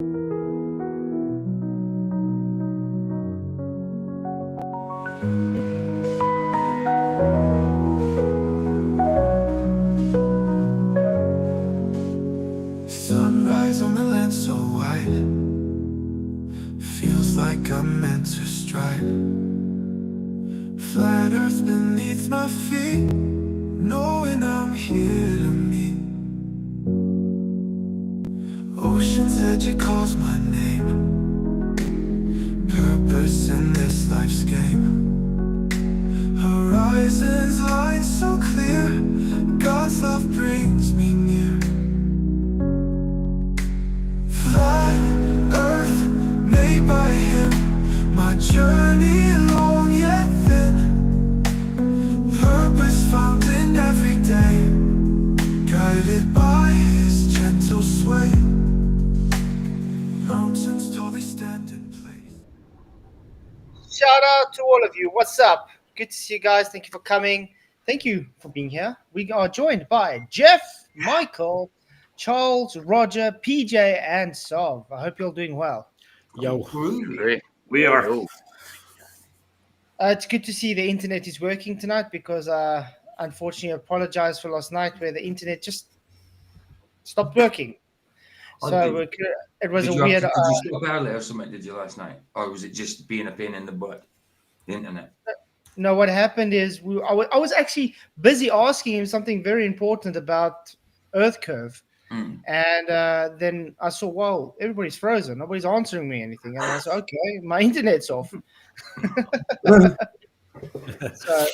Sunrise on the land so white, feels like I'm meant to strike. Flat earth beneath my feet, knowing I'm here to meet. Ocean's edge, it calls my name. Purpose in this life's game. Horizons line so clear, God's love brings me near. Flat earth made by him, my journey long yet thin. Purpose found in every day, guided by his gentle sway. Mountains tall, they stand in place. Shout out to all of you. What's up? Good to see you guys. Thank you for coming. Thank you for being here. We are joined by Jeff, Michael, Charles, Roger, PJ, and Sov. I hope you're all doing well. Yo, Great. We are. It's good to see the internet is working tonight because unfortunately I apologize for last night where the internet just stopped working. So it was a weird... Did you stop early or something, did you, last night? Or was it just being a pain in the butt, the internet? No, what happened is I was actually busy asking him something very important about Earth curve. And then I saw, wow, everybody's frozen. Nobody's answering me anything. And I said, okay, my internet's off. So,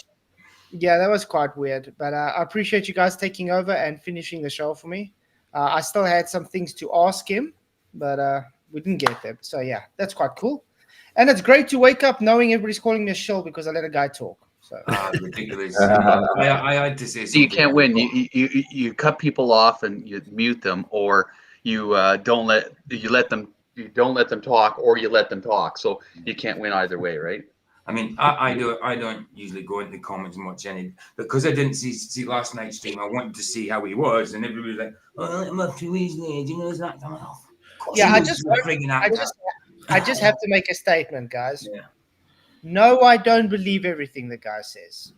yeah, that was quite weird. But I appreciate you guys taking over and finishing the show for me. I still had some things to ask him, but we didn't get there. So, yeah, that's quite cool. And it's great to wake up knowing everybody's calling me a shill because I let a guy talk. So ridiculous. I had to say something. you can't win. You cut people off and you mute them, or you don't let them talk, or you let them talk. So you can't win either way, right? I mean, I don't usually go into the comments much because I didn't see last night's stream. I wanted to see how he was, and everybody was like, "Oh, I'm up too easily." You know, it's not coming off. Yeah, I just have to make a statement, guys. Yeah. No, I don't believe everything the guy says.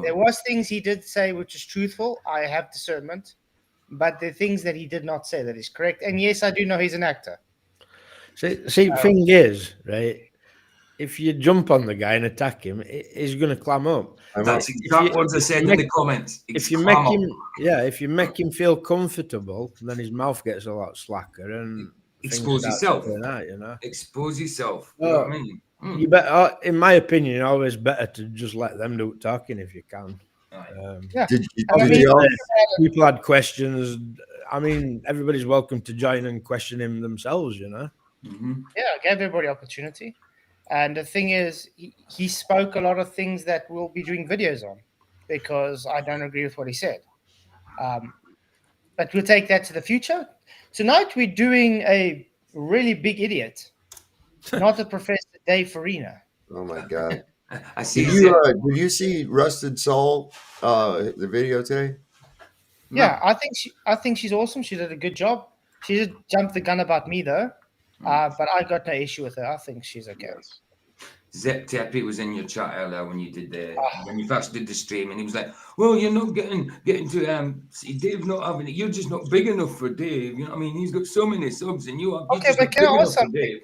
There was things he did say which is truthful. I have discernment, but the things that he did not say that is correct. And yes, I do know he's an actor. See, thing is, right? If you jump on the guy and attack him, he's going to clam up. That's exactly what I said in the comments. If you make him feel comfortable, then his mouth gets a lot slacker and expose yourself. Expose yourself. You know what I mean? You better, in my opinion, always better to just let them do talking if you can. People had questions. I mean, everybody's welcome to join and question him themselves, you know. Mm-hmm. Yeah, I gave everybody opportunity. And the thing is, he spoke a lot of things that we'll be doing videos on because I don't agree with what he said. But we'll take that to the future. Tonight, we're doing a really big idiot, not a Professor Dave Farina. Oh, my God. I see. Did you see Rusted Soul, the video today? Yeah, I think she's awesome. She did a good job. She did jump the gun about me, though. But I got no issue with her. I think she's okay. Zep Tepe was in your chat earlier when you did when you first did the stream, and he was like, "Well, you're not getting to see Dave not having it. You're just not big enough for Dave. You know what I mean? He's got so many subs, and you are." Okay, but can I ask something?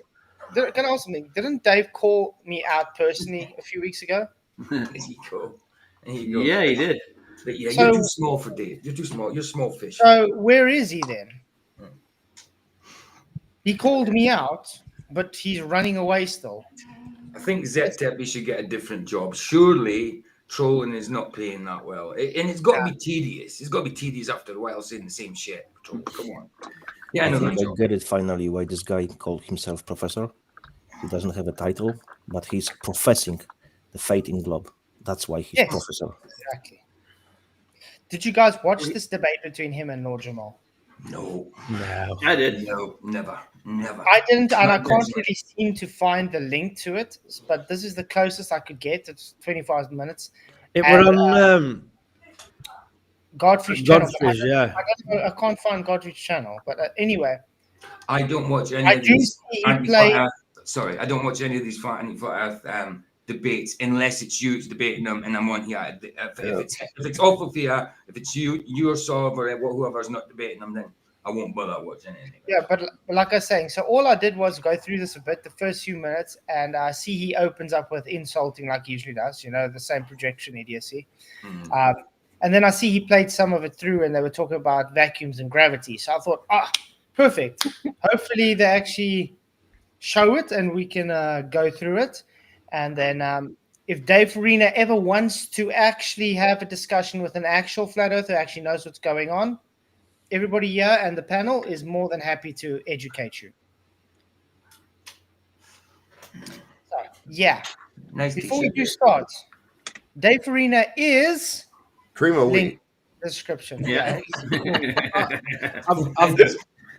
Can I ask something? Didn't Dave call me out personally a few weeks ago? There you go. Yeah, he did. But yeah, you're too small for Dave. You're too small. You're small fish. So where is he then? He called me out, but he's running away still. I think Zep Tepe should get a different job. Surely trolling is not paying that well. And it's got to be tedious. It's got to be tedious after a while saying the same shit. Come on. Yeah, I think I get it finally why this guy called himself Professor. He doesn't have a title, but he's professing the faith in globe. That's why he's Professor. Exactly. Did you guys watch this debate between him and Lord Jamar? No. I did. No, never. I didn't, and I can't really seem to find the link to it. But this is the closest I could get. It's 25 minutes. It was on Godfrey's channel. Yeah. I can't find Godfrey's channel, but anyway, I don't watch any I of do these see he anti-flat play. Earth. Sorry, I don't watch any of these anti-flat Earth debates unless it's you debating them, and I'm on here. If it's awful for you, if it's you or Sav or whoever's not debating them, then I won't bother watching anything. Yeah, but like I was saying, so all I did was go through this a bit, the first few minutes, and I see he opens up with insulting like he usually does, the same projection idiocy. And then I see he played some of it through, and they were talking about vacuums and gravity. So I thought, perfect. Hopefully they actually show it and we can go through it. And then if Dave Farina ever wants to actually have a discussion with an actual flat earther who actually knows what's going on, everybody here and the panel is more than happy to educate you. So, yeah. Nice Before we t-shirt. do start, Dave Farina is Cream of link wheat. description. Yeah.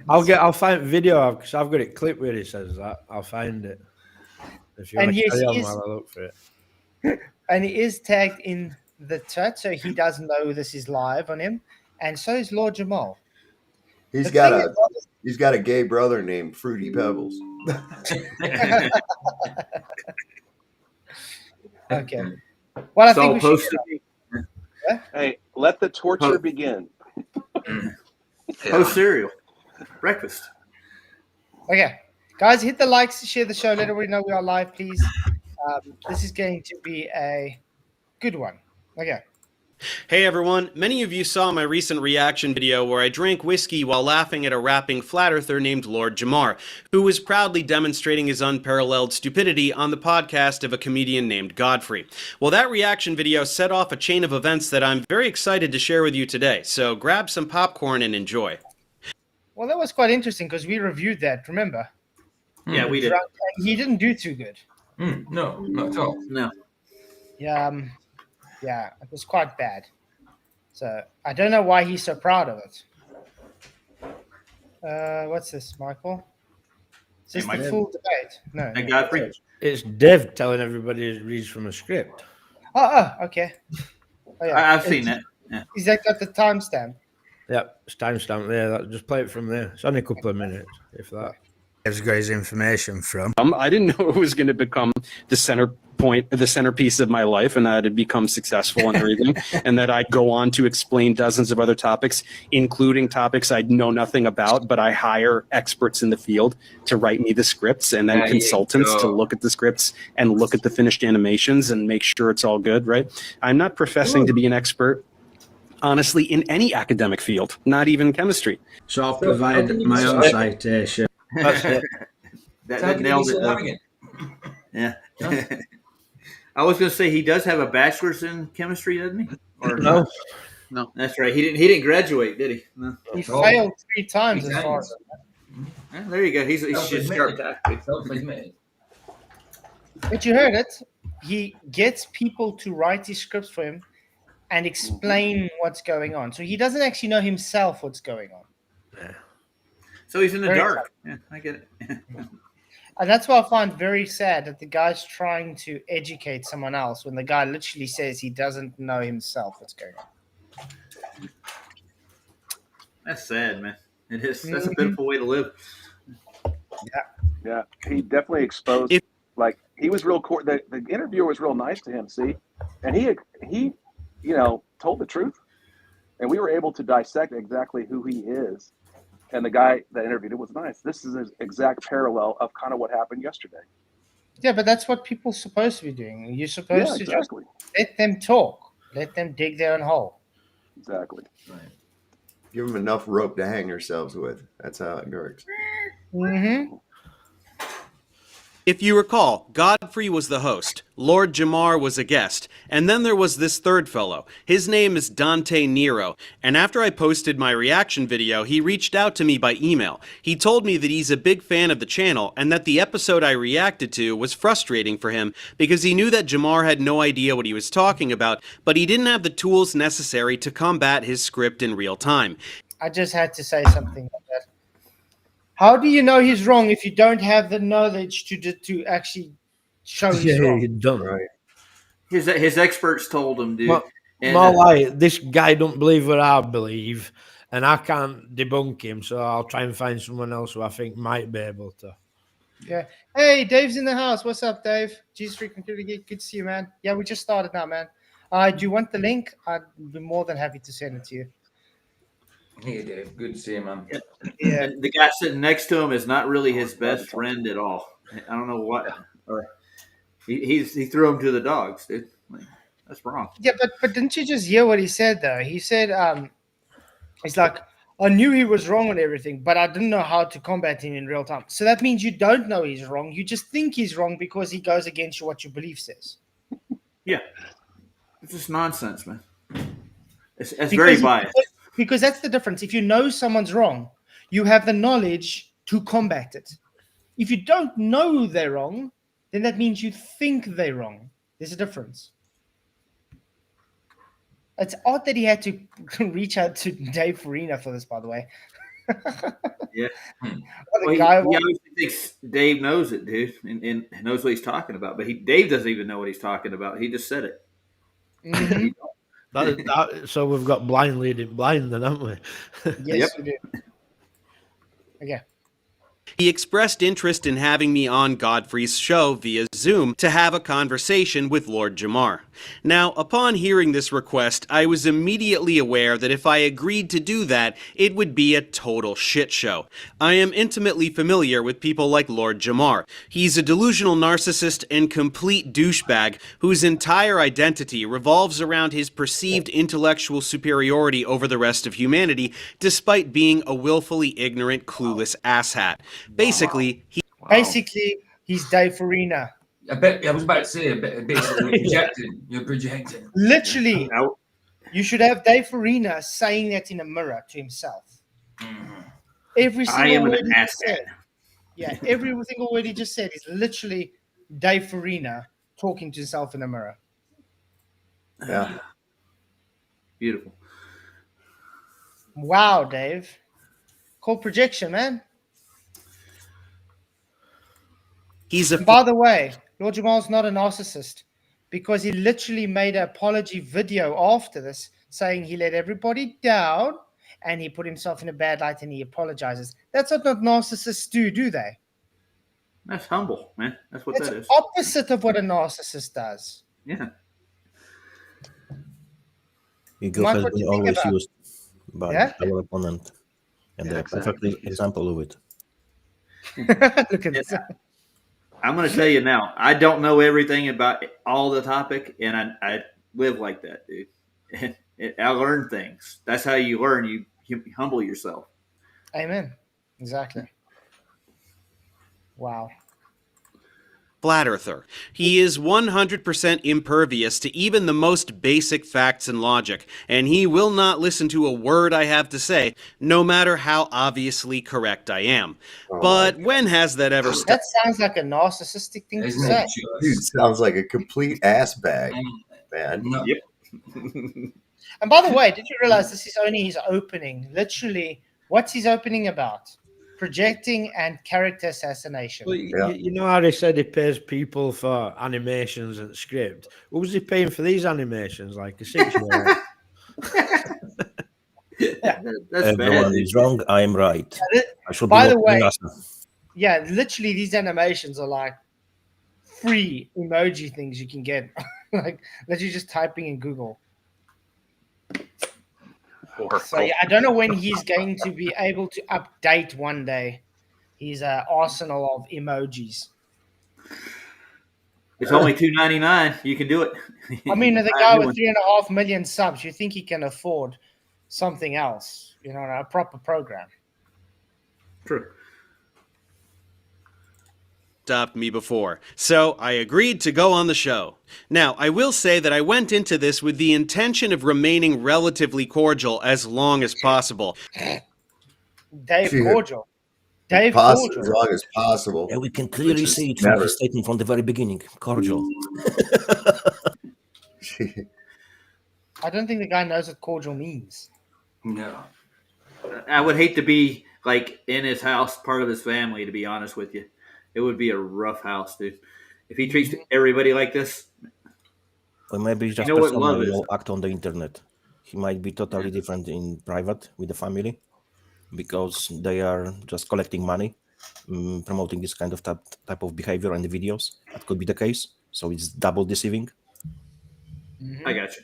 I'll find video because I've got it clipped where it says that. I'll find it. If you want And to yes, carry on he is, while I look for it. and he is tagged in the chat, so he doesn't know this is live on him. And so is Lord Jamar. He's The got thing he's got a gay brother named Fruity Pebbles. Okay. Well, I It's all think we should. posted. Hey, let the torture begin. Post cereal. Breakfast. Okay, guys, hit the likes, share the show, let everybody know we are live, please. This is going to be a good one. Okay. Hey everyone, many of you saw my recent reaction video where I drank whiskey while laughing at a rapping flat earther named Lord Jamar, who was proudly demonstrating his unparalleled stupidity on the podcast of a comedian named Godfrey. Well, that reaction video set off a chain of events that I'm very excited to share with you today, so grab some popcorn and enjoy. Well, that was quite interesting because we reviewed that, remember? Yeah, we did. And he didn't do too good. No, not at all. No. Yeah, it was quite bad. So I don't know why he's so proud of it. What's this, Michael? Is this the full debate? No. Hey, Godfrey. It's Dev telling everybody it reads from a script. Oh, okay. Oh, yeah. I've seen that. Yeah. Is that got the timestamp? Yep, it's timestamp there. Just play it from there. It's only a couple of minutes, if that. He's got his information from. I didn't know it was going to become the centerpiece of my life, and that it'd become successful and everything, and that I'd go on to explain dozens of other topics, including topics I know nothing about, but I hire experts in the field to write me the scripts, and then consultants to look at the scripts and look at the finished animations and make sure it's all good, right? I'm not professing to be an expert, honestly, in any academic field, not even chemistry. So I'll provide my own citation. That's it. That nailed it, though. Yeah. I was going to say he does have a bachelor's in chemistry, doesn't he? Or No. That's right. He didn't graduate, did he? No. He failed 3 times as far as Yeah, there you go. He's just sharp tactics. But you heard it. He gets people to write his scripts for him and explain what's going on. So he doesn't actually know himself what's going on. So he's in the Very dark. Yeah, I get it. And that's what I find very sad, that the guy's trying to educate someone else when the guy literally says he doesn't know himself what's going on. That's sad, man. It is. That's a pitiful way to live. Yeah, he definitely exposed. He was real. The interviewer was real nice to him. See, and he told the truth, and we were able to dissect exactly who he is. And the guy that interviewed him was nice. This is an exact parallel of kind of what happened yesterday. Yeah, but that's what people are supposed to be doing. You're supposed to just let them talk. Let them dig their own hole. Exactly. Right. Give them enough rope to hang yourselves with. That's how it works. Mm-hmm. If you recall, Godfrey was the host, Lord Jamar was a guest, and then there was this third fellow. His name is Dante Nero, and after I posted my reaction video, he reached out to me by email. He told me that he's a big fan of the channel, and that the episode I reacted to was frustrating for him because he knew that Jamar had no idea what he was talking about, but he didn't have the tools necessary to combat his script in real time. I just had to say something like that. How do you know he's wrong if you don't have the knowledge to actually show he's wrong? You don't. Right. His experts told him, dude. More like, this guy don't believe what I believe, and I can't debunk him, so I'll try and find someone else who I think might be able to. Yeah. Hey, Dave's in the house. What's up, Dave? Jesus freaking good to see you, man. Yeah, we just started now, man. Do you want the link? I'd be more than happy to send it to you. Hey, Dave. Good to see you, man. Yeah. And the guy sitting next to him is not really his best friend at all. I don't know what. Or he threw him to the dogs, dude. Like, that's wrong. Yeah, but didn't you just hear what he said though? He said, he's like, I knew he was wrong on everything, but I didn't know how to combat him in real time. So that means you don't know he's wrong. You just think he's wrong because he goes against what your belief says. Yeah, it's just nonsense, man. It's very biased. Because that's the difference. If you know someone's wrong, you have the knowledge to combat it. If you don't know they're wrong, then that means you think they're wrong. There's a difference. It's odd that he had to reach out to Dave Farina for this, by the way. Yeah. Well, He obviously thinks Dave knows it, dude, and knows what he's talking about. But Dave doesn't even know what he's talking about. He just said it. Mm-hmm. So we've got blind leading blind, then, haven't we? Yes, we do. Okay. He expressed interest in having me on Godfrey's show via Zoom to have a conversation with Lord Jamar. Now, upon hearing this request, I was immediately aware that if I agreed to do that, it would be a total shit show. I am intimately familiar with people like Lord Jamar. He's a delusional narcissist and complete douchebag whose entire identity revolves around his perceived intellectual superiority over the rest of humanity, despite being a willfully ignorant, clueless asshat. Basically, he's Dave Farina. I was about to say, basically, you're projecting. Literally, you should have Dave Farina saying that in a mirror to himself. Mm-hmm. Every single word an he ass said. Yeah, every single word he just said is literally Dave Farina talking to himself in a mirror. Yeah. Beautiful. Wow, Dave. Called projection, man. By the way, Lord Jamal's not a narcissist because he literally made an apology video after this saying he let everybody down and he put himself in a bad light and he apologizes. That's what narcissists do they? That's humble, man. That's what that is. Opposite of what a narcissist does. Yeah. Ego has been always used by our opponent, and they're a perfect example of it. Look at this. I'm going to tell you now, I don't know everything about all the topic, and I live like that, dude. I learn things. That's how you learn. You humble yourself. Amen. Exactly. Wow. Flat earther. He is 100% impervious to even the most basic facts and logic, and he will not listen to a word I have to say, no matter how obviously correct I am. But when has that ever stopped? That sounds like a narcissistic thing to say. Dude, sounds like a complete ass bag, man. Yep. And by the way, did you realize this is only his opening? Literally, what's his opening about? Projecting and character assassination. Well, you know how they said he pays people for animations and script? What was he paying for these animations? Like a 6-year-old? Everyone is wrong. I am right. I should By be the way, NASA. yeah, literally these animations are like free emoji things you can get. Like literally just typing in Google. So yeah, I don't know when he's going to be able to update one day his arsenal of emojis. It's only $2.99. You can do it. I mean, the guy with 3.5 million subs, you think he can afford something else? You know, a proper program. True. Stopped me before, so I agreed to go on the show. Now, I will say that I went into this with the intention of remaining relatively cordial as long as possible. Dave cordial. Dave cordial. As long as possible. And we can clearly see it from his statement from the very beginning. Cordial. I don't think the guy knows what cordial means. No. I would hate to be like in his house, part of his family, to be honest with you. It would be a rough house, dude. If he treats everybody like this, or maybe just you know what love is. will act on the internet. he might be totally different in private with the family, because they are just collecting money, promoting this kind of type of behavior in the videos. That could be the case. So it's double deceiving. I got you.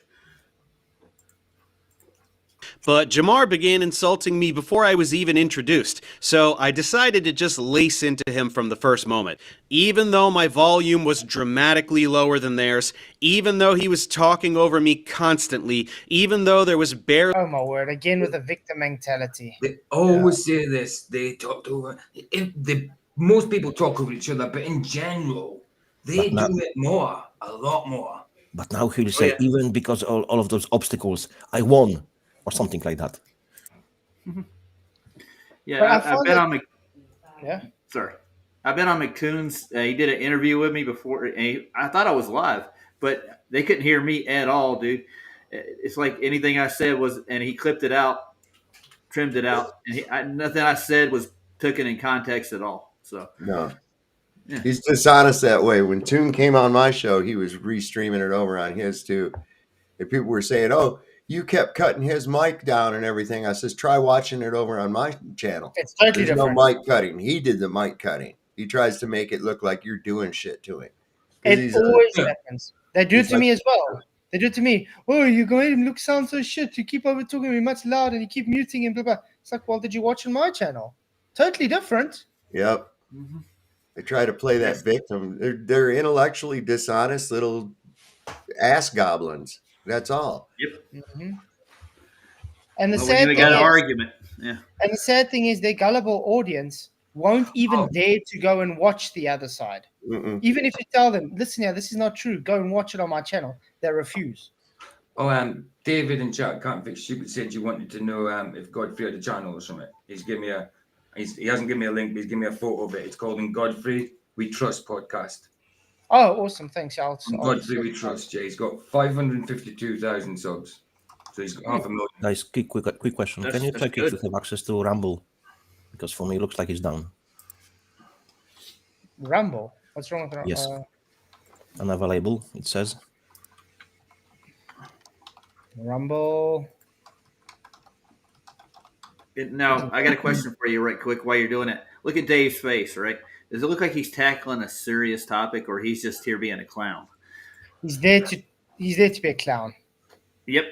But Jamar began insulting me before I was even introduced, so I decided to just lace into him from the first moment. Even though my volume was dramatically lower than theirs, even though he was talking over me constantly, even though there was barely... Oh my word, again with the victim mentality. They always say this. They talked over. Most people talk over each other, but in general, they do it more, a lot more. But now he'll say, even because all of those obstacles, I won, or something like that. Yeah, I've been on Yeah. Sorry. I've been on McToon's. He did an interview with me before. And I thought I was live, but they couldn't hear me at all, dude. It's like anything I said was, and he clipped it out, trimmed it out, and nothing I said was taken in context at all. So No. Yeah. He's dishonest that way. When Toon came on my show, he was restreaming it over on his too. And people were saying, "Oh, you kept cutting his mic down and everything." I says, "Try watching it over on my channel. It's totally There's different. no mic cutting. He did the mic cutting. He tries to make it look like you're doing shit to him." It always happens. They do it to me as well. They do it to me. Oh, you're going to sound so shit. You keep over talking me much louder and you keep muting and blah, blah. It's like, well, did you watch on my channel? Totally different. Yep. They try to play that victim. They're intellectually dishonest little ass goblins. That's all. Yep. And the Well, sad we thing got an is, argument. Yeah. and the sad thing is, their gullible audience won't even dare to go and watch the other side. Even if you tell them, listen here, this is not true, go and watch it on my channel, they refuse. David in chat, Can't Fix Stupid, said you wanted to know if Godfrey had a channel or something. He hasn't given me a link, but he's given me a photo of it. It's called In Godfrey We Trust podcast. Oh, awesome. Thanks, Godfrey We Trust, yeah. He's got 552,000 subs. So he's got 500,000. Guys, quick question. Can you check if you have access to Rumble? Because for me, it looks like it's down. Rumble? What's wrong with Rumble? Yes. Unavailable, it says. Rumble. Now, I got a question for you right quick while you're doing it. Look at Dave's face, right? Does it look like he's tackling a serious topic, or he's just here being a clown? He's there to be a clown. Yep.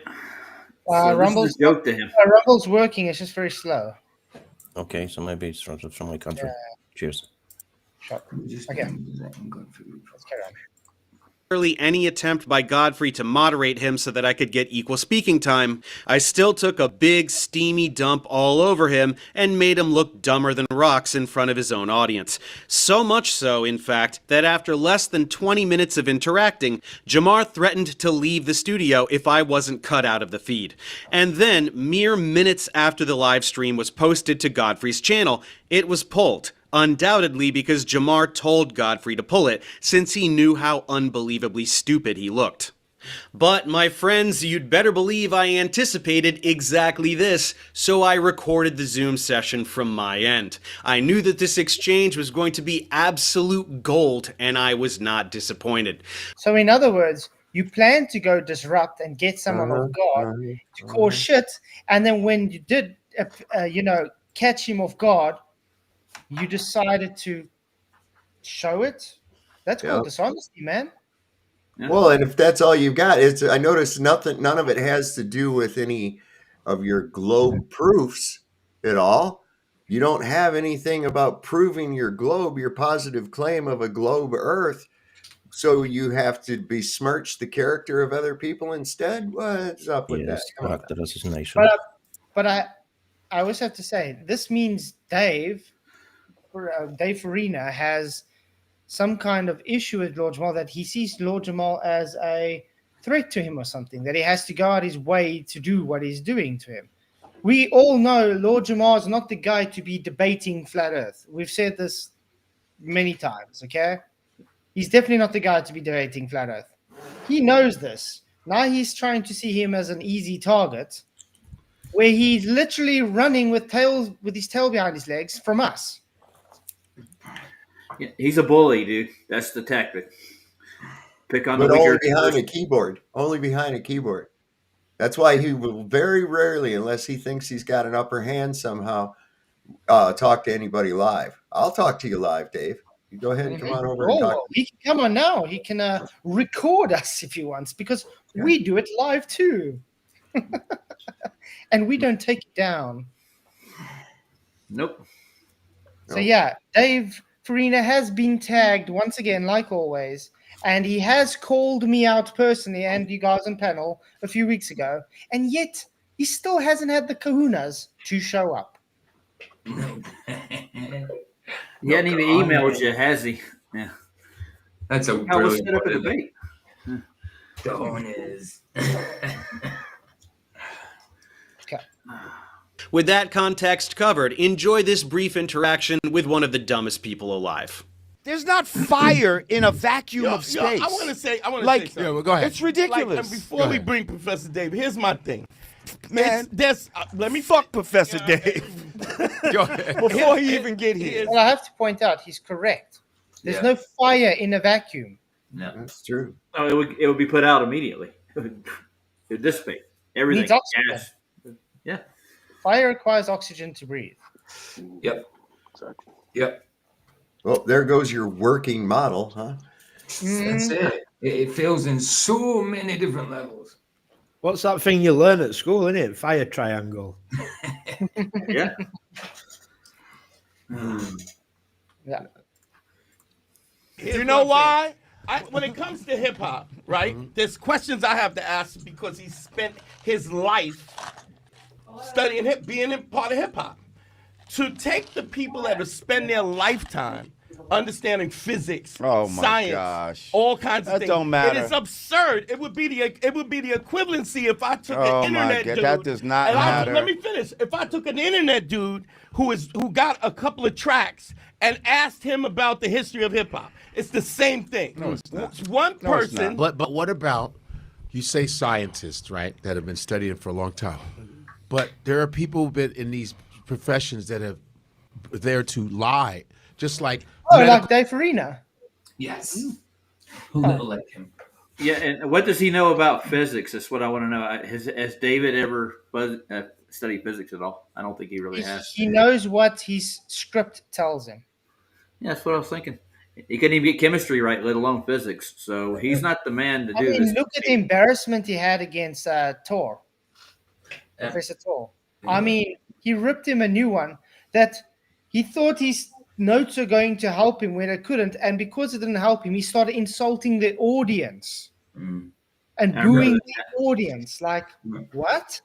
Rumble's this is a joke to him. Rumble's working, it's just very slow. Okay, so maybe it's from my country. Cheers. Okay. Let's carry on. Any attempt by Godfrey to moderate him so that I could get equal speaking time, I still took a big steamy dump all over him and made him look dumber than rocks in front of his own audience. So much so, in fact, that after less than 20 minutes of interacting, Jamar threatened to leave the studio if I wasn't cut out of the feed. And then, mere minutes after the live stream was posted to Godfrey's channel, it was pulled. Undoubtedly because Jamar told Godfrey to pull it, since he knew how unbelievably stupid he looked. But, my friends, you'd better believe I anticipated exactly this, so I recorded the Zoom session from my end. I knew that this exchange was going to be absolute gold, and I was not disappointed. So, in other words, you plan to go disrupt and get someone off guard to cause shit, and then when you did, catch him off guard, you decided to show it? That's called dishonesty, man. Well, and if that's all you've got, I noticed none of it has to do with any of your globe proofs at all. You don't have anything about proving your globe, your positive claim of a globe Earth. So you have to besmirch the character of other people instead? What's up with that? Character assassination. But I always have to say, this means Dave Farina has some kind of issue with Lord Jamar, that he sees Lord Jamar as a threat to him or something, that he has to go out his way to do what he's doing to him. We all know Lord Jamar is not the guy to be debating flat Earth. We've said this many times, okay? He's definitely not the guy to be debating flat Earth. He knows this. Now he's trying to see him as an easy target, where he's literally running with his tail behind his legs from us. Yeah, he's a bully, dude. That's the tactic. Pick on the weaker. weaker. But only behind a keyboard. Only behind a keyboard. That's why he will very rarely, unless he thinks he's got an upper hand somehow, talk to anybody live. I'll talk to you live, Dave. You go ahead and come on over and talk. well, he can come on now. He can record us if he wants, because we do it live too. And we don't take it down. Nope. So yeah, Dave Farina has been tagged once again, like always, and he has called me out personally and you guys on panel a few weeks ago, and yet he still hasn't had the kahunas to show up. He hadn't even emailed you, has he? Yeah. That's a How was brilliant set up a one, isn't it? debate? Dawn is. Okay. With that context covered, enjoy this brief interaction with one of the dumbest people alive. There's not fire in a vacuum of space. I want to say Like, something. Well, go ahead. It's ridiculous. Like, and before we bring Professor Dave, here's my thing. Man, let me fuck Professor Dave. Go ahead. Before he even get here. Well, I have to point out he's correct. There's no fire in a vacuum. No, that's true. Oh, it would be put out immediately. It would dissipate everything. Needs oxygen. Gas. Yeah. Fire requires oxygen to breathe. Yep. Yep. Well, there goes your working model, huh? That's it. It fails in so many different levels. What's that thing you learn at school, isn't it? Fire triangle. Yeah. Yeah. You know why? When it comes to hip hop, right? There's questions I have to ask because he spent his life studying being part of hip hop. To take the people that have spent their lifetime understanding physics, science, all kinds of That things, don't matter. it is absurd. It would be the equivalency if I took Oh, an my internet God, dude. that does not and matter. let me finish. If I took an internet dude who got a couple of tracks and asked him about the history of hip hop, it's the same thing. No, it's not. It's one No, it's person. not. But what about, you say scientists, right, that have been studying for a long time, but there are people who've been in these professions that have there to lie, just like like Dave Farina. Yes. A little like him. Yeah, and what does he know about physics? That's what I want to know. Has David ever studied physics at all? I don't think he really has. He knows what his script tells him. Yeah, that's what I was thinking. He couldn't even get chemistry right, let alone physics. So he's not the man to do this. Look at the embarrassment he had against Tor, Professor Tor. I mean, he ripped him a new one that he thought his notes were going to help him when it couldn't, and because it didn't help him, he started insulting the audience and booing the audience. Like, what?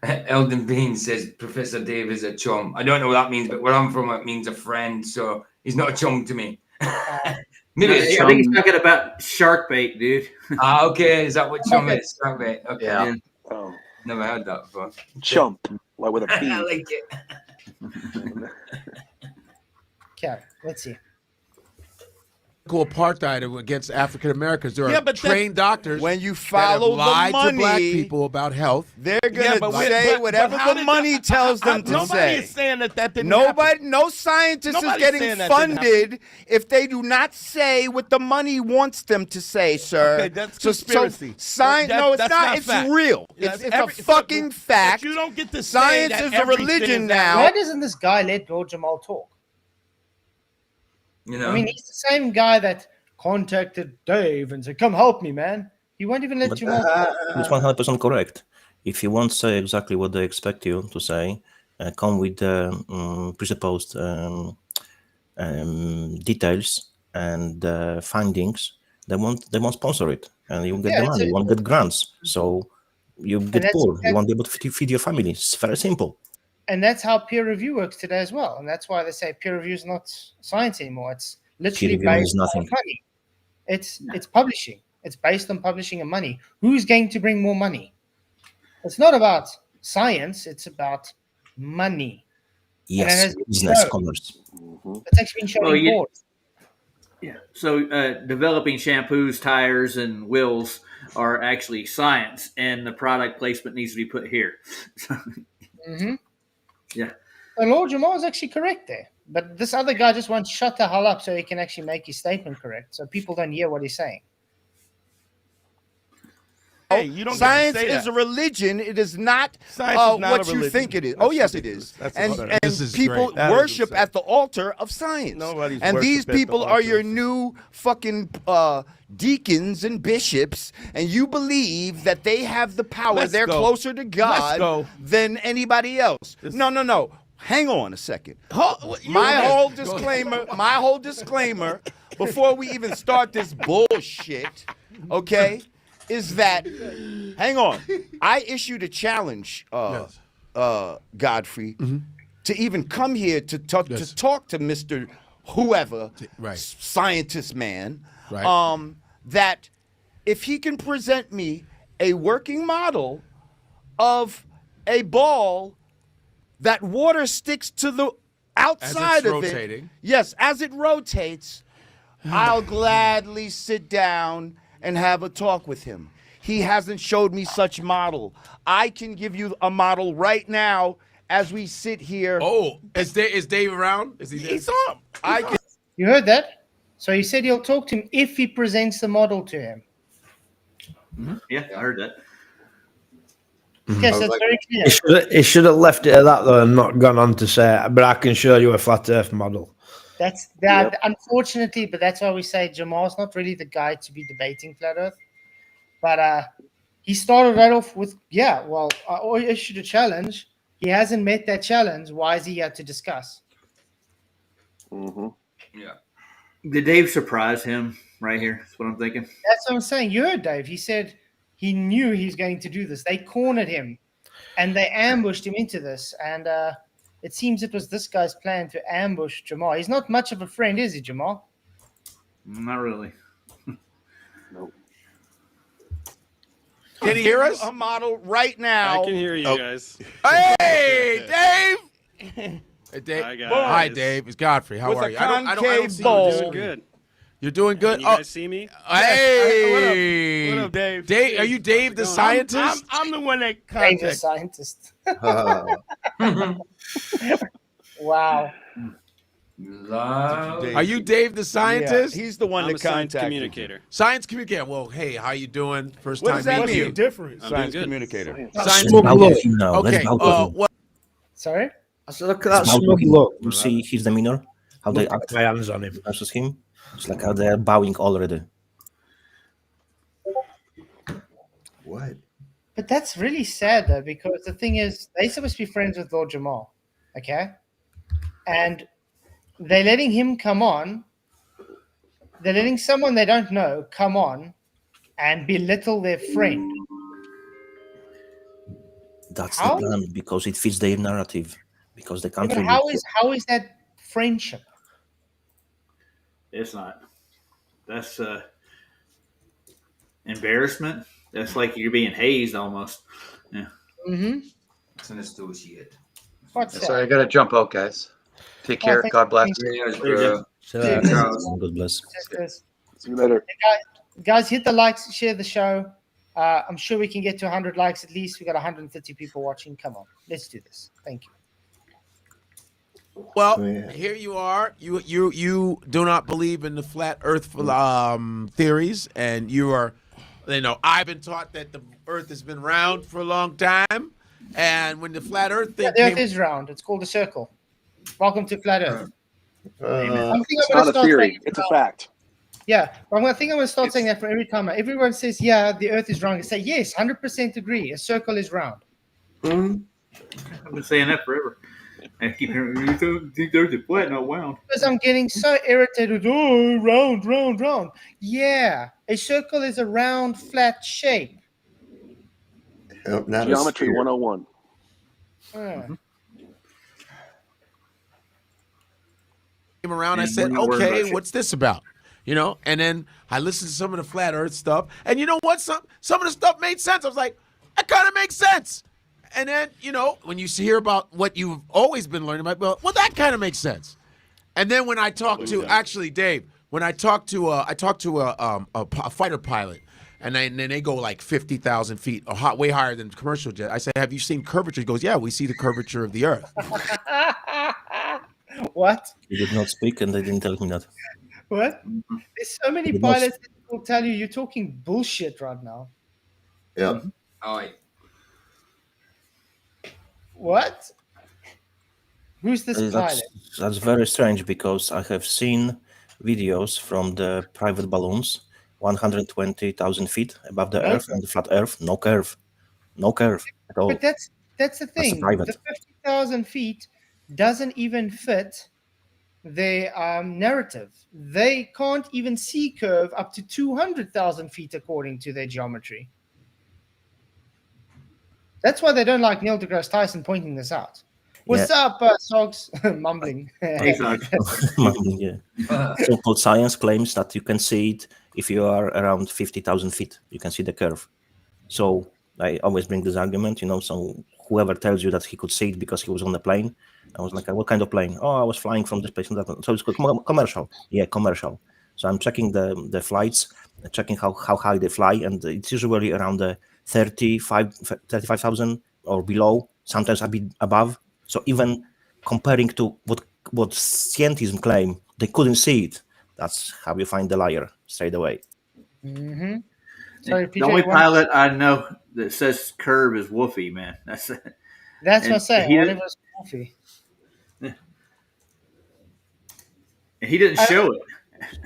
Eldon Bean says Professor Dave is a chum. I don't know what that means, but where I'm from, it means a friend. So he's not a chum to me. Maybe I think he's talking about shark bait, dude. Okay. Is that what chum is? Shark bait. Okay. Yeah. Oh. Never heard that before. Chump, like with a P. I like it. Okay, let's see. Apartheid against African Americans. There Yeah, are but trained doctors when you that have follow the lied to black money, people about health. They're gonna say whatever the money tells them to nobody say. is saying that didn't happen. No scientist is Nobody's getting saying that didn't funded if they do not say what the money wants them to say, sir. Okay, that's conspiracy. Science? No, it's That's not. not It's fact. real. That's It's a every- fucking fact. But you don't get to say Science that is a everything religion is that now. Why doesn't this guy let Lord Jamar talk? You know, I mean, he's the same guy that contacted Dave and said, "Come help me, man." He won't even let But Jamar talk. it's 100% correct. If you won't say exactly what they expect you to say, come with the presupposed details and findings, they won't sponsor it, and you get the money. You won't get grants, so you get that's poor. You won't be able to feed your family. It's very simple. And that's how peer review works today as well. And that's why they say peer review is not science anymore. It's literally Peer review is based on nothing. money. It's publishing. It's based on publishing and money. Who's going to bring more money? It's not about science. It's about money. Yes, business, commerce. It's actually been shown in board. Yeah. So developing shampoos, tires, and wheels are actually science, and the product placement needs to be put here. Yeah. And Lord Jamar is actually correct there. But this other guy just wants to shut the hell up so he can actually make his statement correct. So people don't hear what he's saying. Hey, you don't science gotta say is that. a religion. It is not, Science is not what a you religion. think it is. That's Oh, yes, it ridiculous. is. That's And, absurd. and This is people great. That is worship absurd. at the altar of science. Nobody's and these worship at the people are altar your of- new fucking deacons and bishops, and you believe that they have the power. Let's They're go. closer to God go. than anybody else. No. Hang on a second. My whole disclaimer before we even start this bullshit, okay, is that, hang on, I issued a challenge, Godfrey, to even come here to talk to Mr. Whoever, scientist man, that if he can present me a working model of a ball that water sticks to the outside of rotating. it. Yes, as it rotates, I'll gladly sit down and have a talk with him. He hasn't showed me such model. I can give you a model right now as we sit here. Oh, is Dave around? Is he there? He's on. You heard that? So he said he'll talk to him if he presents the model to him. Yeah, I heard that. Yes, that's very clear. He should have left it at that though and not gone on to say, but I can show you a flat Earth model. That's that. Unfortunately, but that's why we say Jamar's not really the guy to be debating flat Earth. But he started right off with, I issued a challenge. He hasn't met that challenge. Why is he here to discuss? Yeah. Did Dave surprise him right here? That's what I'm thinking. That's what I'm saying. You heard Dave. He said he knew he's going to do this. They cornered him, and they ambushed him into this. And it seems it was this guy's plan to ambush Jamar. He's not much of a friend, is he, Jamar? Not really. Nope. Can he hear us? A model right now. I can hear you guys. Hey, Dave. Hey, Dave. Hi, guys. Hi, Dave. It's Godfrey. How With are a you? I don't see concave you. Doing good. You're doing good. You guys see me? Hey. What up, Dave? Dave, are you Dave the scientist? I'm the one that Dave the contacted. scientist. Wow. Are you Dave the scientist? Yeah, he's the one I'm a that science contacted communicator. Science communicator. Well, hey, how you doing? First What time does that meeting mean? you. Difference. I'm Science doing good. communicator. Science Let's bow to him now. Okay. Let's bow to him. What? Sorry? I said, look at Let's that bow to smug him. look. You see his demeanor, how they act My hands on him. versus him. It's like how they're bowing already. What? But that's really sad, though, because the thing is, they're supposed to be friends with Lord Jamar, okay? And they're letting him come on. They're letting someone they don't know come on and belittle their friend. That's How? the plan because it fits their narrative. Because the But country. how is that friendship? It's not. That's embarrassment. That's like you're being hazed almost. Yeah. Mm-hmm. It's an associate. What's that? Sorry, I gotta jump out, guys. Take care. thank God bless. Yes, God bless. See you later. Guys, hit the likes, share the show. I'm sure we can get to 100 likes at least. We got 130 people watching. Come on, let's do this. Thank you. Well, Oh, yeah. here you are. You do not believe in the flat Earth theories, and you are. I've been taught that the Earth has been round for a long time, and when the flat Earth thing The Earth came, is round. It's called a circle. Welcome to flat Earth. It's not a theory. It's a fact. Yeah, but I think I'm going to start saying that for every time. Everyone says, yeah, the Earth is round. I say, yes, 100% agree. A circle is round. I've been saying that forever. I keep hearing you think there's a flat, not wound. Because I'm getting so irritated. Oh, round, round, round. Yeah, a circle is a round, flat shape. Not Geometry a sphere. 101. came around, I And said, when you were okay, Russian. what's this about? And then I listened to some of the flat Earth stuff, and you know what? Some of the stuff made sense. I was like, that kind of makes sense. And then, when you hear about what you've always been learning about, well, that kind of makes sense. And then when I talked to, actually, Dave, when I talked to a fighter pilot, and then they go like 50,000 feet, way higher than commercial jet. I said, have you seen curvature? He goes, yeah, we see the curvature of the Earth. What? He did not speak, and they didn't tell him that. What? There's so many It was- pilots that will tell you you're talking bullshit right now. Yep. All right. What? Who's this pilot? That's very strange because I have seen videos from the private balloons, 120,000 feet above the No Earth and the flat Earth, no curve at all. But that's the That's a thing. private. The 50,000 feet doesn't even fit their narrative. They can't even see curve up to 200,000 feet according to their geometry. That's why they don't like Neil deGrasse Tyson pointing this out. What's up, Sogs? Mumbling. Mumbling, yeah. So-called science claims that you can see it if you are around 50,000 feet. You can see the curve. So I always bring this argument, so whoever tells you that he could see it because he was on the plane, I was like, what kind of plane? Oh, I was flying from Displacement. So it's commercial. Yeah, commercial. So I'm checking the flights, checking how high they fly, and it's usually around the 35,000 or below, sometimes a bit above. So even comparing to what scientists claim, they couldn't see it. That's how you find the liar straight away. Mm-hmm. Sorry, PJ, the only pilot I know that says curve is Woofy, man. That's what I'm saying. What if it was Woofy? He didn't show it.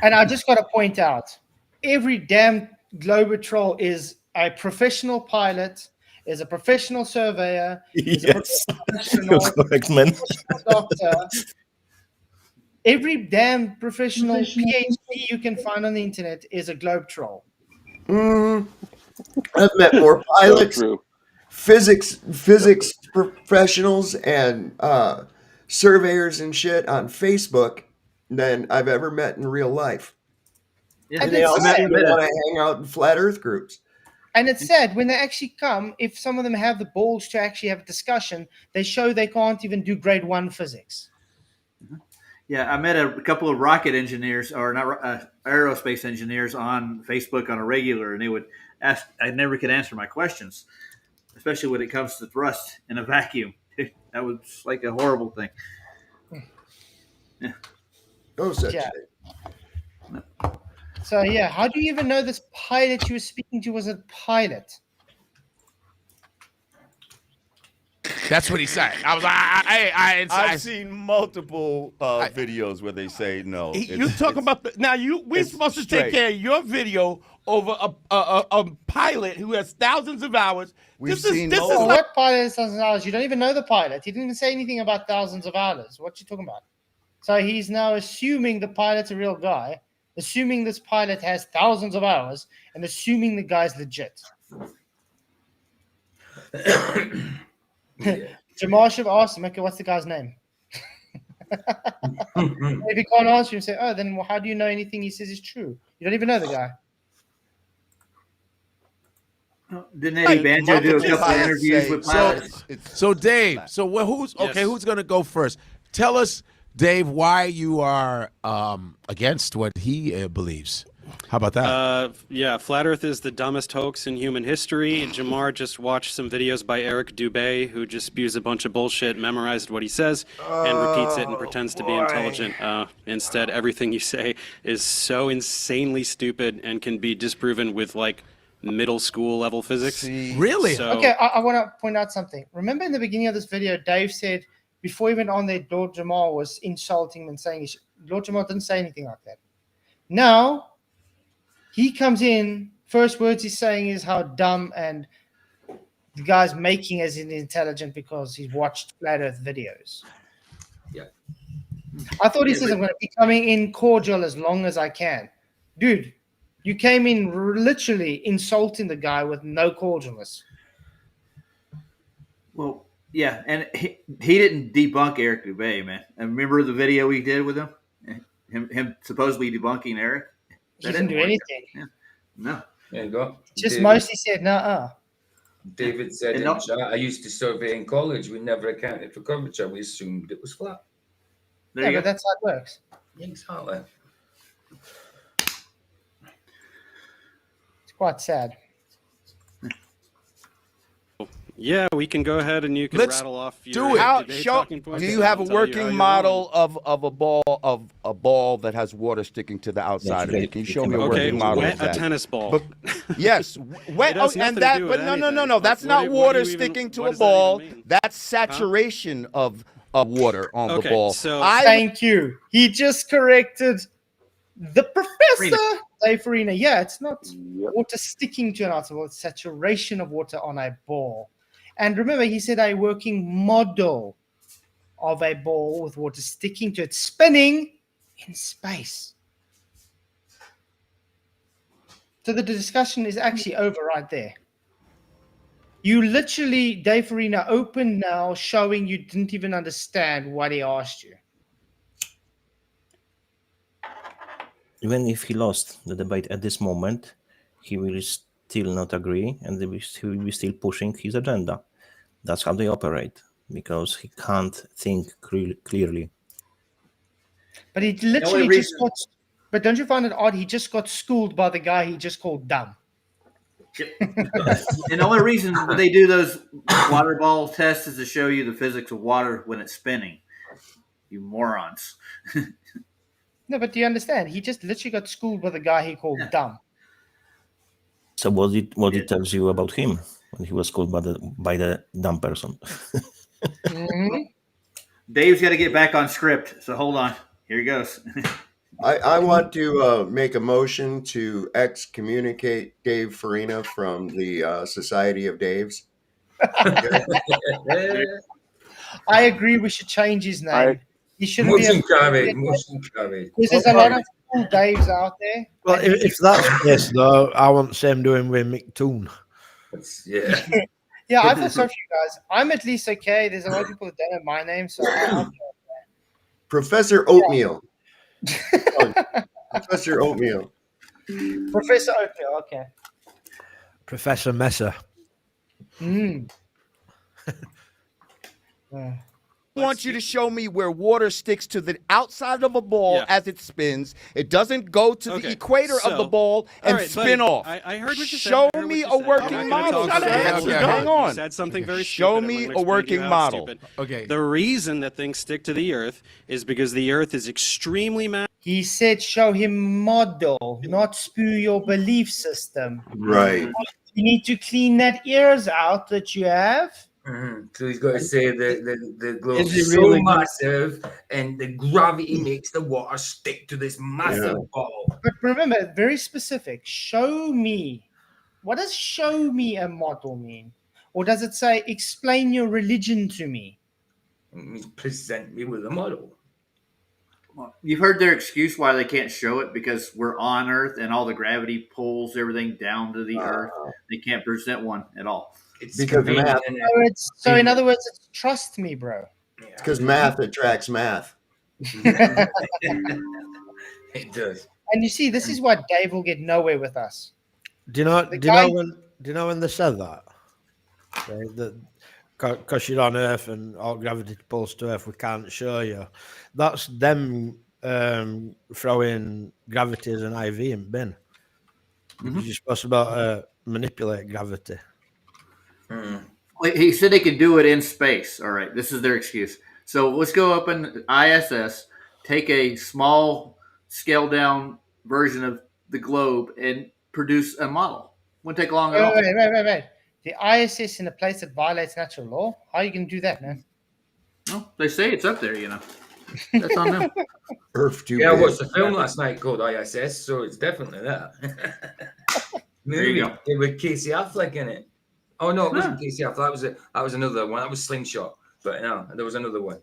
And I just got to point out, every damn Globetrotter is a professional pilot, is a professional surveyor, is a professional astronaut, correct, man. professional doctor. Every damn professional PhD you can find on the internet is a Globetrotter. I've met more pilots, physics professionals, and surveyors and shit on Facebook than I've ever met in real life. Yeah, and they all seem to want to hang out in flat Earth groups. And it's sad when they actually come, if some of them have the balls to actually have a discussion, they show they can't even do grade 1 physics. Yeah, I met a couple of rocket engineers, or not aerospace engineers, on Facebook on a regular, and they would ask. I never could answer my questions, especially when it comes to thrust in a vacuum. That was like a horrible thing. Yeah. No such Yeah. thing. So yeah, how do you even know this pilot you were speaking to was a pilot? That's what he said. I was like, I've seen multiple videos where they say no. You talk about we're supposed to take care of your video over a pilot who has thousands of hours. This is what pilot has thousands of hours? You don't even know the pilot. He didn't even say anything about thousands of hours. What you talking about? So he's now assuming the pilot's a real guy, assuming this pilot has thousands of hours, and assuming the guy's legit. Jamar should ask him, okay, what's the guy's name? If he can't answer you, say, oh, then how do you know anything he says is true? You don't even know the guy. Didn't Eddie Banjo do a couple of interviews with pilots? So Dave, who's going to go first? Tell us, Dave, why you are against what he believes. How about that? Yeah, Flat Earth is the dumbest hoax in human history. Jamar just watched some videos by Eric Dubé, who just spews a bunch of bullshit, memorized what he says, and repeats it and pretends to be intelligent. Instead, everything you say is so insanely stupid and can be disproven with, like, middle school level physics. Really? So, Okay, I want to point out something. Remember in the beginning of this video, Dave said, before he went on there, Lord Jamar was insulting him and saying, Lord Jamar didn't say anything like that. Now, he comes in, first words he's saying is how dumb and the guy's making as intelligent because he's watched Flat Earth videos. Yeah. I thought he says, I'm going to be coming in cordial as long as I can. Dude, you came in literally insulting the guy with no cordialness. Well, yeah, and he didn't debunk Eric Dubé, man. And remember the video we did with him? Him supposedly debunking Eric? He didn't do anything. Yeah. No. There you go. Just mostly said, nah. David said in chat, I used to survey in college. We never accounted for curvature. We assumed it was flat. Yeah, but that's how it works. Exactly. It's quite sad. yeah, we can go ahead and you can Let's rattle off your do it. debate talking points. Do you have a I'll tell you how working you're model of a ball that has water sticking to the outside of it? Can you show me a working model wet of that? a tennis ball. Yes, wet. It has Oh, nothing and to that, do but with no, anything. that's Like, not what do water you even- sticking to what a does that even ball. mean? That's saturation of water on the Okay, ball. so Thank you. He just corrected the professor, Dave Farina. Yeah, it's not water sticking to an article, it's saturation of water on a ball. And remember, he said a working model of a ball with water sticking to it, spinning in space. So the discussion is actually over right there. You literally, Dave Farina, open now, showing you didn't even understand what he asked you. Even if he lost the debate at this moment, he will still not agree, and he will be still pushing his agenda. That's how they operate, because he can't think clearly. But he literally just got. But don't you find it odd? He just got schooled by the guy he just called dumb. And the only reason they do those water ball tests is to show you the physics of water when it's spinning. You morons. No, but do you understand? He just literally got schooled by the guy he called dumb. So what it tells you about him when he was called by the dumb person? Dave's got to get back on script, so hold on. Here he goes. I want to make a motion to excommunicate Dave Farina from the Society of Daves. I agree. We should change his name. He shouldn't Motion be. carried. Motion carried. Because there's a lot of cool Daves out there. Well, if that's this though, I want the same doing with McToon. Yeah. Yeah, I feel sorry for you guys. I'm at least okay. There's a lot of people that don't know my name, so I'm Professor Oatmeal. Professor Oatmeal. Professor Oatmeal. Okay. Professor Messer. I want you to show me where water sticks to the outside of a ball as it spins. It doesn't go to the equator of the ball and spin off. I heard what you said. Show me a working model. Hang on. You said something very Show stupid. me I'm gonna a explain to working you how it's model. stupid. Okay. The reason that things stick to the Earth is because the Earth is extremely massive. He said, "Show him model, not spew your belief system." Right. You need to clean that ears out that you have. So he's got to say the globe Is it is so really- massive and the gravity makes the water stick to this massive ball. But remember, very specific. Show me. What does show me a model mean? Or does it say explain your religion to me? It means present me with a model. You've heard their excuse why they can't show it because we're on Earth and all the gravity pulls everything down to the Earth. They can't present one at all. It's Because math. So in other words, it's trust me, bro. It's because math attracts math. It does. And you see, this is why Dave will get nowhere with us. Do you know? The Do you guy- know when they said that? That because you're on Earth and all gravity pulls to Earth, we can't show you. That's them throwing gravity as an IV in bin. Because you're supposed to be able to manipulate gravity. He said they could do it in space. All right, this is their excuse. So let's go up in ISS, take a small scale down version of the globe and produce a model. Wouldn't take long at all. Wait. The ISS in a place that violates natural law? How are you going to do that, man? Well, they say it's up there, you know. That's on them. Earth too Yeah, I big. watched a film last night called ISS, so it's definitely that. There you go. With Casey Affleck in it. Oh no, it wasn't Casey Affleck. That was another one. That was Slingshot. But no, there was another one.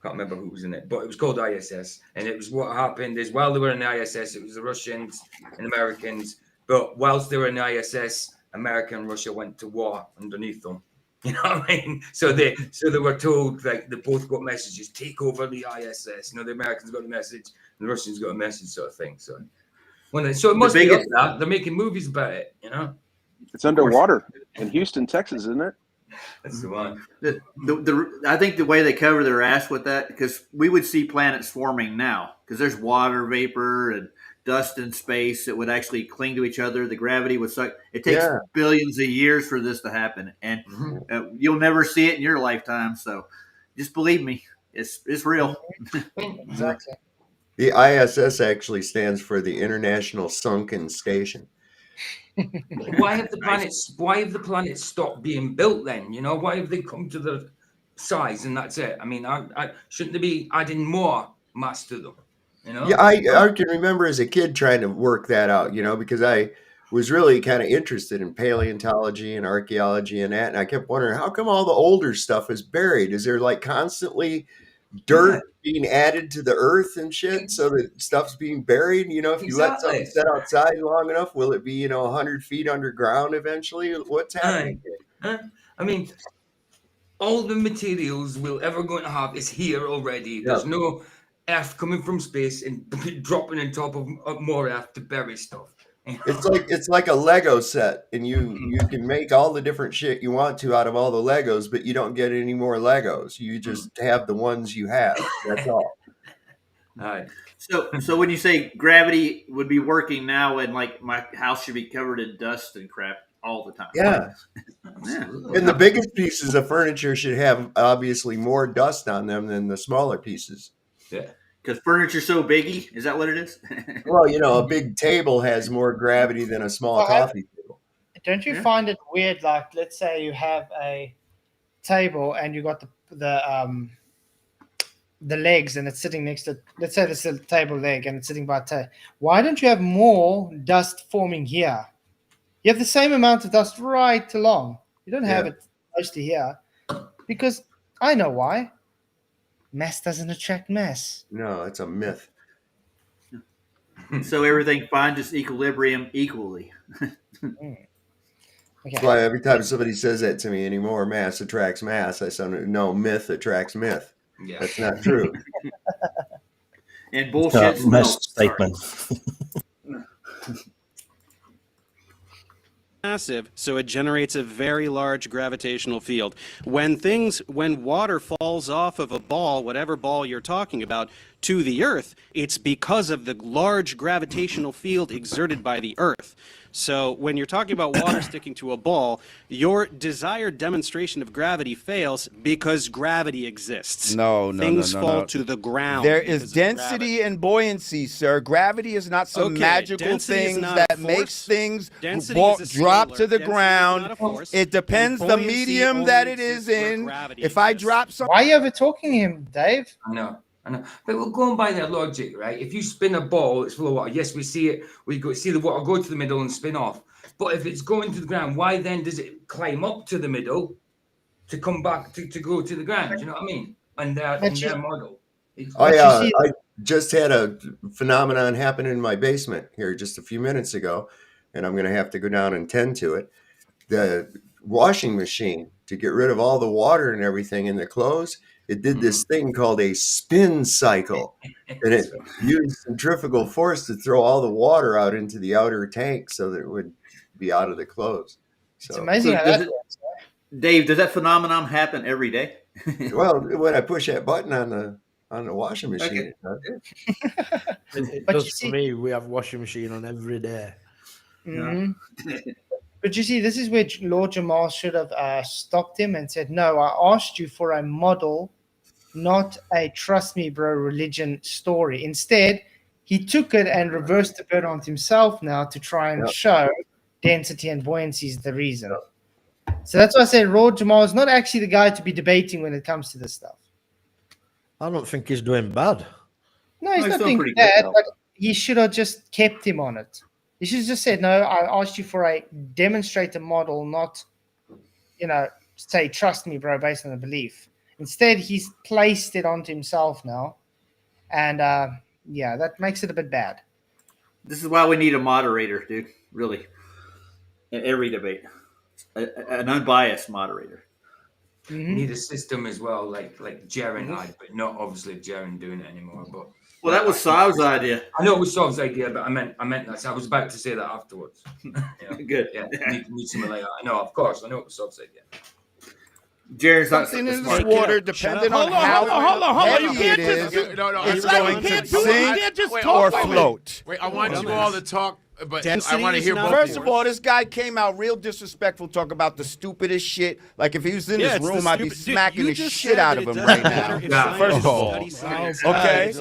Can't remember who was in it, but it was called ISS. And it was what happened is while they were in the ISS, it was the Russians and Americans. But whilst they were in the ISS, America and Russia went to war underneath them. You know what I mean? So they were told, like, they both got messages, take over the ISS. You know, the Americans got a message, and the Russians got a message, sort of thing. So it must be up that. They're making movies about it, you know? It's underwater in Houston, Texas, isn't it? That's the one. I think the way they cover their ass with that, because we would see planets forming now, because there's water vapor and dust in space that would actually cling to each other. The gravity would suck. It takes billions of years for this to happen, and you'll never see it in your lifetime. So just believe me, it's real. Exactly. The ISS actually stands for the International Sunken Station. Why have the planets? Why have the planets stopped being built then? You know, why have they come to the size and that's it? I mean, I shouldn't they be adding more mass to them? You know? Yeah, I can remember as a kid trying to work that out, because I was really kind of interested in paleontology and archaeology and that. And I kept wondering, how come all the older stuff is buried? Is there like constantly dirt being added to the earth and shit so that stuff's being buried? If you let something sit outside long enough, will it be, 100 feet underground eventually? What's happening? I mean, all the materials we're ever going to have is here already. There's no Earth coming from space and dropping on top of more Earth to bury stuff. It's like a Lego set, and you can make all the different shit you want to out of all the Legos, but you don't get any more Legos. You just have the ones you have. That's all. All right. So when you say gravity would be working now, and like my house should be covered in dust and crap all the time. Yeah. And the biggest pieces of furniture should have obviously more dust on them than the smaller pieces. Yeah. Because furniture's so biggy, is that what it is? Well, a big table has more gravity than a small coffee table. Don't you find it weird? Like, let's say you have a table and you got the legs, and it's sitting next to. Let's say this is a table leg, and it's sitting by a table. Why don't you have more dust forming here? You have the same amount of dust right along. You don't have it close to here, because I know why. Mass doesn't attract mass. No, it's a myth. So everything finds its equilibrium equally. Okay. That's why every time somebody says that to me anymore, mass attracts mass, I say, no, myth attracts myth. Yeah. That's not true. And bullshit. Mass statement. Massive, so it generates a very large gravitational field. When water falls off of a ball, whatever ball you're talking about, to the Earth, it's because of the large gravitational field exerted by the Earth. So when you're talking about water sticking to a ball, your desired demonstration of gravity fails because gravity exists. No. Things fall to the ground. There is density and buoyancy, sir. Gravity is not some magical thing that makes things drop to the ground. It depends the medium that it is in. If I drop something, why are you over talking him, Dave? I know. But we're going by their logic, right? If you spin a ball, it's full of water. Yes, we see it. We see the water go to the middle and spin off. But if it's going to the ground, why then does it climb up to the middle to come back to go to the ground? Do you know what I mean? And their model. I just had a phenomenon happen in my basement here just a few minutes ago, and I'm going to have to go down and tend to it. The washing machine, to get rid of all the water and everything in the clothes, it did this thing called a spin cycle, and it used centrifugal force to throw all the water out into the outer tank so that it would be out of the clothes. So, it's amazing how that works. Dave, does that phenomenon happen every day? Well, when I push that button on the washing machine, it does for me. We have washing machine on every day. Mm-hmm. But you see, this is where Lord Jamar should have stopped him and said, no, I asked you for a model, not a trust me, bro, religion story. Instead, he took it and reversed the burden on himself now to try and show density and buoyancy is the reason. So that's why I say Lord Jamar is not actually the guy to be debating when it comes to this stuff. I don't think he's doing bad. No, he's not doing bad, but he should have just kept him on it. He should have just said, no, I asked you for a demonstrator model, not, say, trust me, bro, based on a belief. Instead, he's placed it onto himself now. And, that makes it a bit bad. This is why we need a moderator, dude, really, in every debate. An unbiased moderator. Mm-hmm. Need a system as well, like Jaren had, but not obviously Jaren doing it anymore. But that was Sav's idea. I know it was Sav's idea, but I meant that. So I was about to say that afterwards. Good. Yeah, need something like that. I know, of course. I know it was Sav's idea. Jared's not something in this water, depending on how heavy it is, it's going to sink or float. Wait, I want you all to talk. But density I want to hear both. First of all, this guy came out real disrespectful, talk about the stupidest shit. Like if he was in this room, I'd be smacking the shit out of him right now. First of all, okay.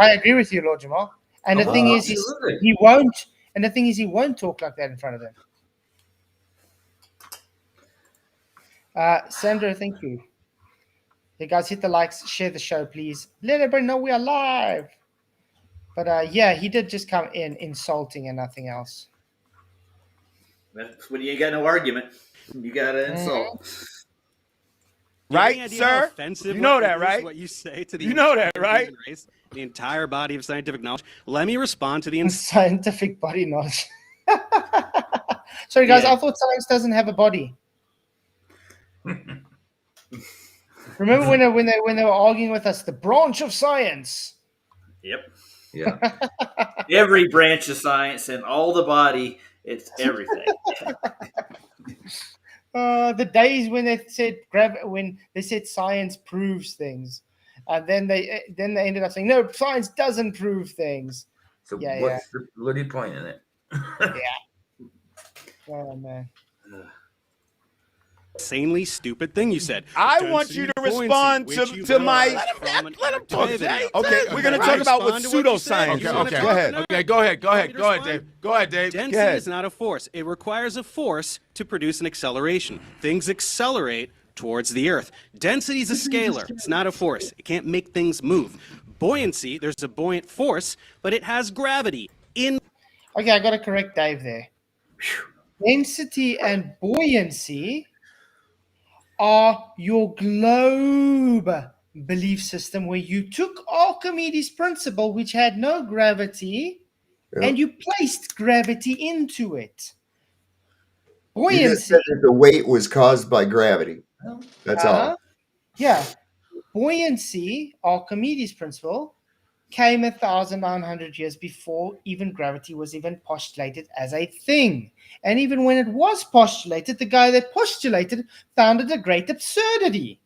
I agree with you, Lord Jamar. And the thing is, he won't And the thing is, he won't talk like that in front of them. Sandra, thank you. Hey guys, hit the likes, share the show, please. Let everybody know we are live. But yeah, he did just come in insulting and nothing else. That's when you ain't got no argument. You got to insult. Right, sir? You know that, right? What you say to the you know that, entire right? human race, the entire body of scientific knowledge. Let me respond to the Scientific body knowledge. Sorry, guys, I thought science doesn't have a body. Remember when they were arguing with us, the branch of science. Yep. Yeah. Every branch of science and all the body, it's everything. The days when they said science proves things, and then they ended up saying no, science doesn't prove things. So what's the bloody point in it? Yeah. Oh man. Insanely stupid thing you said. I want you to respond to my. Let him talk. Okay, we're going to talk about what pseudoscience. Okay, go ahead. Okay, go ahead, Dave. Go ahead, Dave. Density is not a force. It requires a force to produce an acceleration. Things accelerate towards the Earth. Density is a scalar. It's not a force. It can't make things move. Buoyancy, there's a buoyant force, but it has gravity. Okay, I got to correct Dave there. Density and buoyancy are your globe belief system, where you took Archimedes' principle, which had no gravity, and you placed gravity into it. Buoyancy. You just said that the weight was caused by gravity. That's all. Yeah. Buoyancy, Archimedes' principle, came 1,900 years before even gravity was even postulated as a thing. And even when it was postulated, the guy that postulated found it a great absurdity.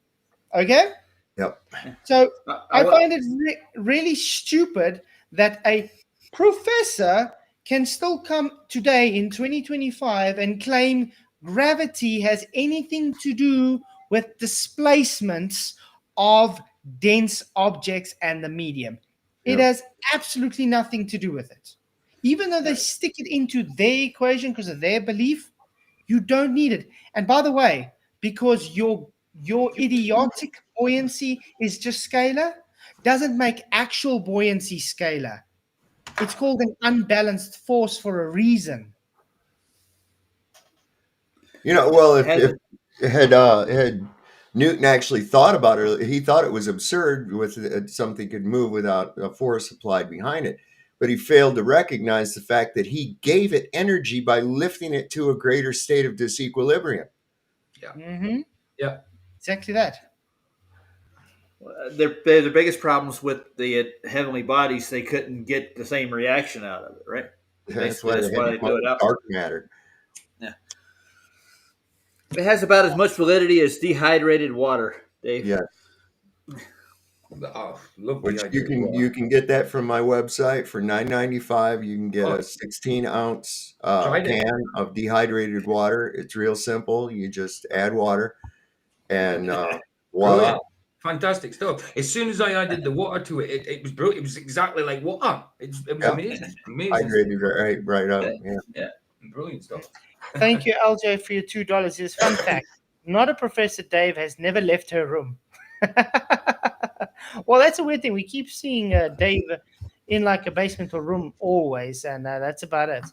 Okay? Yep. So I find it really stupid that a professor can still come today in 2025 and claim gravity has anything to do with displacements of dense objects and the medium. It has absolutely nothing to do with it. Even though they stick it into their equation because of their belief, you don't need it. And by the way, because your idiotic buoyancy is just scalar, doesn't make actual buoyancy scalar. It's called an unbalanced force for a reason. Well, if had Newton actually thought about it, he thought it was absurd with something could move without a force applied behind it. But he failed to recognize the fact that he gave it energy by lifting it to a greater state of disequilibrium. Yeah. Mm-hmm. Yeah. Exactly that. The biggest problems with the heavenly bodies, they couldn't get the same reaction out of it, right? That's why they do it out. Dark matter. Yeah. It has about as much validity as dehydrated water, Dave. Yeah. Which you can get that from my website for $9.95. You can get a 16-ounce can of dehydrated water. It's real simple. You just add water, and voila. Fantastic stuff. As soon as I added the water to it, it was brilliant. It was exactly like water. It was amazing. Amazing. Hydrated right up. Yeah. Brilliant stuff. Thank you, LJ, for your $2. Here's fun fact. Not a Professor Dave has never left her room. Well, that's a weird thing. We keep seeing Dave in like a basement or room always, and that's about it.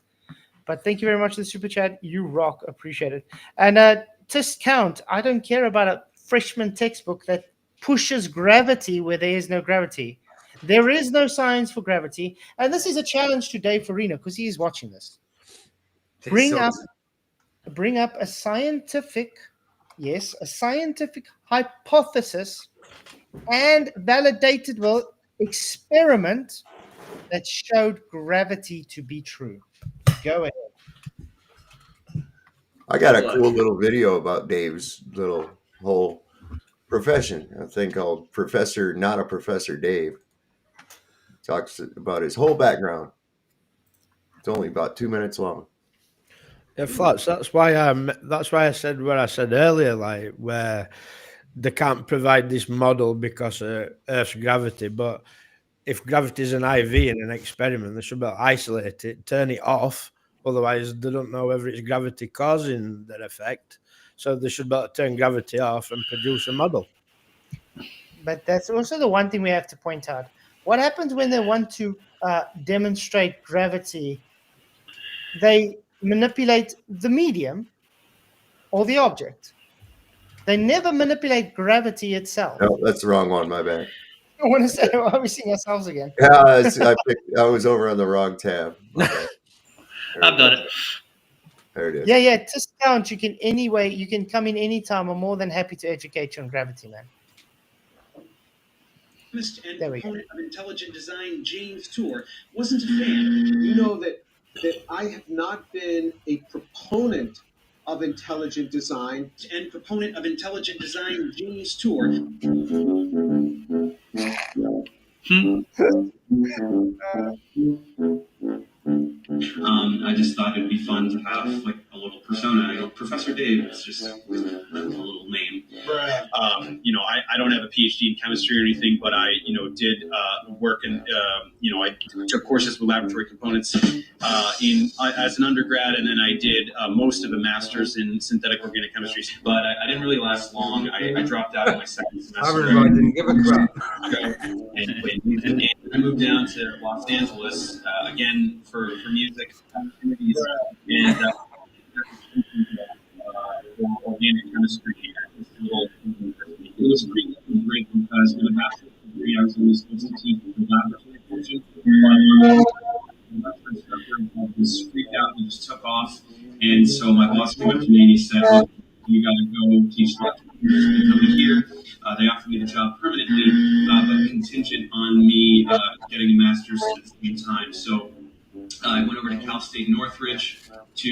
But thank you very much for the super chat. You rock. Appreciate it. And just count. I don't care about a freshman textbook that pushes gravity where there is no gravity. There is no science for gravity. And this is a challenge to Dave Farina because he is watching this. Bring up a scientific hypothesis and validated experiment that showed gravity to be true. Go ahead. I got a cool little video about Dave's little whole profession, a thing called Professor Not a Professor Dave. Talks about his whole background. It's only about 2 minutes long. Yeah, Flats. That's why I said what I said earlier, like where they can't provide this model because of Earth's gravity. But if gravity is an IV in an experiment, they should be able to isolate it, turn it off. Otherwise, they don't know whether it's gravity causing that effect. So they should be able to turn gravity off and produce a model. But that's also the one thing we have to point out. What happens when they want to demonstrate gravity? They manipulate the medium or the object. They never manipulate gravity itself. No, that's the wrong one. My bad. I want to say, are we seeing ourselves again? Yeah, I was over on the wrong tab. My bad. I've done it. There it is. Yeah. Discount. You can come in anytime. I'm more than happy to educate you on gravity, man. And proponent of intelligent design, James Tour, wasn't a fan. You know that I have not been a proponent of intelligent design. And proponent of intelligent design, James Tour. I just thought it'd be fun to have like a little persona. You know, Professor Dave is just a little name. You know, I don't have a PhD in chemistry or anything, but I, you know, did work in, you know, I took courses with laboratory components as an undergrad, and then I did most of a master's in synthetic organic chemistry. But I didn't really last long. I dropped out of my second semester. I didn't give a crap. And I moved down to Los Angeles again for music opportunities and organic chemistry at this little university. It was great because for the master's degree I was only supposed to teach the laboratory portion. My instructor was freaked out and just took off. And so my boss came up to me and he said, "Look, you got to go teach lectures coming here." They offered me the job permanently, but contingent on me getting a master's at the same time. So I went over to Cal State Northridge to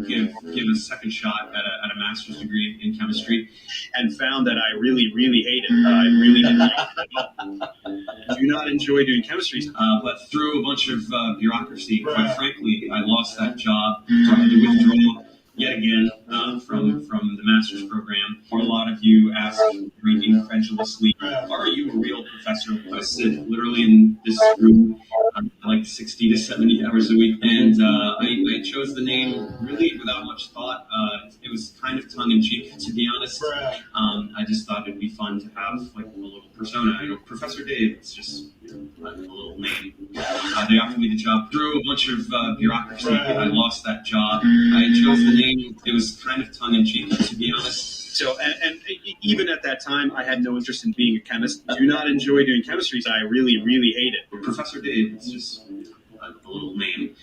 give a second shot at a master's degree in chemistry, and found that I really hated it. I really didn't like it at all. I do not enjoy doing chemistry, but through a bunch of bureaucracy, quite frankly, I lost that job. So I had to withdraw yet again from the master's program. A lot of you ask very incredulously, "Are you a real professor?" I sit literally in this room like 60 to 70 hours a week, and I chose the name really without much thought. It was kind of tongue-in-cheek, to be honest. I just thought it'd be fun to have like a little persona. You know, Professor Dave, it's just a little name. They offered me the job through a bunch of bureaucracy. I lost that job. I chose the name. It was kind of tongue-in-cheek, to be honest. So, and even at that time, I had no interest in being a chemist. I do not enjoy doing chemistry. I really hate it. Professor Dave, it's just a little name.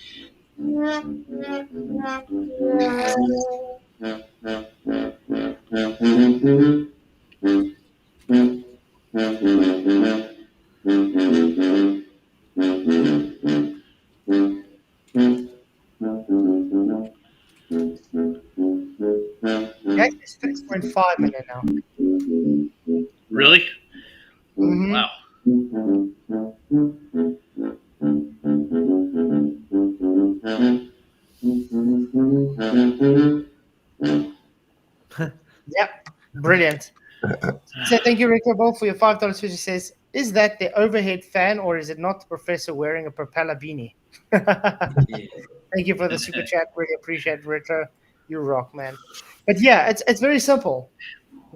Yeah, it's 6.5 minutes now. Really? Mm-hmm. Wow. Yep, brilliant. So thank you, Rico Ball, for your $5. He says, "Is that the overhead fan, or is it not the professor wearing a propeller beanie?" Thank you for the super chat. Really appreciate it, Retro. You rock, man. But yeah, it's very simple.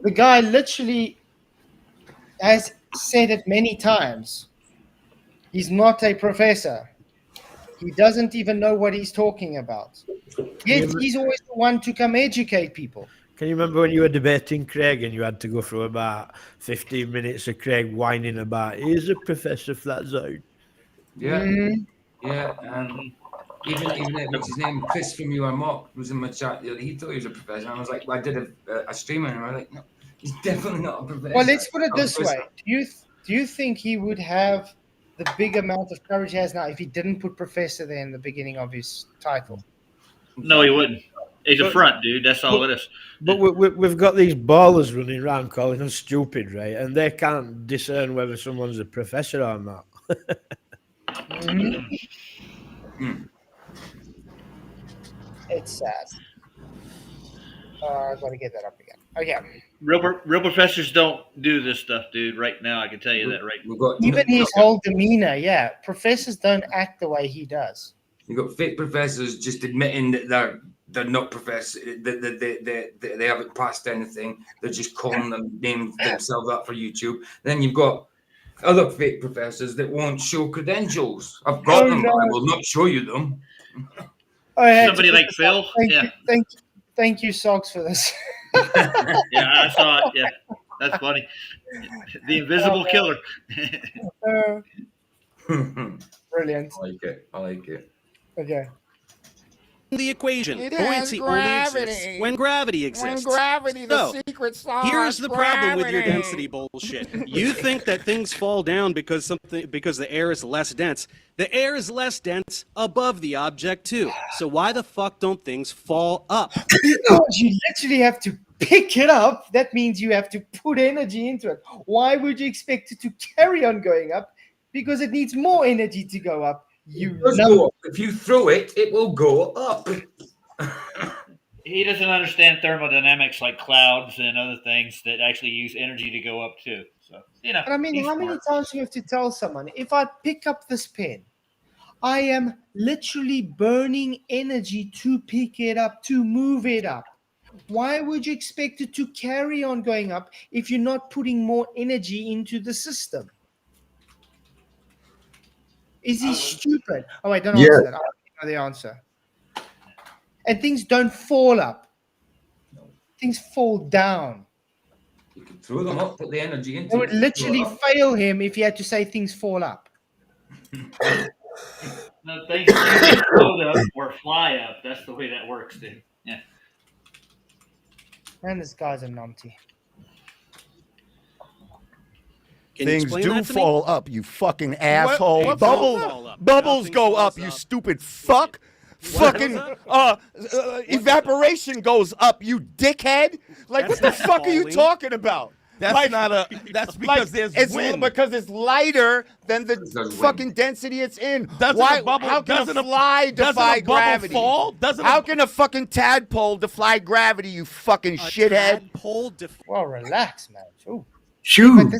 The guy literally has said it many times. He's not a professor. He doesn't even know what he's talking about. Yet he's always the one to come educate people. Can you remember when you were debating Craig and you had to go through about 15 minutes of Craig whining about, "Here's a Professor Flatzoid"? Yeah. Mm-hmm. Yeah. Even what's his name, Chris from You Are Mock was in my chat. He thought he was a professor. And I was like, I did a stream and I was like, no, he's definitely not a professor. Well, let's put it this way. Do you think he would have the big amount of courage he has now if he didn't put professor there in the beginning of his title? No, he wouldn't. He's a front, dude. That's all it is. But we've got these ballers running around calling us stupid, right? And they can't discern whether someone's a professor or not. It's sad. I've got to get that up again. Okay. Real professors don't do this stuff, dude. Right now, I can tell you that. Right. Even his whole demeanor, yeah. Professors don't act the way he does. You've got fake professors just admitting that they're not professors, that they haven't passed anything. They're just calling them names themselves up for YouTube. Then you've got other fake professors that won't show credentials. I've got them, but I will not show you them. Somebody like Phil. Thank you, Socks, for this. Yeah, I saw it. Yeah, that's funny. The invisible killer. Brilliant. I like it. Okay. The equation. It Buoyancy has only gravity. exists when gravity exists. When gravity, the So, secret sauce. here's the problem with your gravity. density bullshit. You think that things fall down because the air is less dense. The air is less dense above the object too. So why the fuck don't things fall up? Because you literally have to pick it up. That means you have to put energy into it. Why would you expect it to carry on going up? Because it needs more energy to go up. You know. If you throw it, it will go up. He doesn't understand thermodynamics like clouds and other things that actually use energy to go up too. So, you know. But I mean, how many times do you have to tell someone, if I pick up this pen, I am literally burning energy to pick it up, to move it up. Why would you expect it to carry on going up if you're not putting more energy into the system? Is he stupid? Oh, wait, don't answer that. I don't know the answer. And things don't fall up. Things fall down. You can throw them up, put the energy into It would literally fail him if he had to say things fall up. No, things float up or fly up. That's the way that works, dude. Yeah. Man, this guy's a numpty. Things do fall up, you fucking asshole. What Bubbles go up, you stupid fuck. Fucking evaporation goes up, you dickhead. Like, what the fuck are you talking about? That's that's because there's wind. Because it's lighter than the fucking density it's in. How can a fly defy gravity? How can a fucking tadpole defy gravity, you fucking shithead? Well, relax, man. Ooh. Shoot.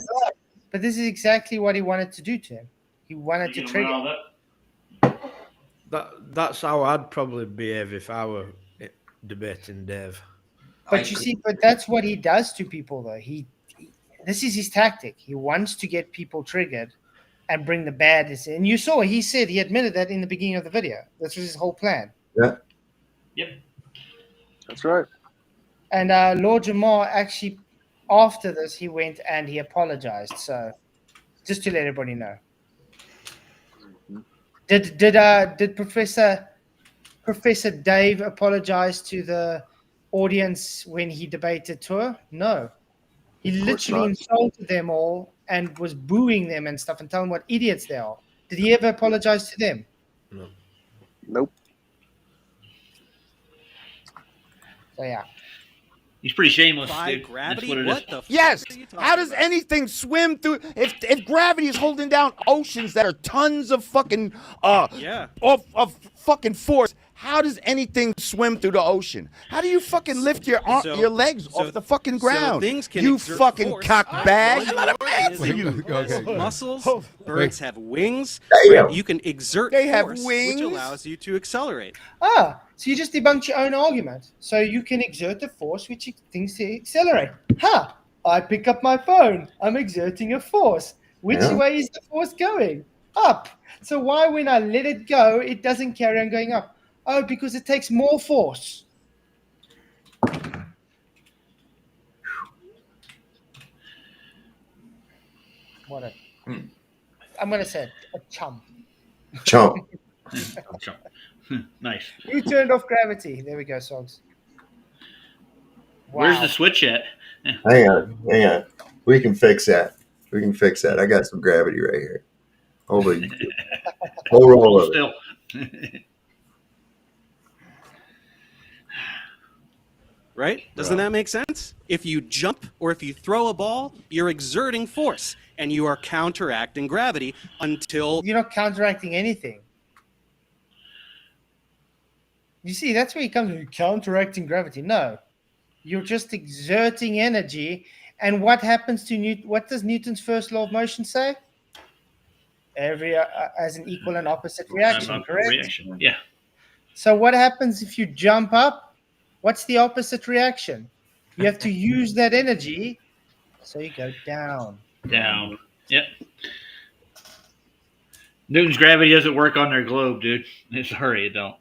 But this is exactly what he wanted to do to him. He wanted to trigger. That's how I'd probably behave if I were debating Dave. But you see, but that's what he does to people, though. This is his tactic. He wants to get people triggered and bring the badness in. And you saw, he admitted that in the beginning of the video. This was his whole plan. Yeah. Yep. That's right. And Lord Jamar actually, after this, he went and he apologized. So, just to let everybody know. Did Professor Dave apologize to the audience when he debated Tour? No. He literally insulted them all and was booing them and stuff and telling them what idiots they are. Did he ever apologize to them? No. Nope. So yeah. He's pretty shameless, dude. Gravity? That's what it is. Yes. How does anything swim through? If gravity is holding down oceans that are tons of fucking of fucking force, how does anything swim through the ocean? How do you fucking lift your legs off the fucking ground? Things can you exert fucking force. cockbag. Muscles. Birds have wings. Damn. You can exert They have force, wings? which allows you to accelerate. So you just debunked your own argument. So you can exert the force which things to accelerate. I pick up my phone. I'm exerting a force. Which way is the force going? Up. So why, when I let it go, it doesn't carry on going up? Oh, because it takes more force. What a... I'm going to say a chump. Chump. Chump. Nice. You turned off gravity. There we go, Sogs. Wow. Where's the switch at? Hang on. We can fix that. I got some gravity right here. Hold it. Whole roll of it. Still. Right? Doesn't that make sense? If you jump or if you throw a ball, you're exerting force and you are counteracting gravity until... You're not counteracting anything. You see, that's where he comes from, counteracting gravity. No. You're just exerting energy. And what happens to Newton? What does Newton's first law of motion say? Every as an equal and opposite reaction, correct? Reaction. Yeah. So what happens if you jump up? What's the opposite reaction? You have to use that energy, so you go down. Down. Yep. Newton's gravity doesn't work on their globe, dude. Sorry, it don't.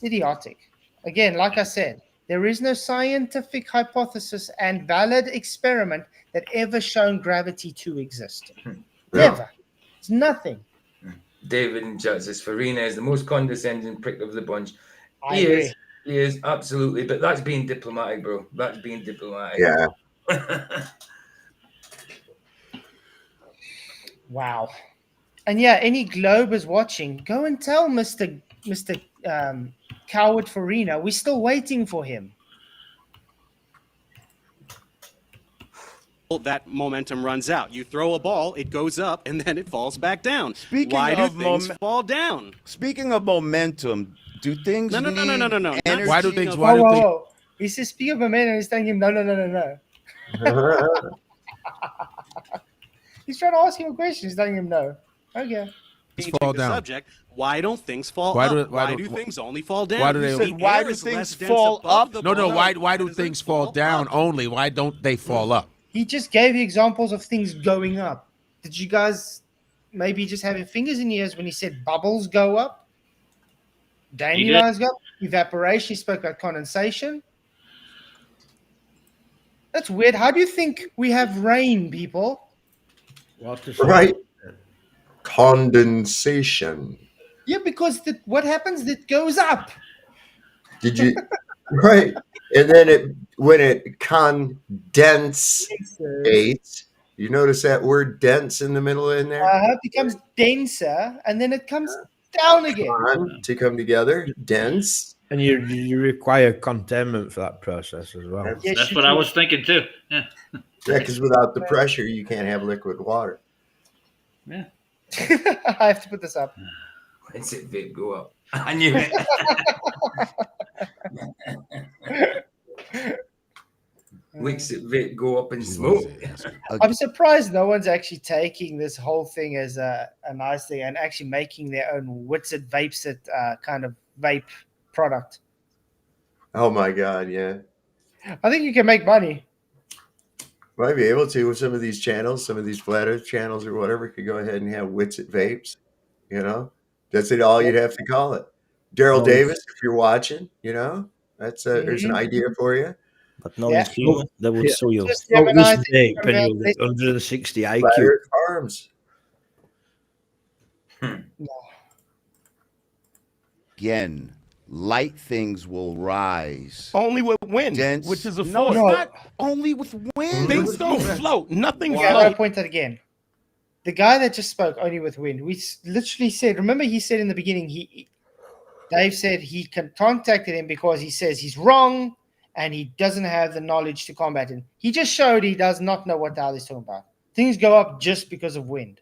Idiotic. Again, like I said, there is no scientific hypothesis and valid experiment that ever shown gravity to exist. Never. It's nothing. David and Judge says Farina is the most condescending prick of the bunch. I He agree. is. He is, absolutely. But that's being diplomatic, bro. That's being diplomatic. Yeah. Wow. And yeah, any Globers watching, go and tell Mr. Coward Farina, we're still waiting for him. That momentum runs out. You throw a ball, it goes up, and then it falls back down. Speaking Why do of things fall down? Speaking of momentum, do things No. energy? Why do things? Whoa. He says, speaking of momentum, he's telling him, no. He's trying to ask him a question. He's telling him no. Okay. Fall down. Subject, why don't things fall Why up? do- Why do things only fall down? Why do they? The why air do is things less dense fall above up? the No. ball Why do than things fall down only? Why don't they fall up? He just gave you examples of things going up. Did you guys maybe just have your fingers in your ears when he said bubbles go up? Dandelions go up. Evaporation, he spoke about condensation. That's weird. How do you think we have rain, people? Right. Condensation. Yeah, because what happens? It goes up. Did you? Right. And then when it condensates, you notice that word dense in the middle in there? It becomes denser, and then it comes down again. To come together, dense. And you require containment for that process as well. That's what I was thinking too. Yeah. Yeah, because without the pressure, you can't have liquid water. Yeah. I have to put this up. When's it vape go up? I knew it. Makes it vape go up in smoke. I'm surprised no one's actually taking this whole thing as a nice thing and actually making their own Witsit Vapes kind of vape product. Oh my God, yeah. I think you can make money. Might be able to with some of these channels, some of these flat earth channels or whatever, could go ahead and have Witsit Vapes, That's it, all you'd have to call it. Daryl Davis, if you're watching, that's there's an idea for you. But knowing him, they would sue you. This vape and you'll get 160 IQ. Flat Earth Farms. Again, light things will rise. Only with wind, Dense. which is a No, force. it's not only with wind. Things don't float. Nothing Yeah, I gotta floats. point that again. The guy that just spoke only with wind, we literally said, remember he said in the beginning, Dave said he contacted him because he says he's wrong and he doesn't have the knowledge to combat it. He just showed he does not know what the hell he's talking about. Things go up just because of wind.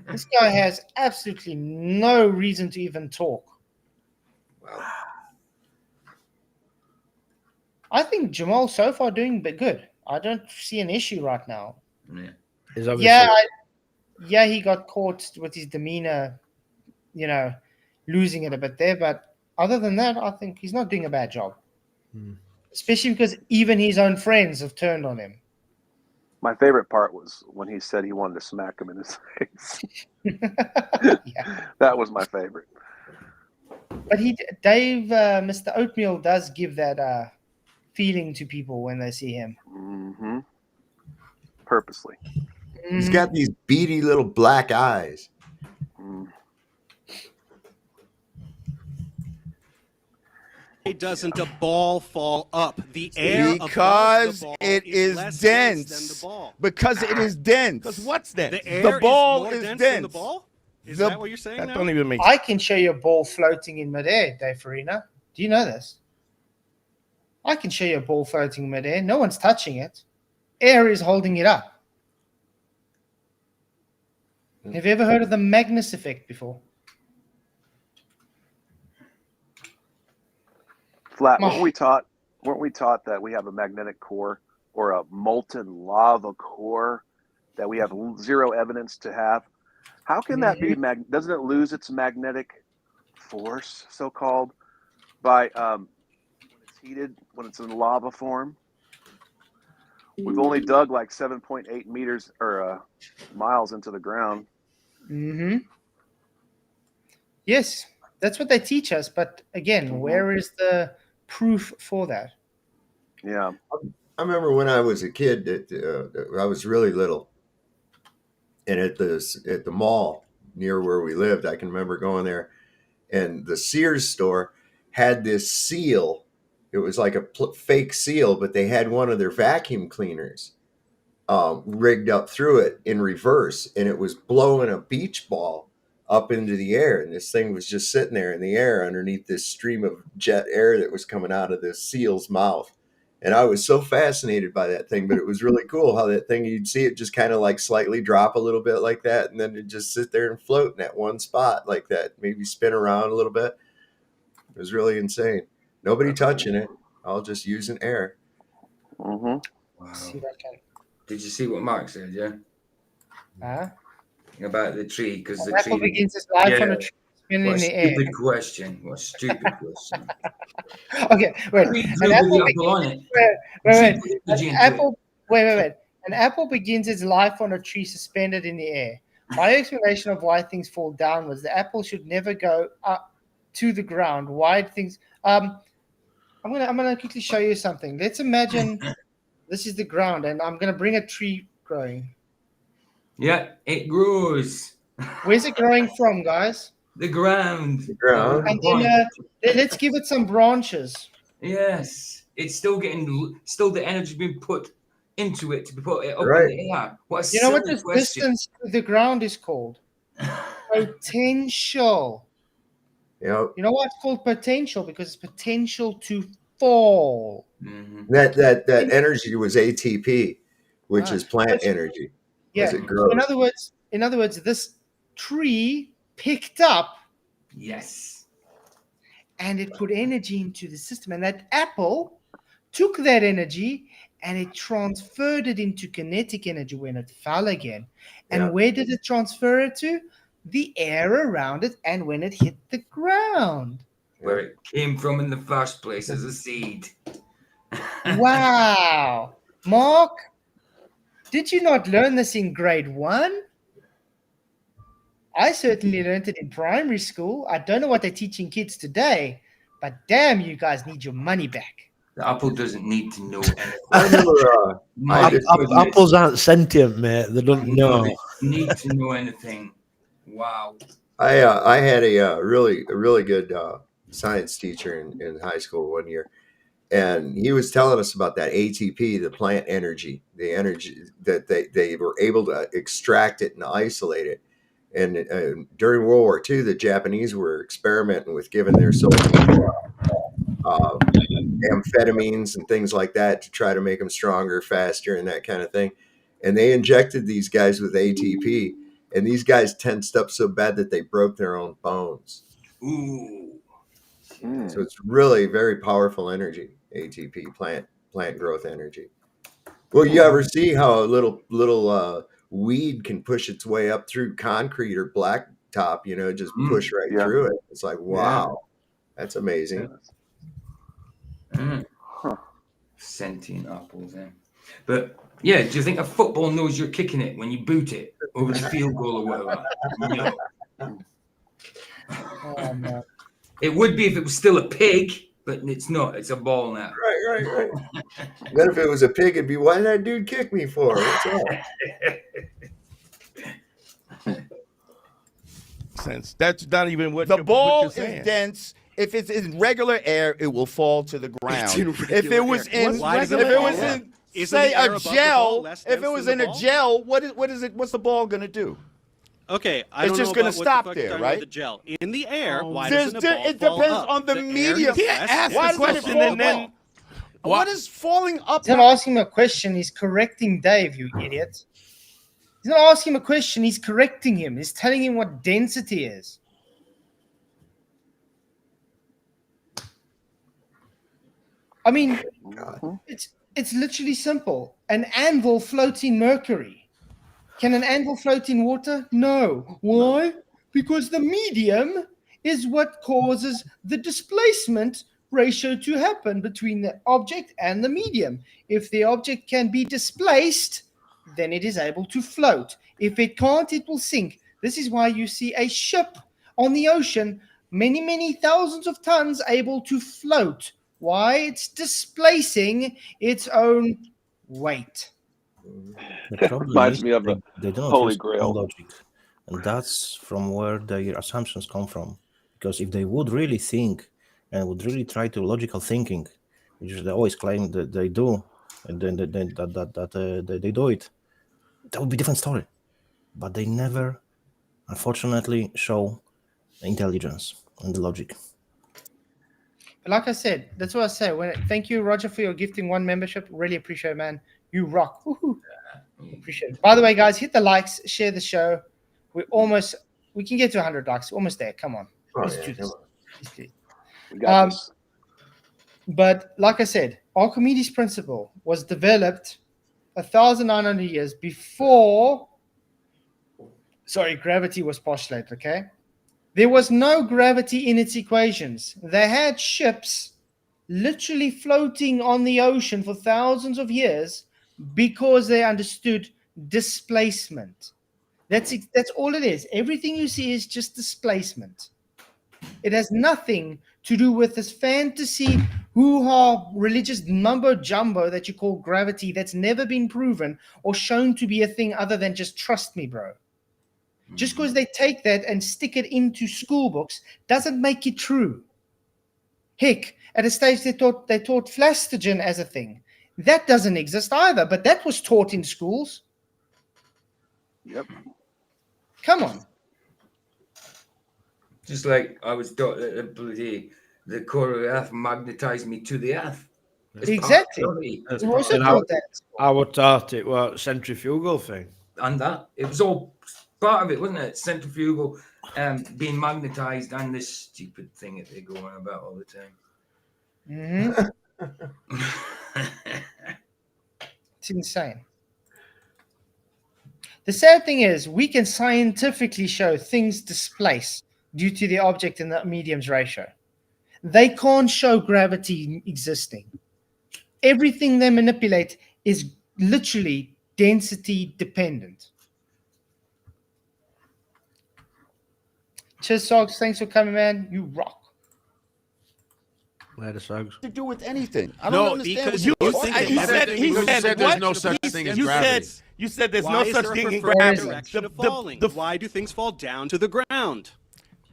This guy has absolutely no reason to even talk. I think Jamal so far doing good. I don't see an issue right now. Yeah, he got caught with his demeanor, losing it a bit there. But other than that, I think he's not doing a bad job. Especially because even his own friends have turned on him. My favorite part was when he said he wanted to smack him in his face. That was my favorite. But Dave, Mr. Oatmeal does give that feeling to people when they see him. Mm-hmm. Purposely. He's got these beady little black eyes. Doesn't a ball fall up? The air Because above the ball it is less dense. than the ball. Because it is dense. Because what's dense? The air ball is more is dense dense. than the ball? Is that what you're saying That now? don't even make I can show you a ball floating in midair, Dave Farina. Do you know this? I can show you a ball floating in midair. No one's touching it. Air is holding it up. Have you ever heard of the Magnus effect before? Flat, what we taught weren't we taught that we have a magnetic core or a molten lava core that we have zero evidence to have? How can that be? Doesn't it lose its magnetic force, so-called, by when it's heated, when it's in lava form? We've only dug like 7.8 meters or miles into the ground. Mm-hmm. Yes, that's what they teach us. But again, where is the proof for that? Yeah. I remember when I was a kid that I was really little, and at the mall near where we lived, I can remember going there, and the Sears store had this seal. It was like a fake seal, but they had one of their vacuum cleaners rigged up through it in reverse, and it was blowing a beach ball up into the air, and this thing was just sitting there in the air underneath this stream of jet air that was coming out of this seal's mouth. And I was so fascinated by that thing, but it was really cool how that thing, you'd see it just kind of like slightly drop a little bit like that, and then it just sit there and float in that one spot like that, maybe spin around a little bit. It was really insane. Nobody touching it, all just using air. Wow. Did you see what Mark said? Yeah. About the tree, because the apple tree begins its life on a tree spinning What in a the air. stupid question. What a stupid question. Okay, wait. An apple An apple begins its life on a tree suspended in the air. My explanation of why things fall downwards, the apple should never go up to the ground. Why things? I'm gonna quickly show you something. Let's imagine this is the ground, and I'm gonna bring a tree growing. Yeah, it grows. Where's it growing from, guys? The ground. The ground. And then let's give it some branches. Yes, it's still the energy being put into it to be put up in the air. What a You know what silly this question. distance to the ground is called? Potential. Yep. You know why it's called potential? Because it's potential to fall. Mm-hmm. That energy was ATP, which is plant energy. Yeah. As it grows. In other words, this tree picked up. Yes. And it put energy into the system. And that apple took that energy and it transferred it into kinetic energy when it fell again. And where did it transfer it to? The air around it and when it hit the ground. Where it came from in the first place as a seed. Wow. Mark, did you not learn this in grade 1? I certainly learned it in primary school. I don't know what they're teaching kids today, but damn, you guys need your money back. The apple doesn't need to know anything. Apples aren't sentient, mate. They don't know. They need to know anything. Wow. I had a really good science teacher in high school one year, and he was telling us about that ATP, the plant energy, the energy that they were able to extract it and isolate it. And during World War II, the Japanese were experimenting with giving their soldiers amphetamines and things like that to try to make them stronger, faster, and that kind of thing. And they injected these guys with ATP, and these guys tensed up so bad that they broke their own bones. Ooh. So it's really very powerful energy, ATP, plant growth energy. Well, you ever see how a little weed can push its way up through concrete or blacktop, just push right through it. It's like, wow, that's amazing. Sentient apples, eh? But yeah, do you think a football knows you're kicking it when you boot it over the field goal or whatever? No. Oh, man. It would be if it was still a pig, but it's not. It's a ball now. Right. Then if it was a pig, it'd be, why did that dude kick me for? What's up? Since that's not even what the ball what you're is dense. If it's in regular air, it will fall to the ground. If it was in, say, a gel, if it was in a gel, what is it? What's the ball gonna do? Okay, it's just going to stop there, right? The gel in the air. Why doesn't the ball it depends fall on the medium. Ask the question and then what is falling up? He's not asking him a question. He's correcting Dave, you idiot. He's not asking him a question. He's correcting him. He's telling him what density is. I mean, it's literally simple. An anvil floats in mercury. Can an anvil float in water? No. Why? Because the medium is what causes the displacement ratio to happen between the object and the medium. If the object can be displaced, then it is able to float. If it can't, it will sink. This is why you see a ship on the ocean, many, many thousands of tons, able to float. Why? It's displacing its own weight. The problem Reminds is me of the they don't Holy use Grail. logic, and that's from where their assumptions come from. Because if they would really think and would really try to logical thinking, which they always claim that they do, and then they do it, that would be a different story. But they never, unfortunately, show the intelligence and the logic. Like I said, that's what I say. Thank you, Roger, for your gifting one membership. Really appreciate it, man. You rock. Woohoo. Appreciate it. By the way, guys, hit the likes, share the show. We can get to 100 likes. Almost there. Come on. Let's do this. We got this. But like I said, Archimedes' principle was developed 1,900 years before gravity was postulated, okay? There was no gravity in its equations. They had ships literally floating on the ocean for thousands of years because they understood displacement. That's all it is. Everything you see is just displacement. It has nothing to do with this fantasy hoo-ha religious mumbo jumbo that you call gravity that's never been proven or shown to be a thing other than just trust me, bro. Just because they take that and stick it into school books doesn't make it true. Heck, at a stage they taught Flatzoid as a thing. That doesn't exist either, but that was taught in schools. Yep. Come on. Just like I was taught that the core of the earth magnetized me to the earth. It's Exactly. I would thought it was centrifugal thing. And that it was all part of it, wasn't it? Centrifugal, being magnetized, and this stupid thing that they go on about all the time. It's insane. The sad thing is, we can scientifically show things displace due to the object and the medium's ratio. They can't show gravity existing. Everything they manipulate is literally density dependent. Cheers, Sogs. Thanks for coming, man. You rock. Later, Sogs. To do with anything? I don't understand. Because you said there's no such thing as gravity. You said there's Why no is such there a thing in preferred gravity. direction of falling? Why do things fall down to the ground?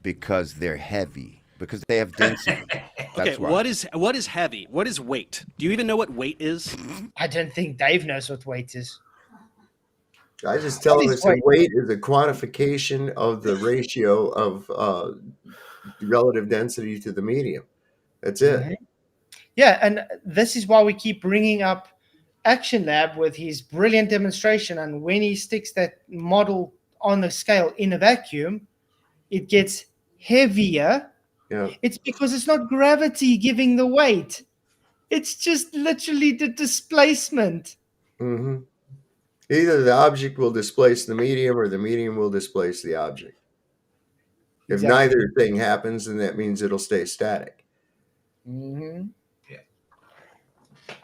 Because they're heavy. Because they have density. Okay, That's why. what is heavy? What is weight? Do you even know what weight is? I don't think Dave knows what weight is. I just tell them that weight is a quantification of the ratio of relative density to the medium. That's it. Mm-hmm. Yeah, and this is why we keep bringing up Action Lab with his brilliant demonstration. And when he sticks that model on the scale in a vacuum, it gets heavier. Yeah. It's because it's not gravity giving the weight. It's just literally the displacement. Mm-hmm. Either the object will displace the medium or the medium will displace the object. If neither thing happens, then that means it'll stay static. Mm-hmm. Yeah.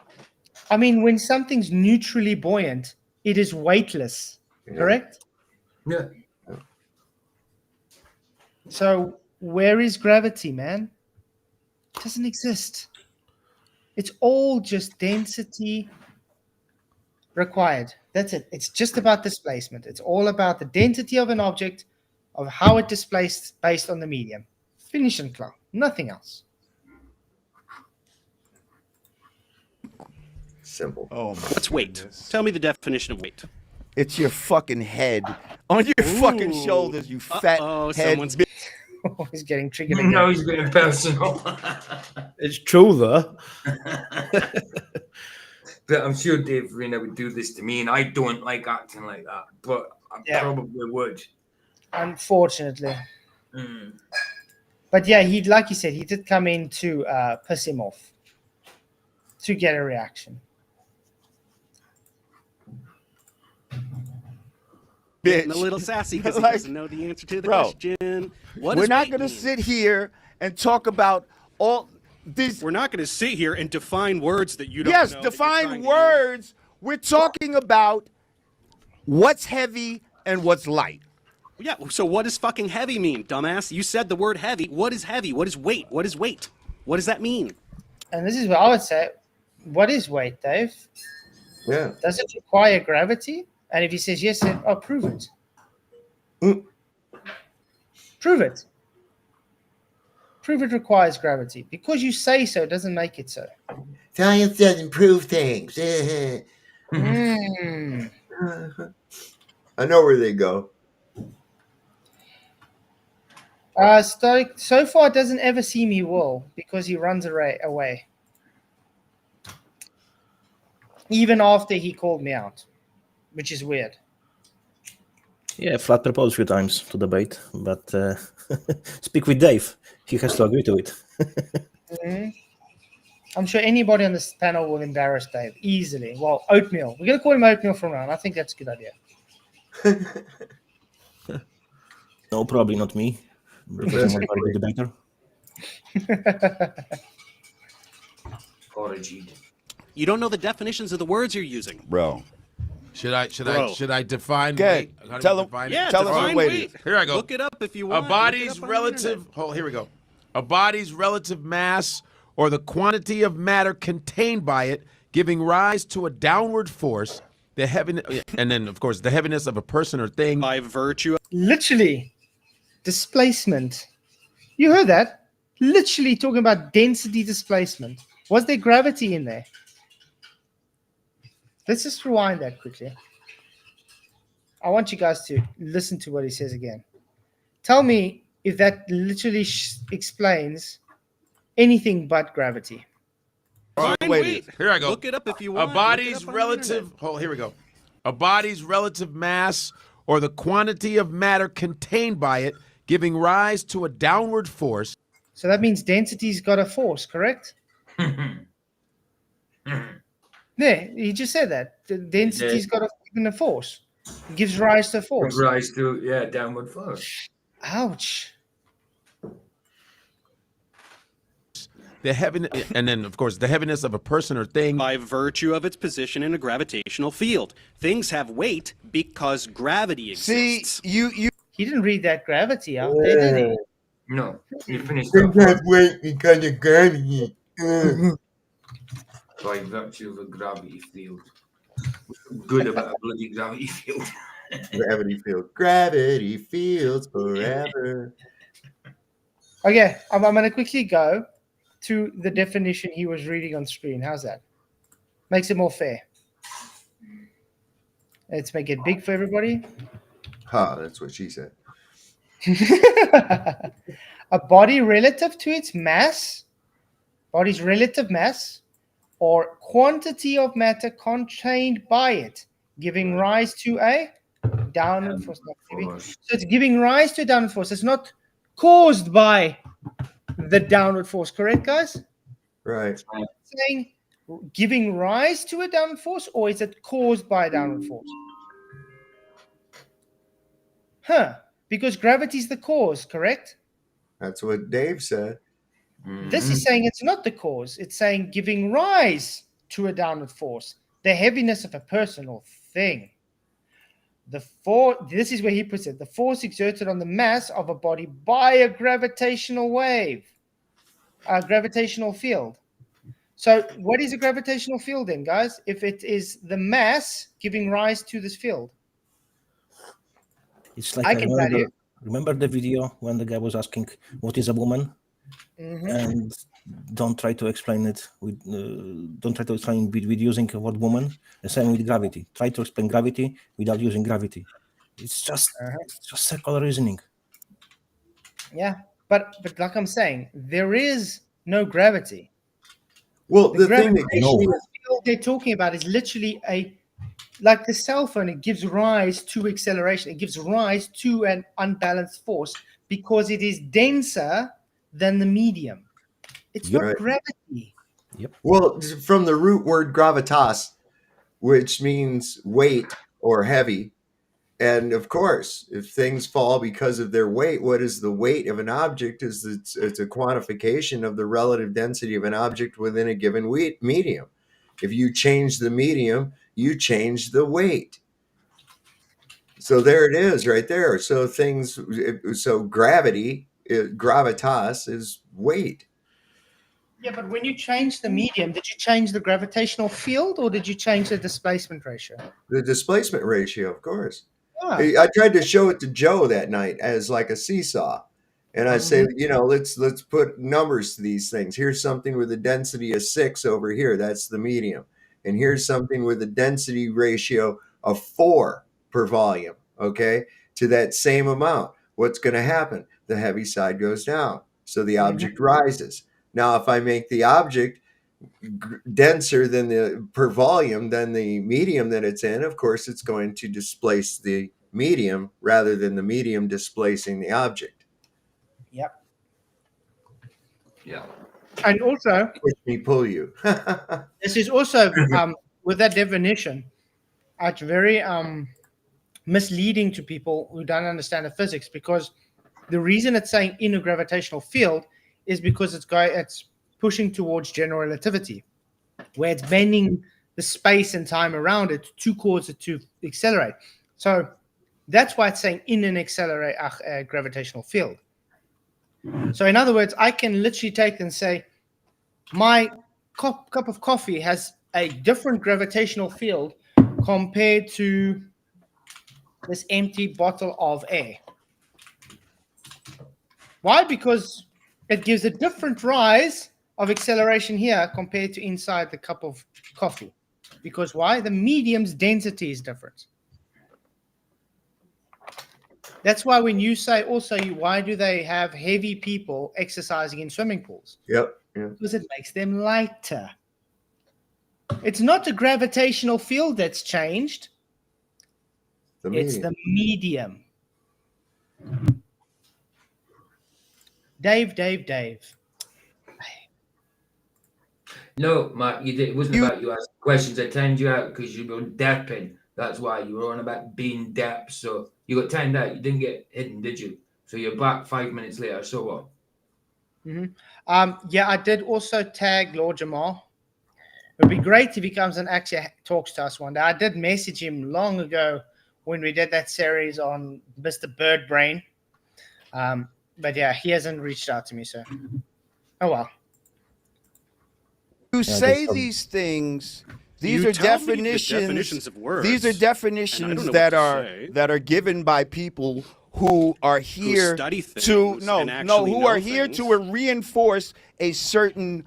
I mean, when something's neutrally buoyant, it is weightless, correct? Yeah. So where is gravity, man? It doesn't exist. It's all just density required. That's it. It's just about displacement. It's all about the density of an object, of how it displaced based on the medium. Finish and cloud. Nothing else. Simple. Oh, What's weight? Tell me the definition of weight. It's your fucking head on your fucking shoulders, you fat head. Someone's he's getting triggered again. No, he's getting personal. It's true, though. But I'm sure Dave Farina would do this to me, and I don't like acting like that, but I probably would. Unfortunately. But yeah, like you said, he did come in to piss him off. to get a reaction. Getting a little sassy because he Like, doesn't know the answer to the bro, question. What we're does not weight going to mean? sit here and talk about all these. We're not going to sit here and define words that you don't Yes, know. define words. We're talking about what's heavy and what's light. Yeah, so what does fucking heavy mean, dumbass? You said the word heavy. What is heavy? What is weight? What is weight? What does that mean? And this is what I would say. What is weight, Dave? Yeah. Does it require gravity? And if he says yes, then prove it. Prove it. Prove it requires gravity. Because you say so doesn't make it so. Science doesn't prove things. Mm. I know where they go. Stoic so far doesn't ever seem he will because he runs away. Even after he called me out, which is weird. Yeah, Flat proposed a few times to debate, but speak with Dave. He has to agree to it. Mm-hmm. I'm sure anybody on this panel will embarrass Dave easily. Well, Oatmeal. We're going to call him Oatmeal from now on. I think that's a good idea. No, probably not me, because I'm a very good debater. Origin. You don't know the definitions of the words you're using, bro. Should I define Good. weight? How do Tell we him. define Yeah, it? Tell us define what weight weight. is. Here I go. Look it up if you want. A body's relative. Oh, here we go. A body's relative mass or the quantity of matter contained by it, giving rise to a downward force. The heaviness, and then of course the heaviness of a person or thing by virtue. Literally, displacement. You heard that? Literally talking about density displacement. Was there gravity in there? Let's just rewind that quickly. I want you guys to listen to what he says again. Tell me if that literally explains anything but gravity. Wait. Here I go. Look it up if you want. A body's relative. Oh, here we go. A body's relative mass or the quantity of matter contained by it, giving rise to a downward force. So that means density's got a force, correct? Yeah, he just said that. The density's got a force. It gives rise to a force. Gives rise to, downward force. Ouch. The heaviness, and then of course the heaviness of a person or thing by virtue of its position in a gravitational field. Things have weight because gravity exists. See, he didn't read that gravity out there, did he? No, you finished. Things have weight because of gravity. By virtue of a gravity field. Good about a bloody gravity field. Gravity field. Gravity fields forever. Okay, I'm going to quickly go to the definition he was reading on screen. How's that? Makes it more fair. Let's make it big for everybody. That's what she said. A body relative to its mass, body's relative mass, or quantity of matter contained by it, giving rise to a downward force. So it's giving rise to a downward force. It's not caused by the downward force, correct, guys? Right. Saying giving rise to a downward force, or is it caused by a downward force? Because gravity is the cause, correct? That's what Dave said. This is saying it's not the cause. It's saying giving rise to a downward force, the heaviness of a person or thing. This is where he puts it. The force exerted on the mass of a body by a gravitational wave, a gravitational field. So what is a gravitational field then, guys? If it is the mass giving rise to this field. It's like remember the video when the guy was asking what is a woman? Mm-hmm. And don't try to explain it with using the word woman. The same with gravity. Try to explain gravity without using gravity. It's just circular reasoning. Yeah, but like I'm saying, there is no gravity. Well, the gravitational field they're talking about is literally like the cell phone. It gives rise to acceleration. It gives rise to an unbalanced force because it is denser than the medium. It's not gravity. Yep. Well, from the root word gravitas, which means weight or heavy. And of course, if things fall because of their weight, what is the weight of an object? It's a quantification of the relative density of an object within a given medium. If you change the medium, you change the weight. So there it is right there. So gravity, gravitas is weight. Yeah, but when you change the medium, did you change the gravitational field or did you change the displacement ratio? The displacement ratio, of course. Ah. I tried to show it to Joe that night as like a seesaw. And I say, let's put numbers to these things. Here's something with a density of 6 over here. That's the medium. And here's something with a density ratio of 4 per volume, okay, to that same amount. What's going to happen? The heavy side goes down. So the object rises. Now, if I make the object denser than the per volume than the medium that it's in, of course, it's going to displace the medium rather than the medium displacing the object. Yep. Yeah. And also, push me, pull you. this is also with that definition, it's very misleading to people who don't understand the physics, because the reason it's saying in a gravitational field is because it's pushing towards general relativity, where it's bending the space and time around it to cause it to accelerate. So that's why it's saying in an gravitational field. So in other words, I can literally take and say, my cup of coffee has a different gravitational field compared to this empty bottle of air. Why? Because it gives a different rise of acceleration here compared to inside the cup of coffee. Because why? The medium's density is different. That's why when you say also, why do they have heavy people exercising in swimming pools? Yep. Because it makes them lighter. It's not the gravitational field that's changed. It's the medium. Dave. No, Mark, you did. It wasn't about you asking questions. I timed you out because you were dapping. That's why you were on about being dapped. So you got timed out. You didn't get hidden, did you? So you're back 5 minutes later. So what? Yeah, I did also tag Lord Jamar. It would be great if he comes and actually talks to us one day. I did message him long ago when we did that series on Mr. Bird Brain. But yeah, he hasn't reached out to me, so. Oh, well. You say these things. These are definitions of words. These are definitions that are given by people who are here to reinforce a certain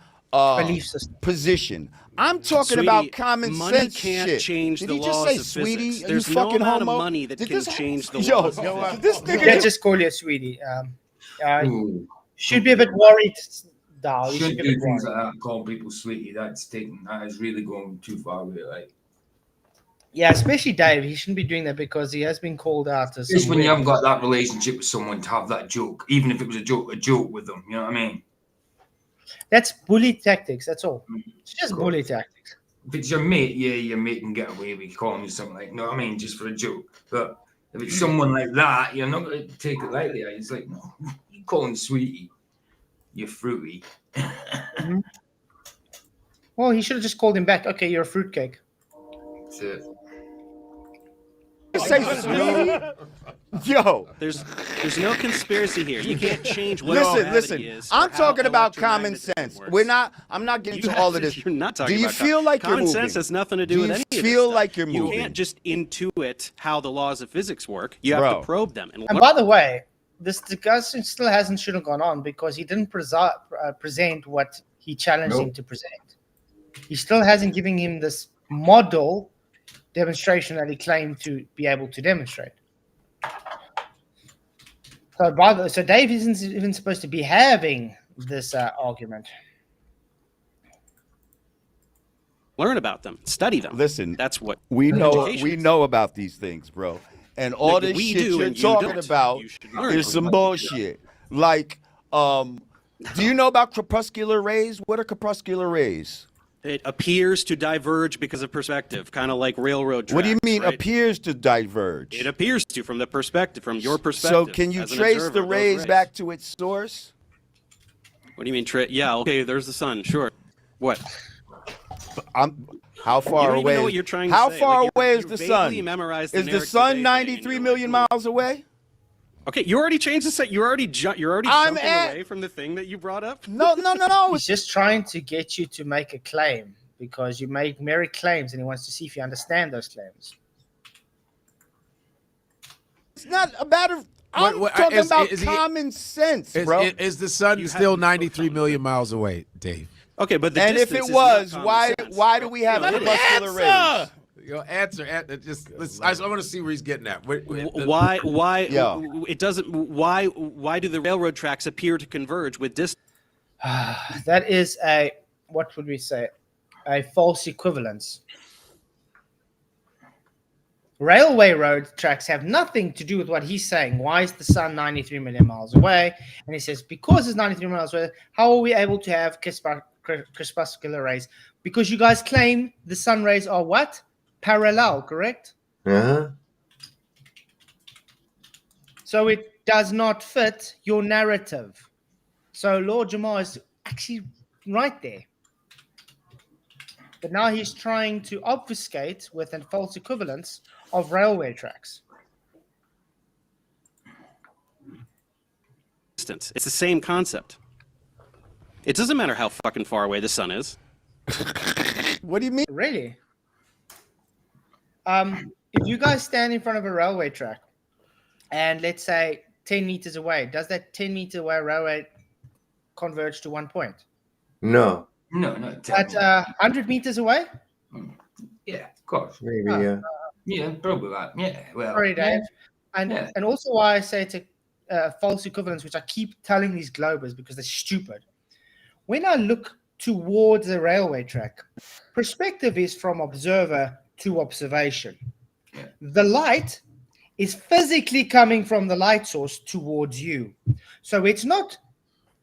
position. I'm talking about common sense shit. Change Did the he just laws say, of sweetie? physics. Are There's you no fucking amount homo? of money that Did can this, change the yo, laws of physics. this nigga Let's just call you a sweetie. Should be a bit worried, Dal. You should Shouldn't be a do bit things worried. like that. Call people sweetie. That is really going too far with it. Like, Yeah, especially Dave. He shouldn't be doing that because he has been called out as. just when you haven't got that relationship with someone to have that joke, even if it was a joke with them. You know what I mean? That's bully tactics. That's all. It's just bully tactics. If it's your mate, yeah, your mate can get away with calling you something like, no, I mean, just for a joke. But if it's someone like that, you're not going to take it lightly. It's like, no, you calling sweetie, you're fruity. Well, he should have just called him back. Okay, you're a fruitcake. That's it. Say sweetie. Yo, there's no conspiracy here. You can't change what gravity is. I'm talking about common sense. I'm not getting into all of this. You're not talking Do you about feel like you're common moving? sense has nothing to do with any of this feel stuff. like you're moving? You can't just intuit how the laws of physics work. You have to probe them. And by the way, this discussion still shouldn't have gone on because he didn't present what he challenged him to present. He still hasn't given him this model demonstration that he claimed to be able to demonstrate. So Dave isn't even supposed to be having this argument. Learn about them, study them. Listen, that's what we know. education We know about these things, bro. And all Like, this we shit do you're and you talking don't. about You should learn is from some what we do. bullshit. Like, Do you know about crepuscular rays? What are crepuscular rays? It appears to diverge because of perspective, kind of like railroad tracks. What do you mean right? appears to diverge? It appears to from your perspective. So can you as an trace observer the of those rays back to its source? What do you mean? Yeah, okay, there's the sun, sure. What? How far you don't away? Even know what you're trying to how say. far Like, away you is the sun? Is the sun 93 million miles away? Okay, you already changed the set. You're already jumping away from the thing that you brought up. No. He's just trying to get you to make a claim because you make merry claims, and he wants to see if you understand those claims. It's not a matter of. I'm talking about common sense, bro. Is the sun still 93 million miles away, Dave? Okay, but the and if it was, why do we have crepuscular rays? Your answer. Just listen, I want to see where he's getting at. Why? It doesn't. Why do the railroad tracks appear to converge with distance? That is what would we say? A false equivalence. Railway road tracks have nothing to do with what he's saying. Why is the sun 93 million miles away? And he says, because it's 93 miles away, how are we able to have crepuscular rays? Because you guys claim the sun rays are what? Parallel, correct? Uh-huh. So it does not fit your narrative. So Lord Jamar is actually right there. But now he's trying to obfuscate with a false equivalence of railway tracks. It's the same concept. It doesn't matter how fucking far away the sun is. What do you mean? Really? If you guys stand in front of a railway track and let's say 10 meters away, does that 10 meter away railway converge to 1 point? No. No. At 100 meters away? Yeah, of course. Maybe, yeah. Yeah, probably that. Yeah, well. Sorry, Dave. Yeah. And also why I say it's a false equivalence, which I keep telling these globers because they're stupid. When I look towards a railway track, perspective is from observer to observation. Yeah. The light is physically coming from the light source towards you. So it's not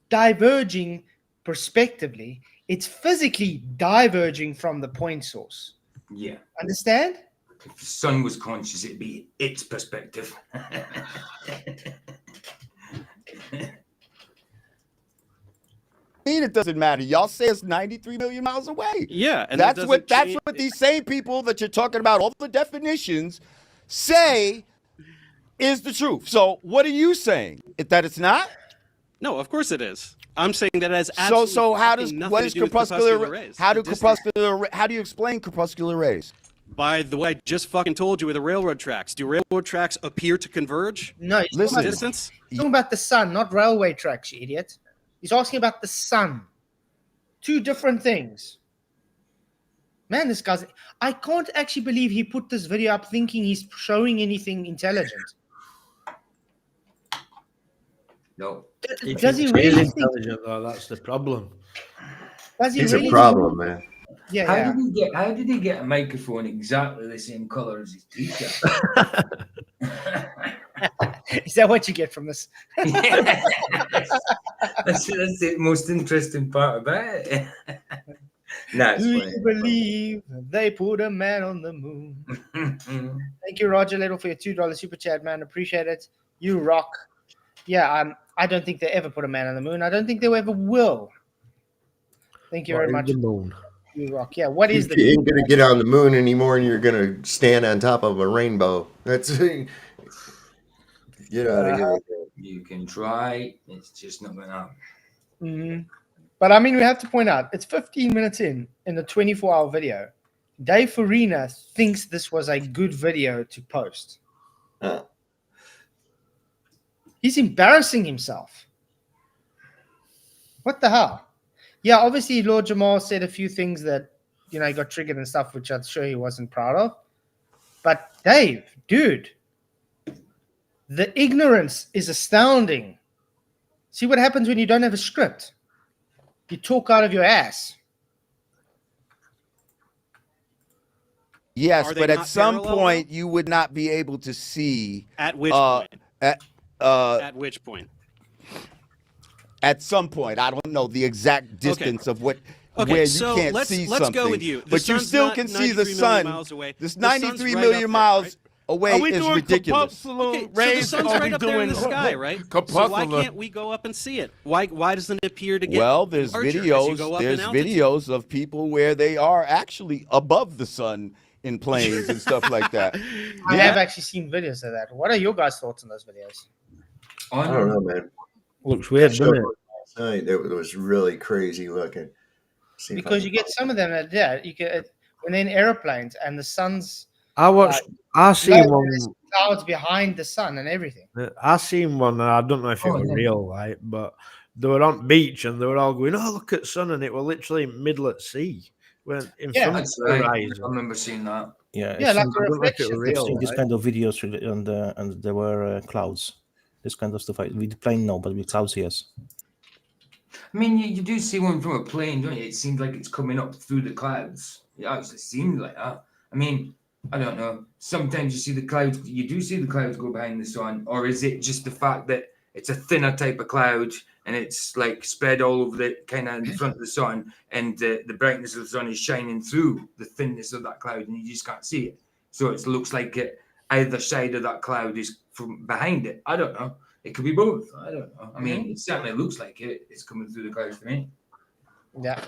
diverging prospectively, it's physically diverging from the point source. Yeah. Understand? If the sun was conscious, it'd be its perspective. It doesn't matter. Y'all say it's 93 million miles away. Yeah, and that's what these same people that you're talking about, all the definitions, say is the truth. So what are you saying? That it's not? No, of course it is. I'm saying that it has absolutely so how does nothing what to is do with crepuscular rays. how do you explain crepuscular rays? By the way I just fucking told you with the railroad tracks. Do railroad tracks appear to converge? No, listen. Distance? He's talking about the sun, not railway tracks, you idiot. He's asking about the sun. Two different things. Man, this guy's... I can't actually believe he put this video up thinking he's showing anything intelligent. No. Does he really think... intelligent, though? That's the problem. Does he It's really a problem, man. Yeah, How did he get a microphone exactly the same color as his t-shirt? Is that what you get from this? That's the most interesting part about it. No, Do you believe they put a man on the moon? Thank you, Roger Little, for your $2 super chat, man. Appreciate it. You rock. Yeah, I don't think they ever put a man on the moon. I don't think they ever will. Thank you very much. The moon? You rock. Yeah, what is the You ain't gonna get on the moon anymore, and you're gonna stand on top of a rainbow. That's get out of here. You can try. It's just not going to happen. Mm-hmm. But I mean, we have to point out it's 15 minutes in the 24-hour video. Dave Farina thinks this was a good video to post. He's embarrassing himself. What the hell? Yeah, obviously Lord Jamar said a few things that, he got triggered and stuff, which I'm sure he wasn't proud of. But Dave, dude, the ignorance is astounding. See what happens when you don't have a script? You talk out of your ass. Yes, but at some point you would not be able to see. At which point? At which point? at some point. I don't know the exact distance of what Okay, where you so can't let's see go something. with you. The But you sun's still not can see the 93 million sun. miles away. This The sun's 93 right million up there, miles right? away Are we is doing ridiculous. corpuscular Okay, so the rays? sun's Are right we up there in the doing sky, right? So why Corpuscular. can't we go up and see it? Why doesn't it appear to get Well, there's larger as you videos. go up in There's altitude? videos of people where they are actually above the sun in planes and stuff like that. I have actually seen videos of that. What are your guys' thoughts on those videos? I don't know, man. Looks weird, That show doesn't it? last night, that was really crazy looking. See if I Because can you get some of them that you get when they're in airplanes and the sun's I watched. I low, seen one. there's clouds behind the sun and everything. I seen one, and I don't know if it was real, right? But they were on beach and they were all going, "Oh, look at sun!" And it was literally middle at sea, when in front of That's the right. I horizon. remember seeing that. Yeah, Yeah, I've like seen, a I don't know if it reflection. was I've real, seen this right? kind of videos, and there were clouds. This kind of stuff. With the plane, no, but with clouds, yes. I mean, you do see one from a plane, don't you? It seems like it's coming up through the clouds. It actually seems like that. I mean, I don't know. Sometimes you see the clouds, you do see the clouds go behind the sun, or is it just the fact that it's a thinner type of cloud and it's like spread all over the kind of in front of the sun, and the brightness of the sun is shining through the thinness of that cloud, and you just can't see it. So it looks like either side of that cloud is from behind it. I don't know. It could be both. I don't know. I mean, it certainly looks like it's coming through the clouds to me. Yeah.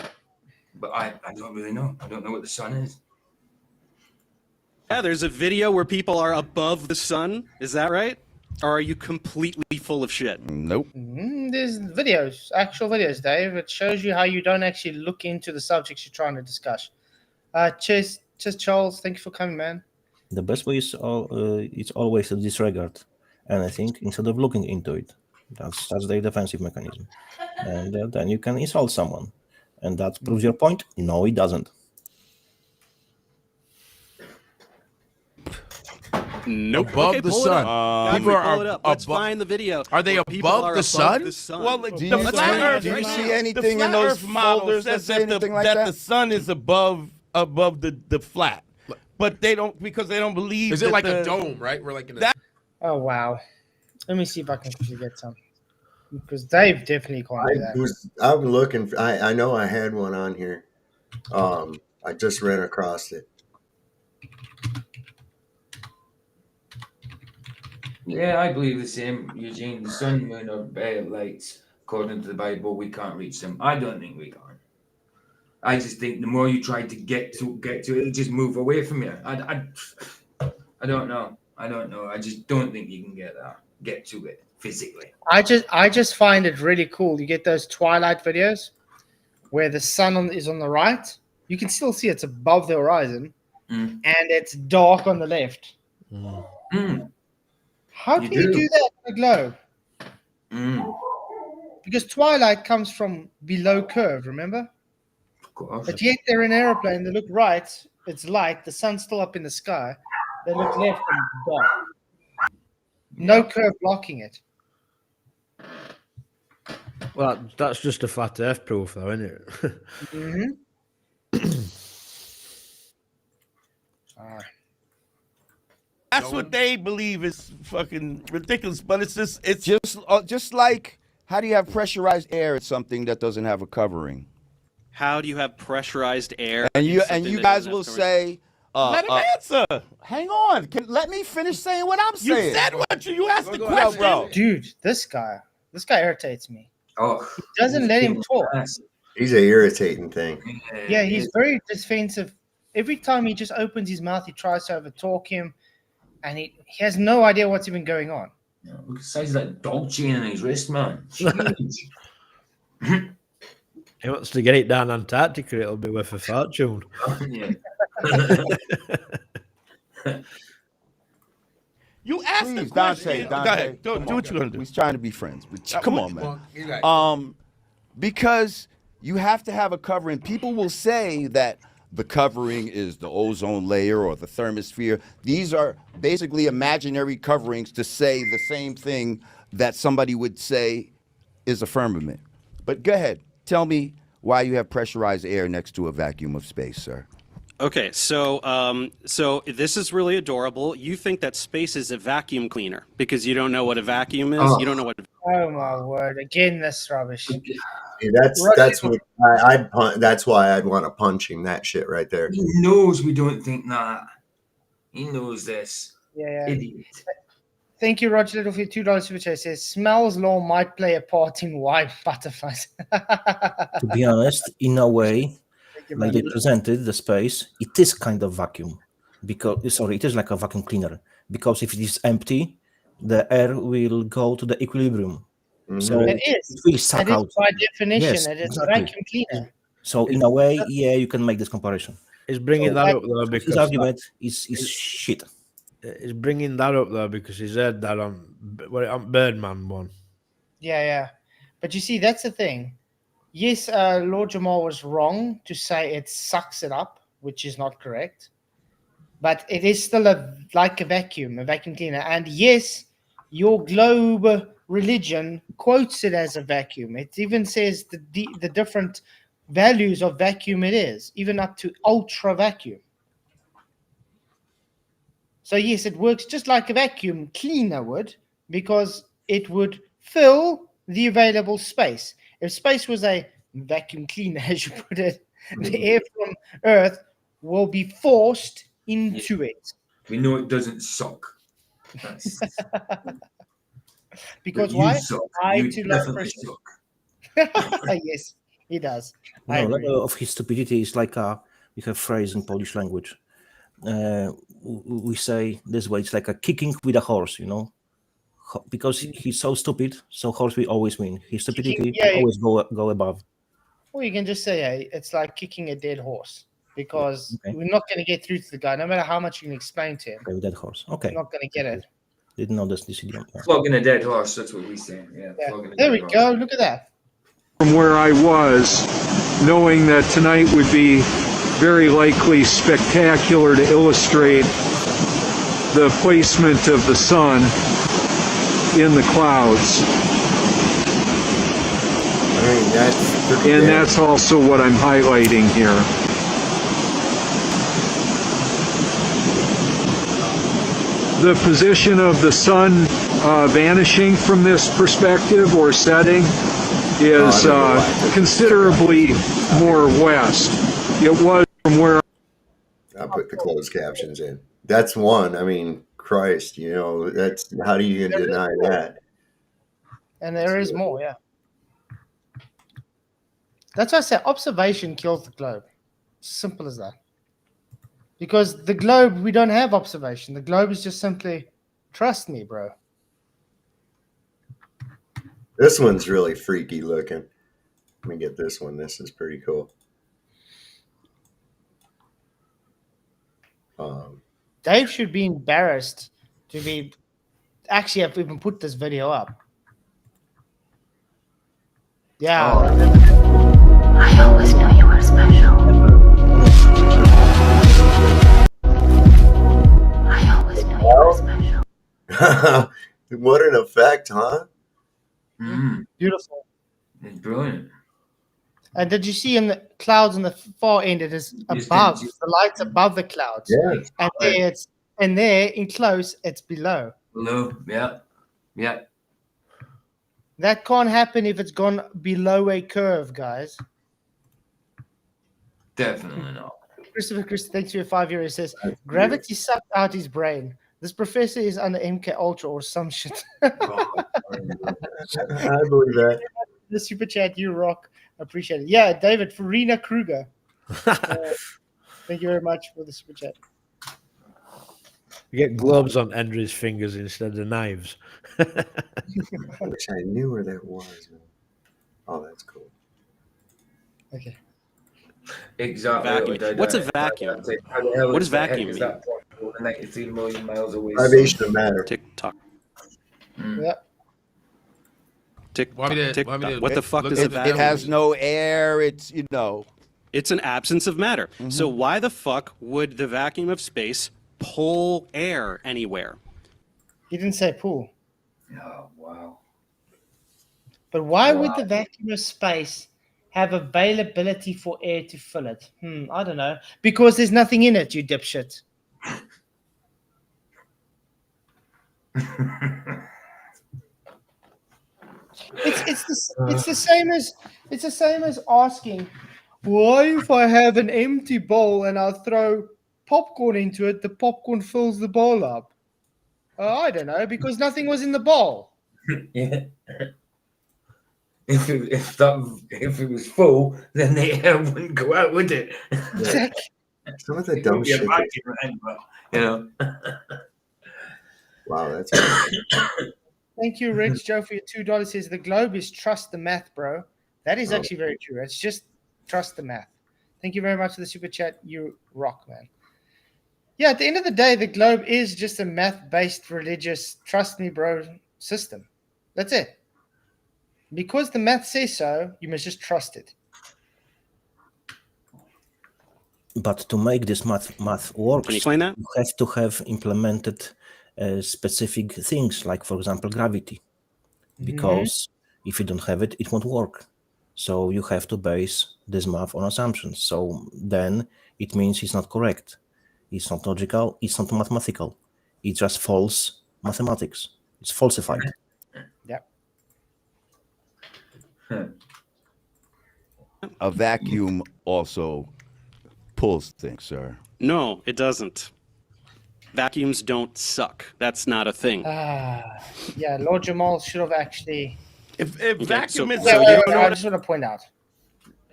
But I don't really know. I don't know what the sun is. Yeah, there's a video where people are above the sun. Is that right? Or are you completely full of shit? Nope. There's videos, actual videos, Dave. It shows you how you don't actually look into the subjects you're trying to discuss. Cheers, Charles. Thank you for coming, man. The best way is it's always to disregard anything instead of looking into it. That's their defensive mechanism, and then you can insult someone, and that proves your point. No, it doesn't. Nope. Above Okay, the pull sun. it up. God, People are pull it up. Let's above- find the video. Are they where people above are the sun? The sun. Well, Do the you flat see- Earth, do you right see now, anything the in flat those Earth model folders that says say that anything like that that? the sun is above the flat, but they don't, because they don't believe. Is it that like the, a dome, right? We're like in a That- Oh, wow. Let me see if I can quickly get some. Because Dave definitely can't do that. I'm looking. I know I had one on here. I just ran across it. Yeah, I believe the same, Eugene. The sun, moon are lights. According to the Bible, we can't reach them. I don't think we can. I just think the more you try to get to it, it'll just move away from you. I don't know. I don't know. I just don't think you can get to it physically. I just find it really cool. You get those twilight videos where the sun is on the right. You can still see it's above the horizon, and it's dark on the left. How can you do that in a globe? Because twilight comes from below curve, remember? Of course. But yet they're in an airplane. They look right. It's light. The sun's still up in the sky. They look left and dark. No curve blocking it. Well, that's just a flat Earth proof, though, isn't it? That's what they believe is fucking ridiculous, but it's just like, how do you have pressurized air at something that doesn't have a covering? How do you have pressurized air? And in you something that guys doesn't will have covering? say, let him answer. Hang on, let me finish saying what I'm saying. You said what you asked the Go question, bro. Dude, this guy irritates me. Oh, he doesn't let him talk. He's an irritating thing. Yeah, he's very defensive. Every time he just opens his mouth, he tries to overtalk him, and he has no idea what's even going on. Yeah, look at the size of that dog chain on his wrist, man. He wants to get it down Antarctica, it'll be worth a fortune. Yeah. You asked the Please, question. Dante, Go ahead. Do come what on, you're gonna do. He's trying to be friends. But come on, Well, man. you're right. Because you have to have a covering. People will say that the covering is the ozone layer or the thermosphere. These are basically imaginary coverings to say the same thing that somebody would say is a firmament. But go ahead. Tell me why you have pressurized air next to a vacuum of space, sir. Okay, so this is really adorable. You think that space is a vacuum cleaner because you don't know what a vacuum is. Oh. You don't know what. Oh my word! Again, this rubbish. See, that's what that's why I'd want to punch him. That shit right there. He knows we don't think that. He knows this. Yeah. Idiot. Thank you, Roger Little, for your $2 super chat. It says Smell's law might play a part in why butterflies. To be honest, in a way, Thank you, like man. they presented the space, it is kind of vacuum. Because it is like a vacuum cleaner. Because if it is empty, the air will go to the equilibrium. So It is. it will suck It is out. by definition. Yes, It is exactly. a vacuum cleaner. So in a way, yeah, you can make this comparison. It's bringing that up though because his argument is shit. It's bringing that up though because he said that on Birdman one. Yeah. But you see, that's the thing. Yes, Lord Jamar was wrong to say it sucks it up, which is not correct. But it is still like a vacuum cleaner. And yes, your globe religion quotes it as a vacuum. It even says the different values of vacuum it is, even up to ultra vacuum. So yes, it works just like a vacuum cleaner would, because it would fill the available space. If space was a vacuum cleaner, as you put it, the air from Earth will be forced into it. We know it doesn't suck. Because you why? Suck. High You to low definitely pressure. suck. Yes, he does. No, level of his stupidity is like we have phrase in Polish language. We say this way, it's like a kicking with a horse, because he's so stupid, so horse will always win. His stupidity always go above. Or you can just say, hey, it's like kicking a dead horse, because we're not going to get through to the guy, no matter how much you can explain to him. Okay, dead horse. Okay. We're not going to get it. Didn't know this idiom. Flogging a dead horse, that's what we say. Yeah. There we go. Look at that. From where I was, knowing that tonight would be very likely spectacular to illustrate the placement of the sun in the clouds. And that's also what I'm highlighting here. The position of the sun vanishing from this perspective or setting is considerably more west. It was from where I put the closed captions in. That's one. I mean, Christ, that's how do you deny that? And there is more, yeah. That's why I say observation kills the globe. Simple as that. Because the globe, we don't have observation. The globe is just simply, trust me, bro. This one's really freaky looking. Let me get this one. This is pretty cool. Dave should be embarrassed to be actually have even put this video up. Yeah. I always knew you were special. I always knew you were special. What an effect, huh? Beautiful. It's brilliant. And did you see in the clouds on the far end, it is above, the light's above the clouds. Yeah. And there in close, it's below. Below, yeah. That can't happen if it's gone below a curve, guys. Definitely not. Christopher, thanks for your €5. He says, gravity sucked out his brain. This professor is under MK Ultra or some shit. I believe that. The super chat, you rock. Appreciate it. Yeah, David, Farina Kruger. Thank you very much for the super chat. You get gloves on Andrew's fingers instead of knives. I wish I knew where that was. Oh, that's cool. Okay. Exactly. What's a vacuum? What does vacuum mean? 93 million miles away. Vibration of matter. Tick tock. Yeah. Tick tock. Tick tock. What the fuck does a vacuum? It has no air. It's It's an absence of matter. So why the fuck would the vacuum of space pull air anywhere? He didn't say pull. Oh, wow. But why would the vacuum of space have availability for air to fill it? I don't know. Because there's nothing in it, you dipshit. It's the same as asking, why if I have an empty bowl and I throw popcorn into it, the popcorn fills the bowl up? I don't know, because nothing was in the bowl. Yeah. If it was full, then the air wouldn't go out, would it? Exactly. Some of the It dumb would be a shit. vacuum, right? But, you know. Wow, that's. Thank you, Rich. Joe, for your $2 says the globe is trust the math, bro. That is Oh. actually very true. It's just trust the math. Thank you very much for the super chat. You rock, man. Yeah, at the end of the day, the globe is just a math-based religious trust me, bro system. That's it. Because the math says so, you must just trust it. But to make this math work, Can you explain that? you have to have implemented specific things, like, for example, gravity. Because if you don't have it, it won't work. So you have to base this math on assumptions. So then it means it's not correct. It's not logical. It's not mathematical. It's just false mathematics. It's falsified. Yep. A vacuum also pulls things, sir. No, it doesn't. Vacuums don't suck. That's not a thing. Yeah, Lord Jamar should have actually. If vacuum is- I just want to point out.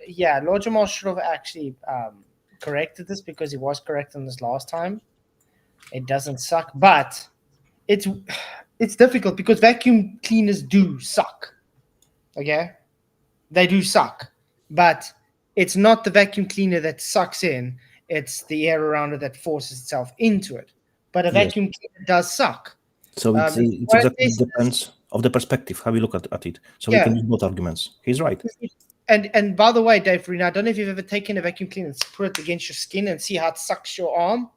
Yeah, Lord Jamar should have actually corrected this because he was correct on this last time. It doesn't suck, but it's difficult because vacuum cleaners do suck. Okay, they do suck, but it's not the vacuum cleaner that sucks in; it's the air around it that forces itself into it. But a vacuum cleaner does suck. So it exactly depends of the perspective, how you look at it. So we Yeah. can use both arguments. He's right. And by the way, Dave, Farina, I don't know if you've ever taken a vacuum cleaner and put it against your skin and see how it sucks your arm.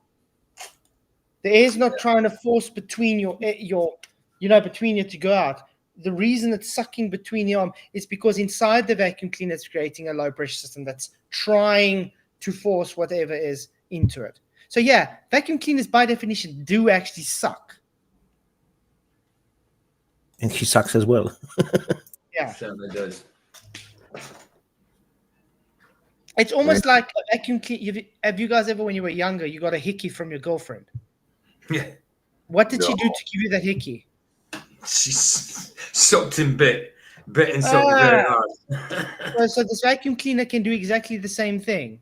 The air's not trying to force between between it to go out. The reason it's sucking between the arm is because inside the vacuum cleaner it's creating a low pressure system that's trying to force whatever is into it. So yeah, vacuum cleaners by definition do actually suck. And he sucks as well. Yeah. Certainly does. It's almost like a vacuum cleaner. Have you guys ever, when you were younger, you got a hickey from your girlfriend? Yeah. What did she do to give you that hickey? She sucked and bit and sucked very hard. So this vacuum cleaner can do exactly the same thing.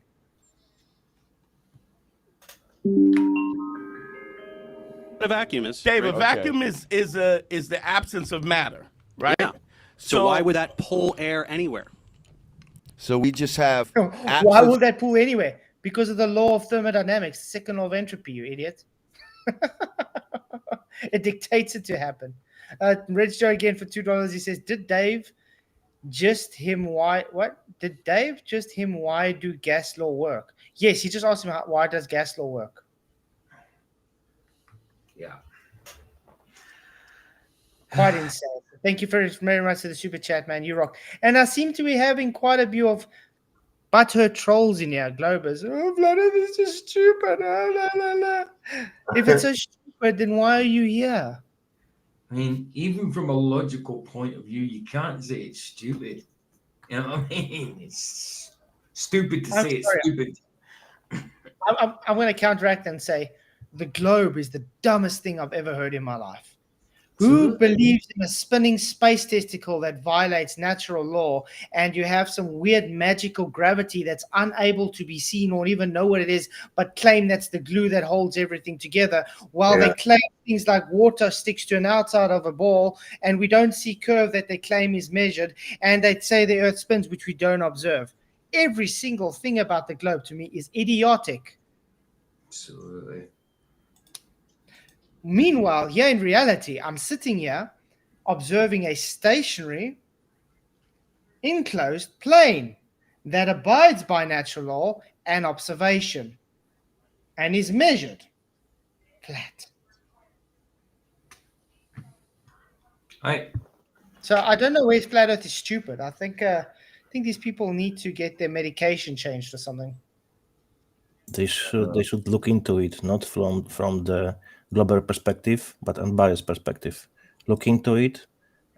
What a vacuum is. Dave, a vacuum is the absence of matter, right? Yeah. So why would that pull air anywhere? So we just have. Why would that pull anyway? Because of the law of thermodynamics, second law of entropy, you idiot. It dictates it to happen. Red Joe again for $2. He says, Did Dave just him why do gas law work? Yes, he just asked him why does gas law work? Yeah. Quite insane. Thank you very much for the super chat, man. You rock. And I seem to be having quite a view of butthurt trolls in here, Globers. Oh, Vlad, this is just stupid. Oh, la, la, la. If it's so stupid, then why are you here? I mean, even from a logical point of view, you can't say it's stupid. You know what I mean? It's stupid to say it's stupid. I'm going to counteract and say the globe is the dumbest thing I've ever heard in my life. Who believes in a spinning space testicle that violates natural law, and you have some weird magical gravity that's unable to be seen or even know what it is, but claim that's the glue that holds everything together, while they claim things like water sticks to an outside of a ball, and we don't see curve that they claim is measured, and they say the earth spins, which we don't observe. Every single thing about the globe to me is idiotic. Absolutely. Meanwhile, here in reality, I'm sitting here observing a stationary, enclosed plane that abides by natural law and observation and is measured flat. Right. So I don't know where flat Earth is stupid. I think these people need to get their medication changed or something. They should look into it, not from the global perspective, but unbiased perspective. Look into it,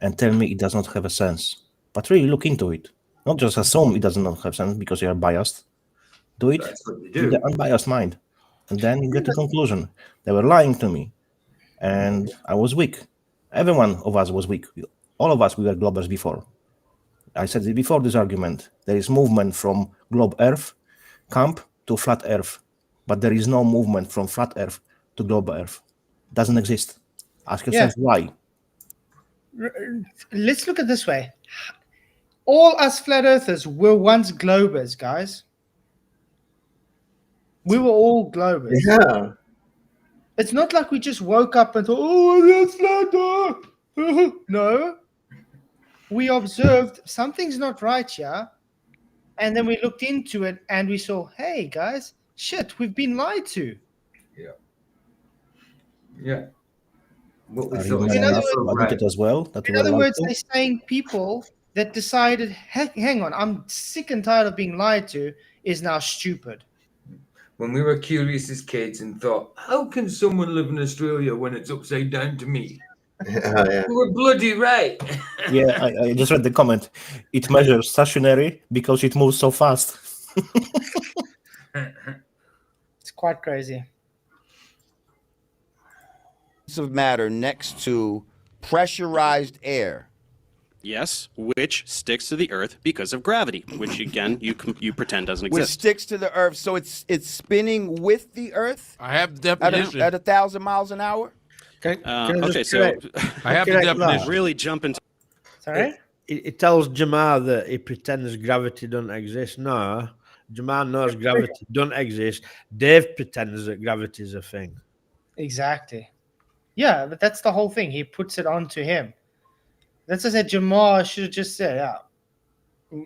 and tell me it does not have a sense. But really look into it. Not just assume it does not have sense because you are biased. Do it That's what they with do. the unbiased mind. And then you get to conclusion. They were lying to me. And I was weak. Every one of us was weak. All of us, we were globers before. I said it before this argument. There is movement from globe Earth, camp, to flat Earth. But there is no movement from flat Earth to globe Earth. It doesn't exist. Ask yourself why. Let's look at it this way. All us flat earthers were once globers, guys. We were all globers. Yeah. It's not like we just woke up and thought, oh, that's flat earth. No. We observed something's not right here. And then we looked into it and we saw, hey, guys, shit, we've been lied to. Yeah. Yeah. What we Are thought you man enough was to admit it as well? That In we were other lied words, to? they're saying people that decided, hang on, I'm sick and tired of being lied to, is now stupid. When we were curious as kids and thought, how can someone live in Australia when it's upside down to me? Yeah. We were bloody right. Yeah, I just read the comment. It measures stationary because it moves so fast. It's quite crazy. Of matter next to pressurized air. Yes, which sticks to the Earth because of gravity, which again you pretend doesn't Which exist. sticks to the Earth, so it's spinning with the Earth. I have the definition. At 1,000 miles an hour. Okay, so I have the definition. Really jump into. Sorry? It tells Jamar that he pretends gravity doesn't exist. No, Jamar knows gravity doesn't exist. Dave pretends that gravity is a thing. Exactly. Yeah, but that's the whole thing. He puts it onto him. That's what I said. Jamar should have just said, yeah,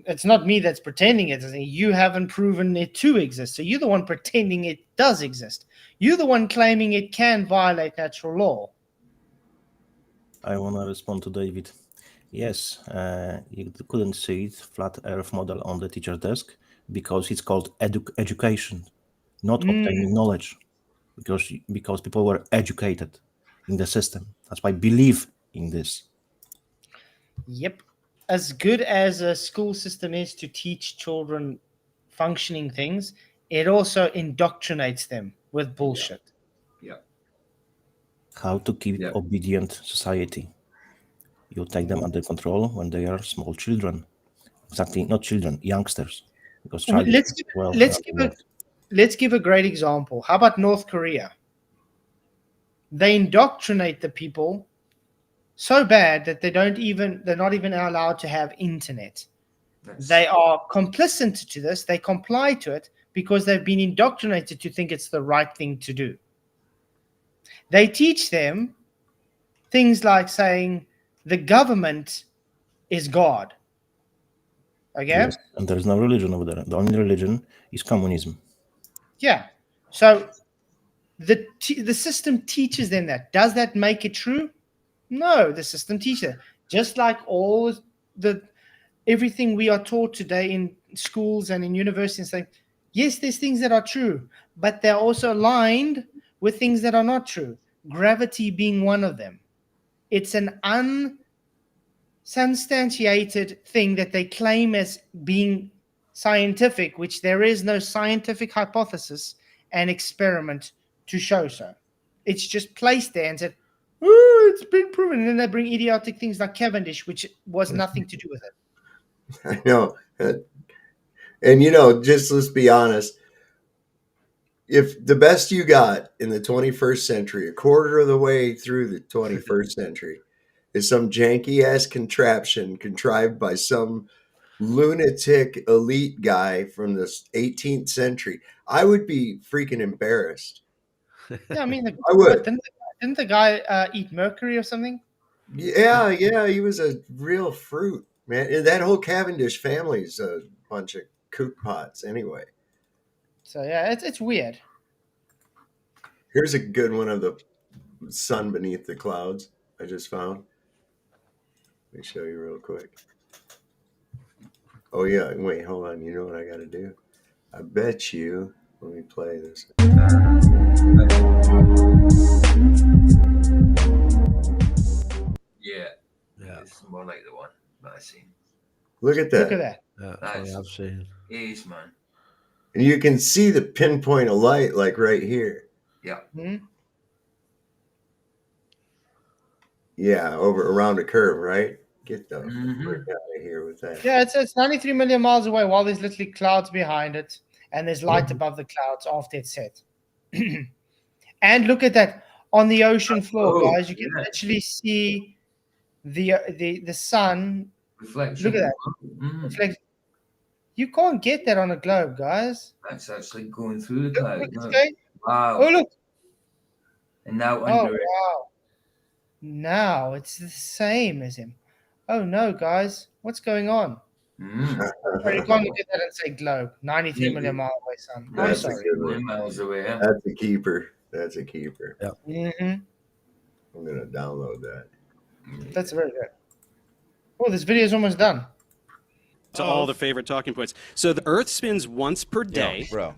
it's not me that's pretending it. You haven't proven it to exist. So you're the one pretending it does exist. You're the one claiming it can violate natural law. I want to respond to David. Yes, you couldn't see it, flat Earth model on the teacher's desk, because it's called education, not obtaining knowledge, because people were educated in the system. That's why I believe in this. Yep. As good as a school system is to teach children functioning things, it also indoctrinates them with bullshit. Yeah. How to keep obedient society. You take them under control when they are small children. Exactly, not children, youngsters. Because let's give a great example. How about North Korea? They indoctrinate the people so bad that they're not even allowed to have internet. They are complicit to this. They comply to it because they've been indoctrinated to think it's the right thing to do. They teach them things like saying the government is God. Okay? Yes, and there's no religion over there. The only religion is communism. Yeah. So the system teaches them that. Does that make it true? No, the system teaches it. Just like everything we are taught today in schools and in universities, saying, yes, there's things that are true, but they're also aligned with things that are not true. Gravity being one of them. It's an unsubstantiated thing that they claim as being scientific, which there is no scientific hypothesis and experiment to show so. It's just placed there and said, oh, it's been proven. And then they bring idiotic things like Cavendish, which was nothing to do with it. I know. And, just let's be honest. If the best you got in the 21st century, a quarter of the way through the 21st century, is some janky-ass contraption contrived by some lunatic elite guy from the 18th century, I would be freaking embarrassed. Yeah, I mean, I would. Didn't the guy eat mercury or something? Yeah, he was a real fruit, man. And that whole Cavendish family's a bunch of kook pots anyway. So, yeah, it's weird. Here's a good one of the sun beneath the clouds I just found. Let me show you real quick. Oh, yeah. Wait, hold on. You know what I got to do? I bet you. Let me play this. Yeah. is more like the one that I seen. Look at that. Look at that. Yeah, I've seen. Is man. And you can see the pinpoint of light, like right here. Yeah. Mm-hmm. Yeah, over around a curve, right? Get the frick out of here with that. Yeah, it's 93 million miles away while there's literally clouds behind it and there's light above the clouds after it's set. And look at that on the ocean floor, guys. You can actually see the sun. Reflection. Look at that. You can't get that on a globe, guys. That's actually going through the cloud. Look, Wow. Oh, look. And now Oh, under it. wow. Now it's the same as him. Oh, no, guys. What's going on? Sorry, you can't look at that and say globe. 93 million miles away, son. I'm That's sorry. a good one. Miles away. Yeah. That's a keeper. That's a keeper. Yeah. Mm-hmm. I'm gonna download that. That's very good. Oh, this video is almost done. To all the favorite talking points. So the Earth spins once per day. bro.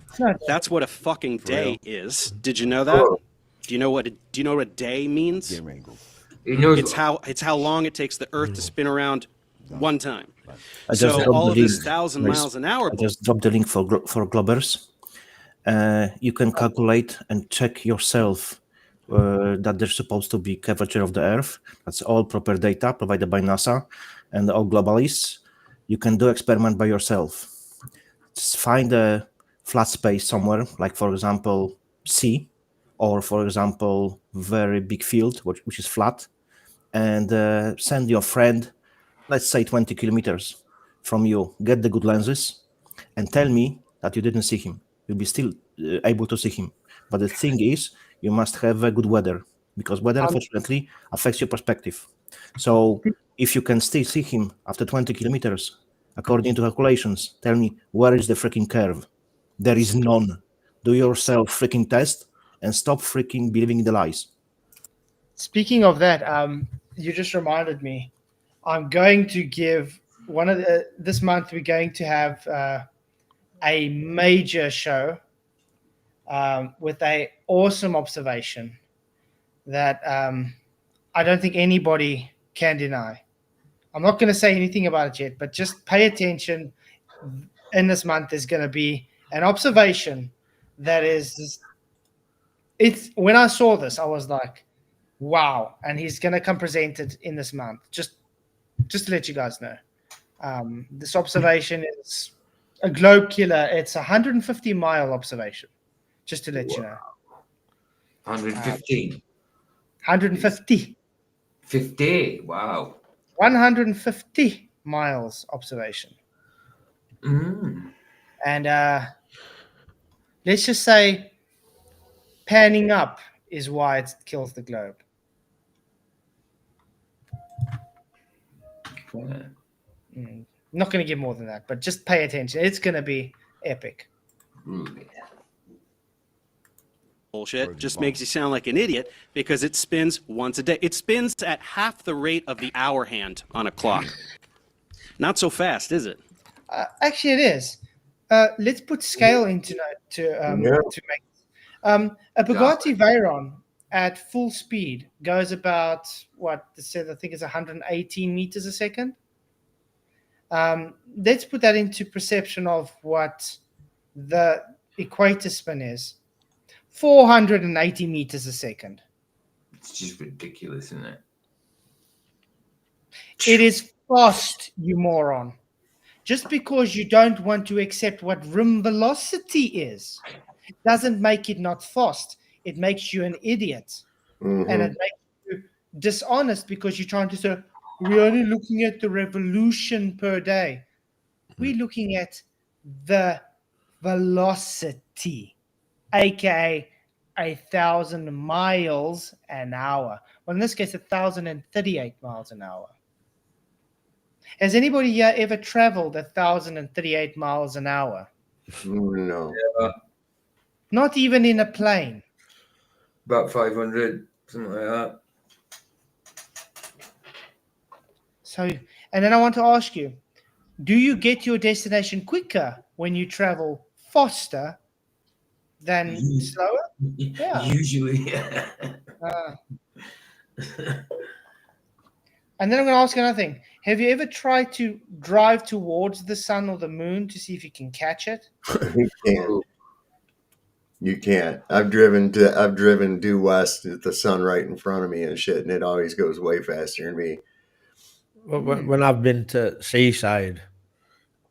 That's what a fucking day is. Did you know that? Do you know what a day means? It's how long it takes the Earth to spin around one time. So all of this 1,000 miles an hour. I just dropped the link for Globers. You can calculate and check yourself that there's supposed to be curvature of the Earth. That's all proper data provided by NASA and all globalists. You can do experiment by yourself. Just find a flat space somewhere, like for example sea, or for example very big field which is flat, and send your friend, let's say 20 kilometers from you, get the good lenses, and tell me that you didn't see him. You'll be still able to see him. But the thing is, you must have good weather, because weather, unfortunately, affects your perspective. So if you can still see him after 20 kilometers, according to calculations, tell me, where is the freaking curve? There is none. Do yourself freaking test and stop freaking believing in the lies. Speaking of that, you just reminded me. I'm going to give this month. We're going to have a major show with a awesome observation that I don't think anybody can deny. I'm not going to say anything about it yet, but just pay attention. In this month, there's going to be an observation that is. It's when I saw this, I was like, wow. And he's going to come present it in this month. Just to let you guys know. This observation is a globe killer. It's a 150-mile observation, just to let you know. 115. 150. 50. Wow. 150 miles observation. And let's just say panning up is why it kills the globe. Not going to give more than that, but just pay attention. It's going to be epic. Bullshit just makes you sound like an idiot because it spins once a day. It spins at half the rate of the hour hand on a clock. Not so fast, is it? Actually, it is. Let's put scale into to make. A Bugatti Veyron at full speed goes about what they said. I think it's 118 meters a second. Let's put that into perception of what the equator spin is. 480 meters a second. It's just ridiculous, isn't it? It is fast, you moron. Just because you don't want to accept what rim velocity is, doesn't make it not fast. It makes you an idiot. And it makes you dishonest because you're trying to say, we're only looking at the revolution per day. We're looking at the velocity, aka 1,000 miles an hour. Well, in this case, 1,038 miles an hour. Has anybody here ever traveled 1,038 miles an hour? No. Not even in a plane. About 500, something like that. So, and then I want to ask you, do you get your destination quicker when you travel faster than slower? Yeah. Usually. And then I'm going to ask another thing. Have you ever tried to drive towards the sun or the moon to see if you can catch it? You can't. You can't. I've driven due west at the sun right in front of me and shit, and it always goes way faster than me. Well, when I've been to seaside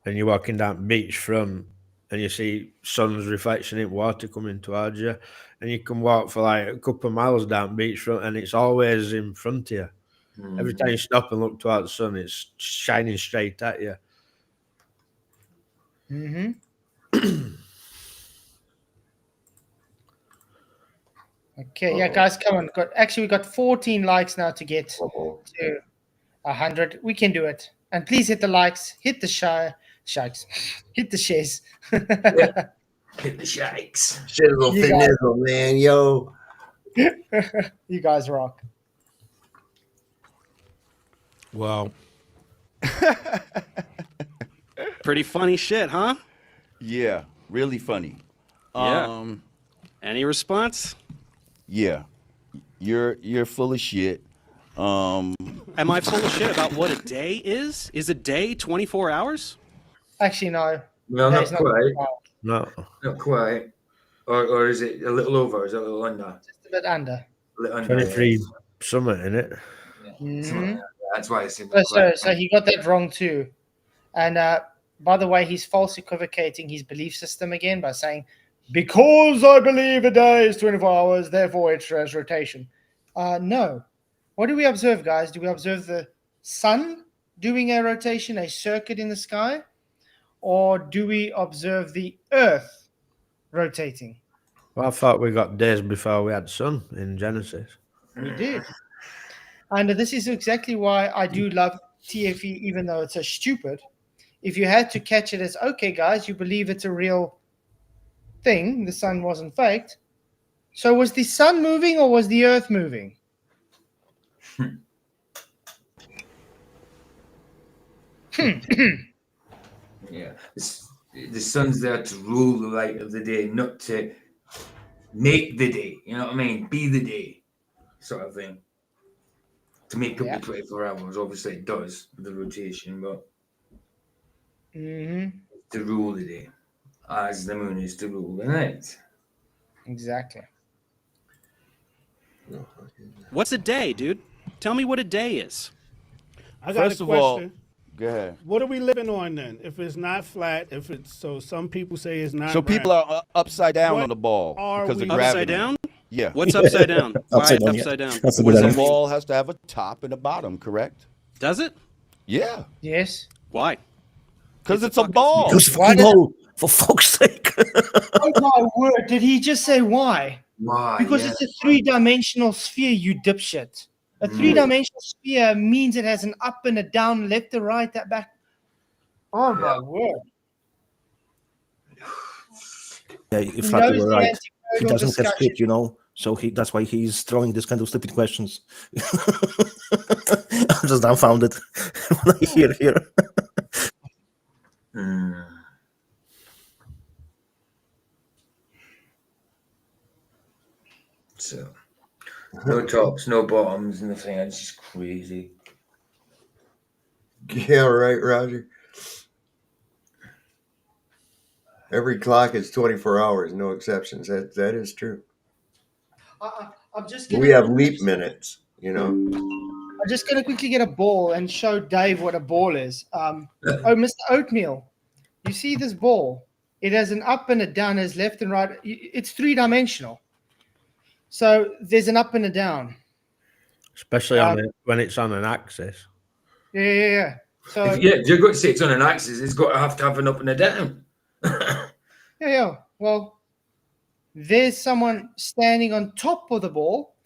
and you're walking down beachfront and you see sun's reflection in water coming towards you, and you can walk for like a couple of miles down beachfront and it's always in front of you. Every time you stop and look towards the sun, it's shining straight at you. Mm-hmm. Okay, yeah, guys, come on. We got 14 likes now to get to 100. We can do it. And please hit the likes, hit the shikes, hit the shares. Hit the shakes. Shizzle finizzle, man, yo. You guys rock. Wow. Pretty funny shit, huh? Yeah, really funny. Yeah. Any response? Yeah. You're full of shit. Am I full of shit about what a day is? Is a day 24 hours? Actually, no. Well, not quite. No. Not quite. Or is it a little over? Is it a little under? Just a bit under. A little under. 23 summer in it. Mm-hmm. That's why it's So he got that wrong too. And by the way, he's false equivocating his belief system again by saying, because I believe a day is 24 hours, therefore it has rotation. No. What do we observe, guys? Do we observe the sun doing a rotation, a circuit in the sky? Or do we observe the earth rotating? Well, I thought we got days before we had sun in Genesis. We did. And this is exactly why I do love TFE, even though it's so stupid. If you had to catch it as, okay, guys, you believe it's a real thing, the sun wasn't faked. So was the sun moving or was the earth moving? Yeah. The sun's there to rule the light of the day, not to make the day. You know what I mean? Be the day, sort of thing. To make up the 24 hours, obviously it does with the rotation, but to rule the day, as the moon is to rule the night. Exactly. What's a day, dude? Tell me what a day is. I got First a of all, question. go ahead. What are we living on then? If it's not flat, so some people say it's not. So people are upside down on the ball because of gravity. Upside down? Yeah. What's upside down? Why Upside down, upside down? That's a What good does The that mean? ball has to have a top and a bottom, correct? Does it? Yeah. Yes. Why? Because it's a ball. Use fucking ball, for fuck's sake. Oh my word, did he just say why? Why? Because it's a three-dimensional sphere, you dipshit. A three-dimensional sphere means it has an up and a down, left to right, that back. Oh my word. Yeah, if you were right. He doesn't have script, you know, so that's why he's throwing this kind of stupid questions. I'm just dumbfounded when I hear here. So, no tops, no bottoms, nothing. It's just crazy. Yeah, right, Roger. Every clock is 24 hours, no exceptions. That is true. I'm just We have leap minutes, you know. I'm just going to quickly get a ball and show Dave what a ball is. Oh, Mr. Oatmeal, you see this ball? It has an up and a down, has left and right. It's three-dimensional. So there's an up and a down. Especially when it's on an axis. Yeah. So if you've got to say it's on an axis, it's got to have an up and a down. yeah. Well, there's someone standing on top of the ball,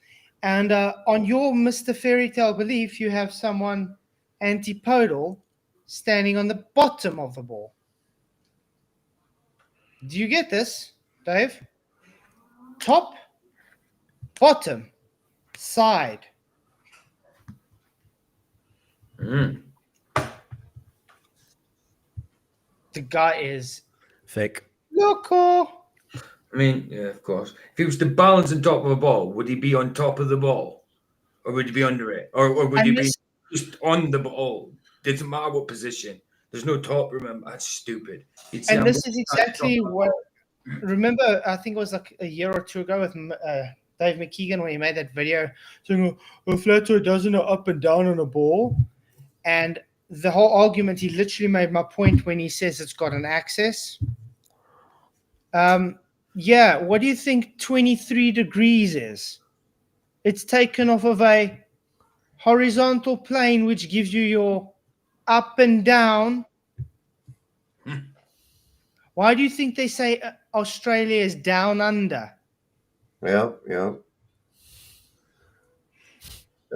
and on your Mr. Fairy Tale belief, you have someone antipodal standing on the bottom of the ball. Do you get this, Dave? Top, bottom, side. The guy is fake. Loco. I mean, yeah, of course. If he was to balance on top of a ball, would he be on top of the ball? Or would he be under it? Or would he be Just on the ball. Doesn't matter what position. There's no top, remember. That's stupid. It's, And this is exactly what. Remember, I think it was like a year or two ago with Dave McKeegan when he made that video saying, "A Flatzoid doesn't know up and down on a ball," and the whole argument, he literally made my point when he says it's got an axis. Yeah, what do you think 23 degrees is? It's taken off of a horizontal plane, which gives you your up and down. Why do you think they say Australia is down under? Yep. So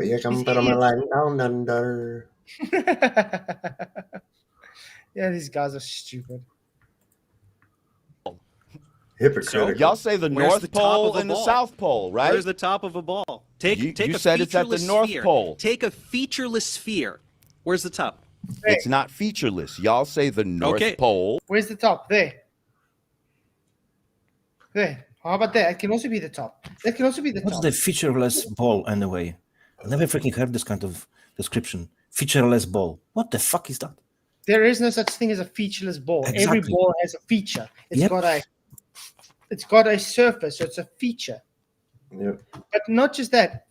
you come from a land down under. Yeah, these guys are stupid. Hypocritical. Y'all say the Where's North the top Pole of a and the ball? South Pole, right? Where's the top of a ball? Take You a said it's at the featureless North sphere. Pole. Take a featureless sphere. Where's the top? It's not featureless. Y'all say the North Okay. Pole. Where's the top? There. How about that? It can also be the top. That can also be the What's top. the featureless ball anyway? I never freaking heard this kind of description. Featureless ball. What the fuck is that? There is no such thing as a featureless ball. Every Exactly. ball has a feature. It's Yep. got a surface, so it's a feature. Yep. But not just that.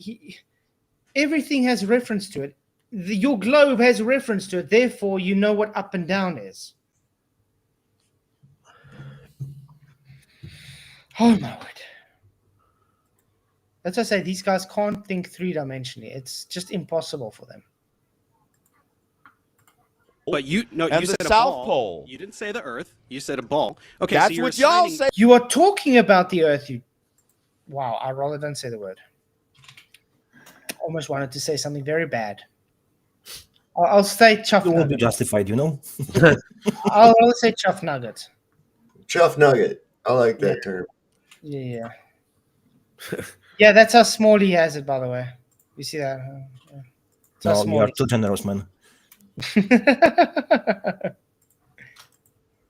Everything has reference to it. Your globe has reference to it. Therefore, you know what up and down is. Oh my word. That's why I say these guys can't think three-dimensionally. It's just impossible for them. But you And said the a South ball. Pole. You didn't say the Earth. You said a ball. Okay, That's so you're what y'all assigning- say. You are talking about the Earth. Wow, I rather don't say the word. Almost wanted to say something very bad. I'll say chuff You will be nugget. justified, you know? I'll say chuff nugget. Chuff nugget. I like that term. Yeah. Yeah, that's how small he has it, by the way. You see that? Yeah. That's how No, you small are he- too generous, man.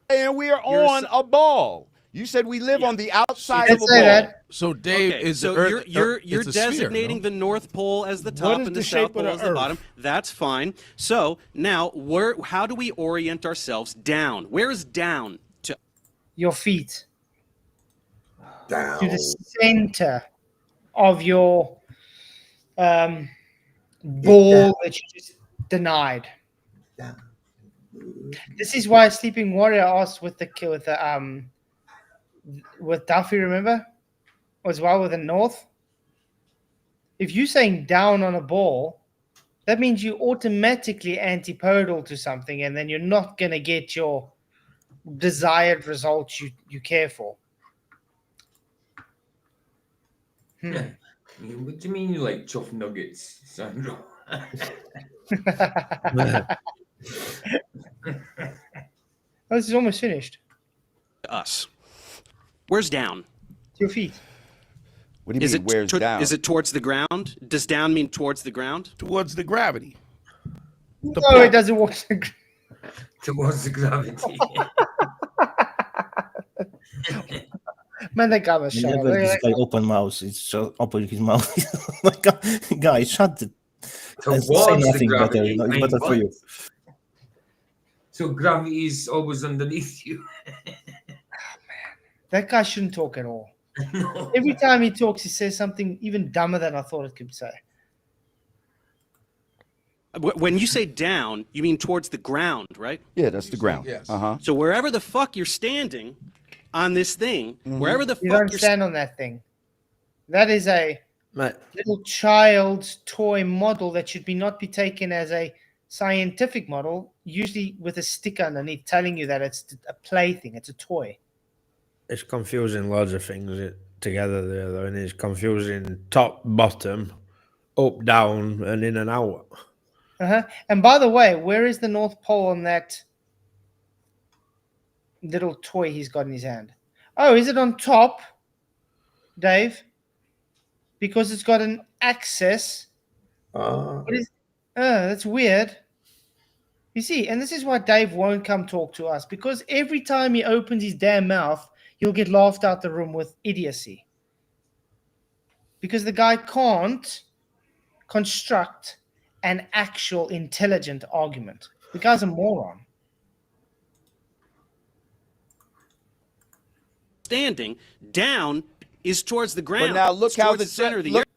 And we are on a ball. You said we live on the outside did of a say ball. that. So Dave Okay, is so the Earth. you're it's a sphere, designating no? the North Pole as the top is and the the shape South of Pole the as the Earth? bottom. That's fine. So now, how do we orient ourselves down? Where is down to? Your feet Down. to the center of your ball that you just denied. This is why Sleeping Warrior asked with Duffy, remember? As well with the North. If you're saying down on a ball, that means you automatically antipodal to something, and then you're not going to get your desired results you care for. What do you mean you like chuff nuggets, Sandro? This is almost finished. Us. Where's down? Your feet. What do you mean, where's down? Is it towards the ground? Does down mean towards the ground? Towards the gravity. No, it doesn't work. Towards the gravity. Man, that guy was shut up. Never this guy open mouth. It's just open his mouth. Like, guys, shut it. Towards Say the nothing better. gravity. You know, it's I mean, better for what? you. So gravity is always underneath you. That guy shouldn't talk at all. No. Every time he talks, he says something even dumber than I thought it could say. When you say down, you mean towards the ground, right? Yeah, that's the ground. Yes. Uh-huh. So wherever the fuck you're standing on this thing, wherever the You fuck don't you're stand on that thing. That is a Mate, little child's toy model that should not be taken as a scientific model, usually with a sticker underneath telling you that it's a plaything, it's a toy. it's confusing loads of things together there, though, and it's confusing top, bottom, up, down, and in and out. Uh-huh. And by the way, where is the North Pole on that little toy he's got in his hand? Oh, is it on top, Dave? Because it's got an axis. What is? That's weird. You see, and this is why Dave won't come talk to us, because every time he opens his damn mouth, he'll get laughed out the room with idiocy. Because the guy can't construct an actual intelligent argument. The guy's a moron. Standing down is towards the ground. But now look It's how towards the the center of the look,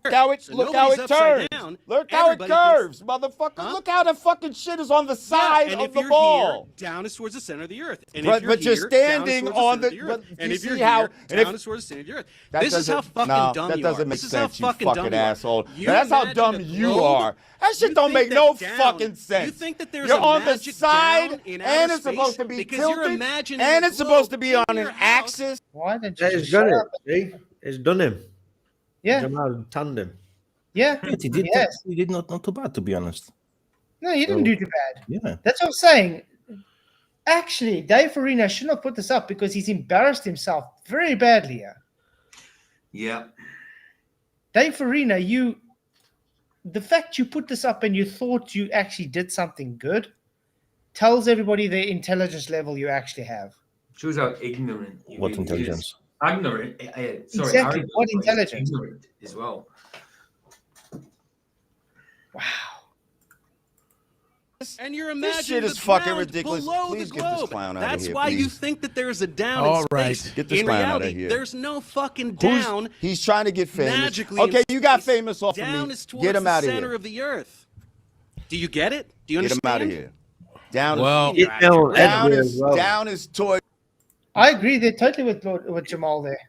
earth. how it So look how nobody's it upside turns. down. Look how it Everybody thinks- curves, motherfucker. Look how the fucking shit is on the side and of if the you're ball. Here, down is towards the center of the earth. And But- if you're but you're here, standing down is towards on the the- center of the earth. but And you if you're see how- here, and if- down is towards the center of the earth. That This is how doesn't- fucking no, dumb that you doesn't are. make This is how sense, you fucking fucking dumb you are. asshole. You That's how imagine dumb a you globe- are. That shit you don't think make that no down- fucking sense. You think that there's You're a on the magic side, down in and outer it's supposed to space be because you're tilted, imagining and a it's supposed to globe be on in an your house. axis. Why didn't you Yeah, just he's got shut it. up? See? He's done him. Yeah. Jamar tanned him. Yeah. He did, Yes. he did not too bad, to be honest. No, he didn't do too bad. Yeah. That's what I'm saying. Actually, Dave Farina shouldn't have put this up because he's embarrassed himself very badly here. Yeah. Dave Farina, the fact you put this up and you thought you actually did something good tells everybody the intelligence level you actually have. Shows how ignorant you What really intelligence? is. Ignorant. Sorry, Exactly. arrogant, What but he's intelligence? ignorant as well. And you're This imagining shit is the fucking ground ridiculous. below Please the get this globe. clown out of That's here, why you please. think that there's a down All in right. space. Get this in clown out of reality, here. there's no fucking down. He's trying to get famous. magically Okay, in you got space. famous off Down of me. is towards Get him the out of center here. of the earth. Do you get it? Do you Get him understand? out of here. Down. Well, You're out of here. Down is towards. I agree there totally with Jamal there.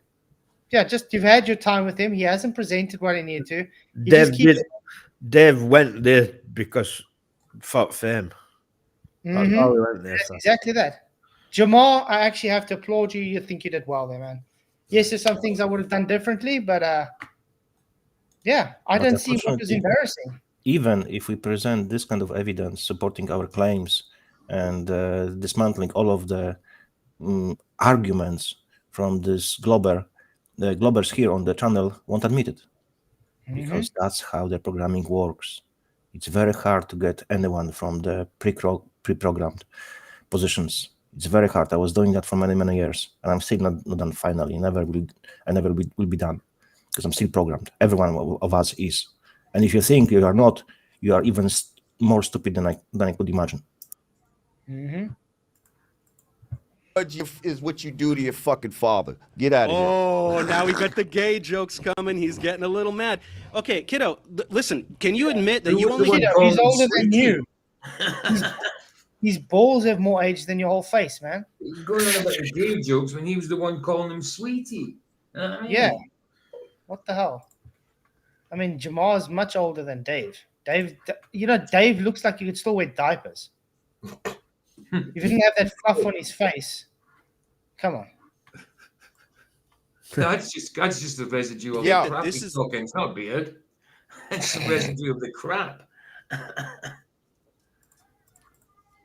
Yeah, just you've had your time with him. He hasn't presented what he needed to. He just keeps Dave went there because for fame. That's Mhm. all he went there That's for. exactly that. Jamal, I actually have to applaud you. You think you did well there, man. Yes, there's some things I would have done differently, but yeah, I But don't see what was unfortunately, embarrassing. even if we present this kind of evidence supporting our claims and dismantling all of the arguments from this the globbers here on the channel won't admit it, because that's how the programming works. It's very hard to get anyone from the pre-programmed positions. It's very hard. I was doing that for many, many years, and I'm still not done finally. I never will be done, because I'm still programmed. Every one of us is. And if you think you are not, you are even more stupid than I could imagine. Is what you do to your fucking father. Get out of here. Oh, now we got the gay jokes coming. He's getting a little mad. Okay, kiddo, listen, can you admit that you only... Kiddo, he's older than you. His balls have more age than your whole face, man. He's going on about the gay jokes when he was the one calling him sweetie. Yeah. What the hell? I mean, Jamar's much older than Dave. Dave looks like he could still wear diapers. If he didn't have that fluff on his face, come on. That's just the residue of Yeah, the crap this he's is- talking. It's not beard. It's the residue of the crap.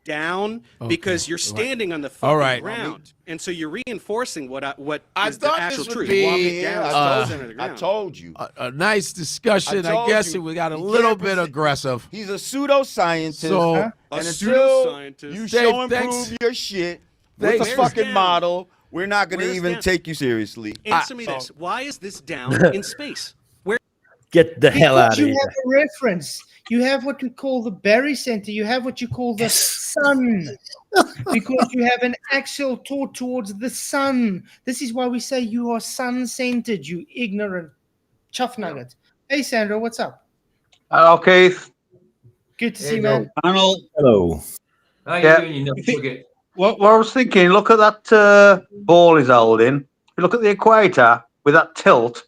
down because you're standing on the All fucking right. ground, and so you're reinforcing what I is the thought actual this would truth. be, Walking down uh, the center of the ground. I told you. A nice discussion. I I, told guess you. we got a He little can't bit present- aggressive. He's a pseudoscientist. So- and A until pseudoscientist. you Dave, show and thanks. prove your shit Thanks. with a Where's fucking down? model, we're not going to Where's even down? take you seriously. Answer me this: why is this down in space? Where? Get the hell out Because of you here. have a reference. You have what we call the Barry Center. You have what you call the sun. Because you have an axial taught towards the sun. This is why we say you are sun-centered, you ignorant chuff nugget. Hey, Sandra, what's up? Hello, Keith. Good to There see you, you go. man. Arnold. Hello. How Yeah. you doing? You never forget. What I was thinking, look at that ball he's holding. You look at the equator with that tilt.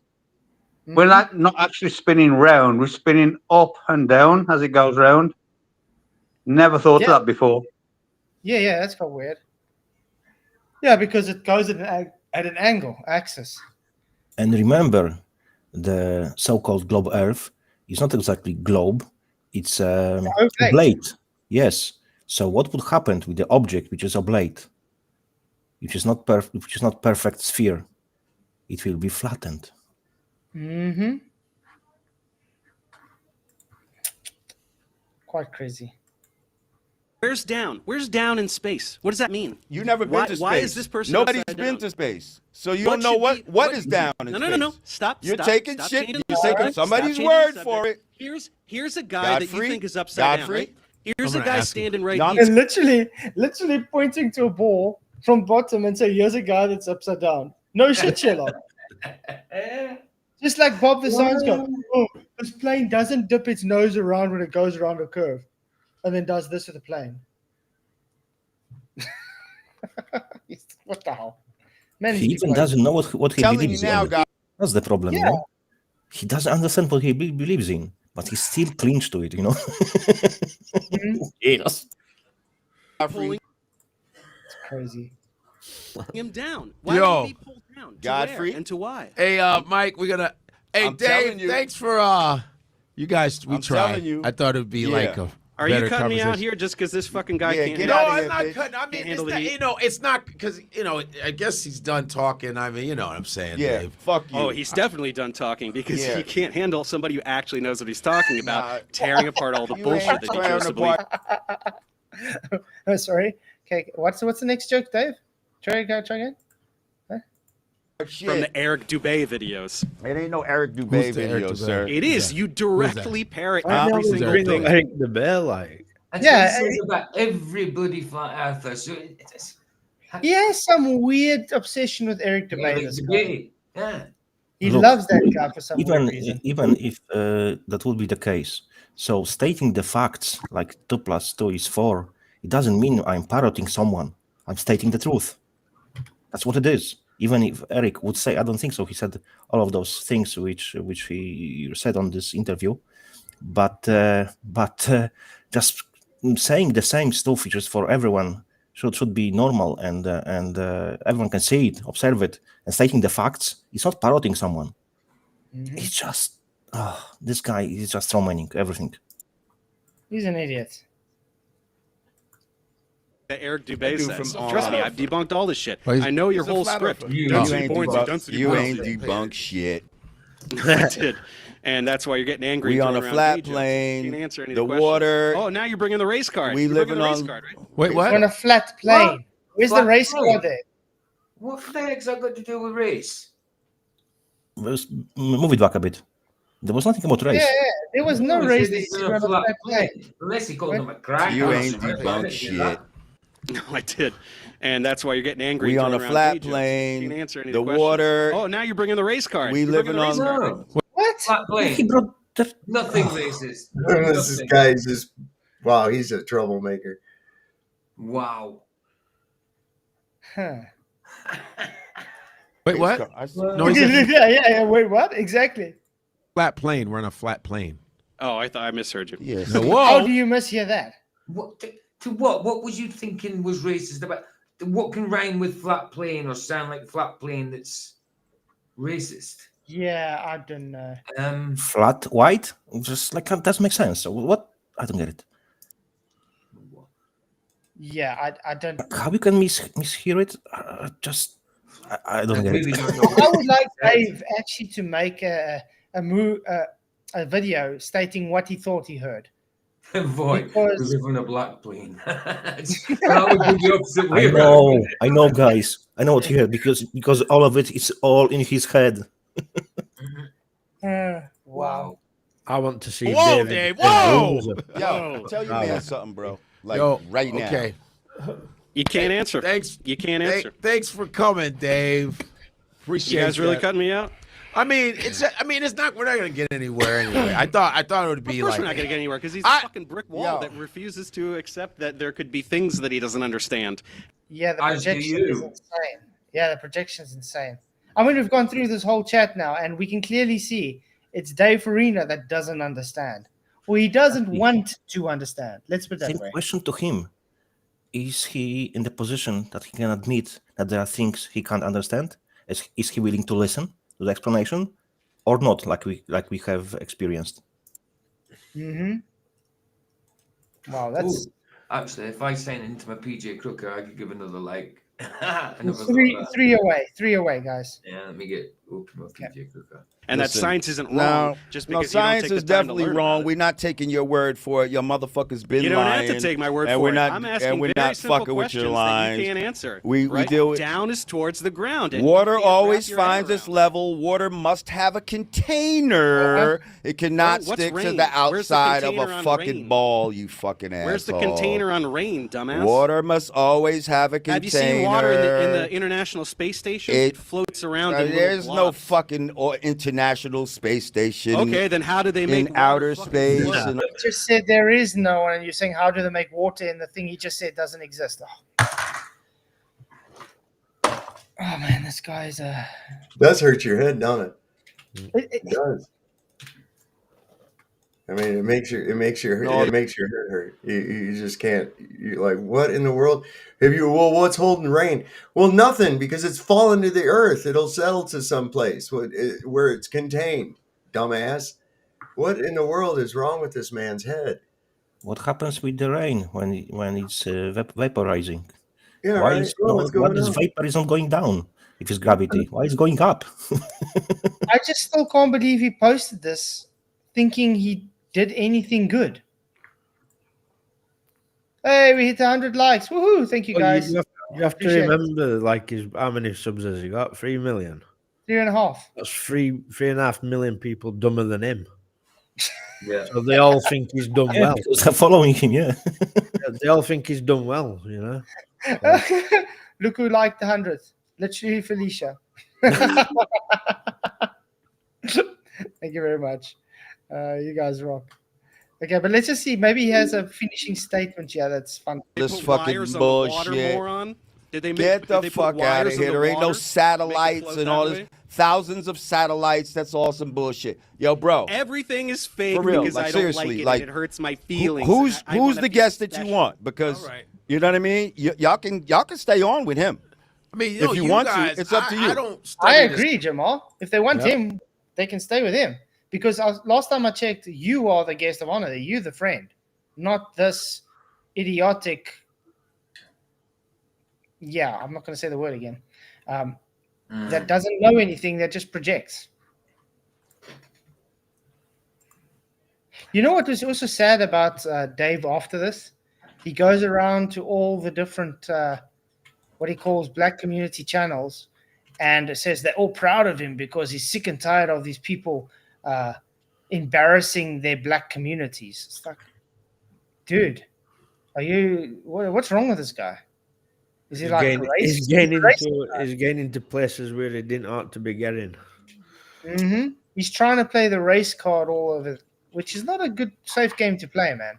We're not actually spinning round. We're spinning up and down as it goes round. Never thought Yeah. of that before. Yeah, that's quite weird. Yeah, because it goes at an angle, axis. And remember, the so-called globe Earth is not exactly globe; it's oblate. oblate. Yes. So what would happen with the object which is oblate, which is not perfect sphere? It will be flattened. Mm-hmm. Quite crazy. Where's down? Where's down in space? What does that mean? You never been Why- to space. why is this person Nobody's upside been down? to space, so you What don't know should what be- what is down in No, space. no. Stop. You're stop, taking stop shit. changing You're the taking subject. somebody's Stop changing word the for subject. it. Here's a guy that you Godfrey? think is upside down, Godfrey? right? Here's I'm a gonna guy ask him. standing right Y'all- here. And literally pointing to a ball from bottom and say, "Here's a guy that's upside down." No shit, Sherlock. Just like Bob the Science Guy. Oh, this plane doesn't dip its nose around when it goes around a curve, and then does this with the plane. What the hell? Man, He even doesn't know what he Telling believes you now, in. guys. That's the problem, you Yeah. know. He doesn't understand what he believes in, but he still clings to it, you know. Yes. Pulling It's crazy. him down. Why Yo. would he be pulled down? To Godfrey? where and to why? Hey, Mike, we're gonna. Hey, I'm telling Dave, you. thanks for you guys. We I'm tried. telling you. I thought it'd be like a. Are you better cutting me out conversation. here just because this fucking guy Yeah, can't? get No, out of I'm here, not bitch. cutting. I mean, it's handle the not, heat. you know, it's not because I guess he's done talking. I mean, you know what I'm saying, Yeah, Dave. fuck you. Oh, he's definitely done talking because Yeah. he can't handle somebody who actually knows what he's talking about, tearing apart all the You bullshit ain't that he tearing chose to believe. apart- Oh, sorry. Okay, what's the next joke, Dave? Try again. Shit. From the Eric Dubé videos. It ain't no Eric Who's Dubé the Eric video, Dubé? sir. It is. You directly parrot Huh? every Who's single Eric thing. Dubé? Eric the Bear, like. That's Yeah, what he says about everybody flat earther. So it's He has some weird obsession with Eric Dubé. Eric This guy. Dubé. Yeah. He Look, loves that guy for some weird reason. even if that would be the case, so stating the facts like 2 + 2 is 4, it doesn't mean I'm parroting someone. I'm stating the truth. That's what it is. Even if Eric would say, I don't think so. He said all of those things which he said on this interview, but just saying the same stuff just for everyone should be normal, and everyone can see it, observe it, and stating the facts. It's not parroting someone. It's just this guy is just strawmanning everything. He's an idiot. That Eric Dubé dude says. from, Trust me, I've debunked all this shit. Well, he's- I know your he's a whole flat script. earther. You Density ain't points, debunked, density you points. ain't debunked shit. I did. And that's why you're getting angry. We on throwing a around flat pages. plane, You can't answer any of the questions. water. Oh, now you're bringing the race card. We You're bringing living the race on- card, right? Wait, We're on what? a flat plane. Where's the Flat race plane? car there? What the heck's that got to do with race? Move it back a bit. There was nothing about race. Yeah. There was no He race said he's this in year a on a flat flat plane. plane. Unless he called him a crack. You or ain't something. debunked shit. No, I did. And that's why you're getting angry. We and on a throwing around flat pages. plane, You can't answer any of the questions. water. Oh, now you're bringing the race card. We You're living bringing the race on- card. No. What? Flat He plane. brought the Nothing racist. This Nothing. guy's just wow. He's a troublemaker. Wow. Huh. Wait, what? No, he said yeah. Wait, what? Exactly. flat plane. We're on a flat plane. Oh, I thought I misheard you. Yes. No, How whoa. do you mishear that? What to what? What was you thinking was racist about? What can rhyme with flat plane or sound like flat plane that's racist? Yeah, I don't know. flat white, just like that doesn't make sense. So what? I don't get it. Yeah, I don't. How you can mishear it? I don't get really it. don't know. I would like Dave actually to make a video stating what he thought he heard. Boy, Because- we live on a black plane. That would be the opposite way around. I know, guys. I know what you heard because all of it is all in his head. Wow. I want to see Whoa, David. Dave, whoa! Yo, tell your Wow. man something, bro. Like Yo, right now. Okay. You can't answer. Thanks. You can't answer. Thanks for coming, Dave. You Appreciate guys really that. cutting me out? I mean, it's not. We're not gonna get anywhere anyway. I thought it would be Of course like. we're not going to get anywhere because he's a fucking brick wall that refuses to accept that there could be things that he doesn't understand. Yeah, the As do projection is you. insane. Yeah, the projection is insane. I mean, we've gone through this whole chat now, and we can clearly see it's Dave Farina that doesn't understand, or he doesn't want to understand. Let's put it that Same way. question to him: is he in the position that he can admit that there are things he can't understand? Is he willing to listen to the explanation, or not? Like we have experienced. Mm-hmm. Wow, that's Ooh, actually, if I sign into my PJ Crooker, I could give another like. Another three little, away, guys. Yeah, let me get open my PJ cooker. And Listen, that science isn't no, wrong just no, because you don't science take is the time to definitely learn wrong. about it. We're not taking your word for it. Your motherfucker's been You don't lying. have to take my word and for we're it. not, I'm and asking we're very not simple fucking with your questions that lines. you can't answer. We right? deal with Down is towards the ground. And water. you can't wrap Always your head finds its around level. Water must have a container. It cannot what's stick to rain? the Where's the outside of a container on fucking rain? ball. You fucking asshole. Where's the container on rain, dumbass? Water must always have a container. Have you seen water in the International Space Station? It floats around in little There's no blobs. fucking International Space Station. Okay, then how do they make in water outer fucking space? float? And You just said there is no one, and you're saying how do they make water? And the thing he just said doesn't exist. Oh man, this guy's does hurt your head, don't it? It does. I mean, it makes your head hurt. You just can't. You're like, what in the world? Well, what's holding rain? Well, nothing, because it's fallen to the earth. It'll settle to some place where it's contained. Dumbass. What in the world is wrong with this man's head? What happens with the rain when it's vaporizing? Yeah, Why right. is Well, what's going this on? vapor is not going down if it's gravity? Why is it going up? I just still can't believe he posted this thinking he did anything good. Hey, we hit 100 likes. Woohoo! Thank you, guys. You have to Appreciate it. remember, like, how many subs has he got? 3 million. 3.5. That's 3.5 million people dumber than him. Yeah. So they all think he's done Yeah, well. because they're following him, yeah. They all think he's done well, you know. Look who liked the 100th. Literally Felicia. Thank you very much. You guys rock. Okay, but let's just see. Maybe he has a finishing statement here that's fun. this fucking bullshit. Did they Get the did they put fuck out of wires in here. the There ain't no water? satellites float and that all way? this. Thousands of satellites. That's all some bullshit. Yo, bro. Everything is fake For real, because like, I don't seriously, like it, like, and it hurts my feelings. Who's I wanna the be guest that you special. want? Because you know what I mean. Y'all can stay on with him. I mean, if you want guys, to, it's up to you. I don't. I study this. agree, Jamal. If they want him, they can stay with him. Because last time I checked, you are the guest of honor. You're the friend, not this idiotic. Yeah, I'm not going to say the word again. That doesn't know anything. That just projects. You know what was also sad about Dave after this? He goes around to all the different, what he calls black community channels, and says they're all proud of him because he's sick and tired of these people embarrassing their black communities. It's like, dude, what's wrong with this guy? Is he he's getting into places where he didn't ought to be getting. Mm-hmm. He's trying to play the race card all over, which is not a good, safe game to play, man.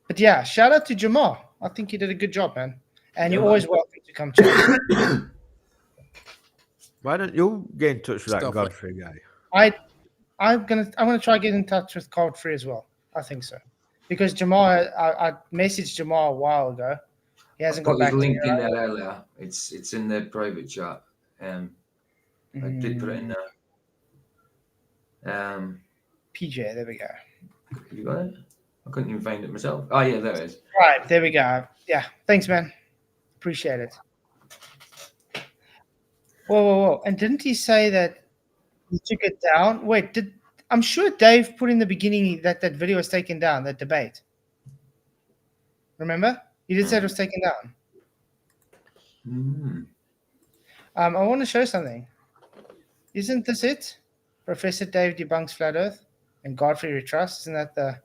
But yeah, shout out to Jamar. I think you did a good job, man. And you're always welcome to come chat. Why don't you get in touch with that Godfrey guy? I'm gonna try to get in touch with Godfrey as well. I think so. Because Jamar, I messaged Jamar a while ago. He hasn't got back his to me. link in there earlier. It's in the private chat. I did put it in there. PJ, there we go. You got it? I couldn't even find it myself. Oh yeah, there it is. Right, there we go. Yeah, thanks, man. Appreciate it. Whoa. And didn't he say that he took it down? Wait, I'm sure Dave put in the beginning that video was taken down, that debate. Remember? He did say it was taken down. I want to show something. Isn't this it? Professor Dave debunks flat Earth and Godfrey retrusts. Isn't that the...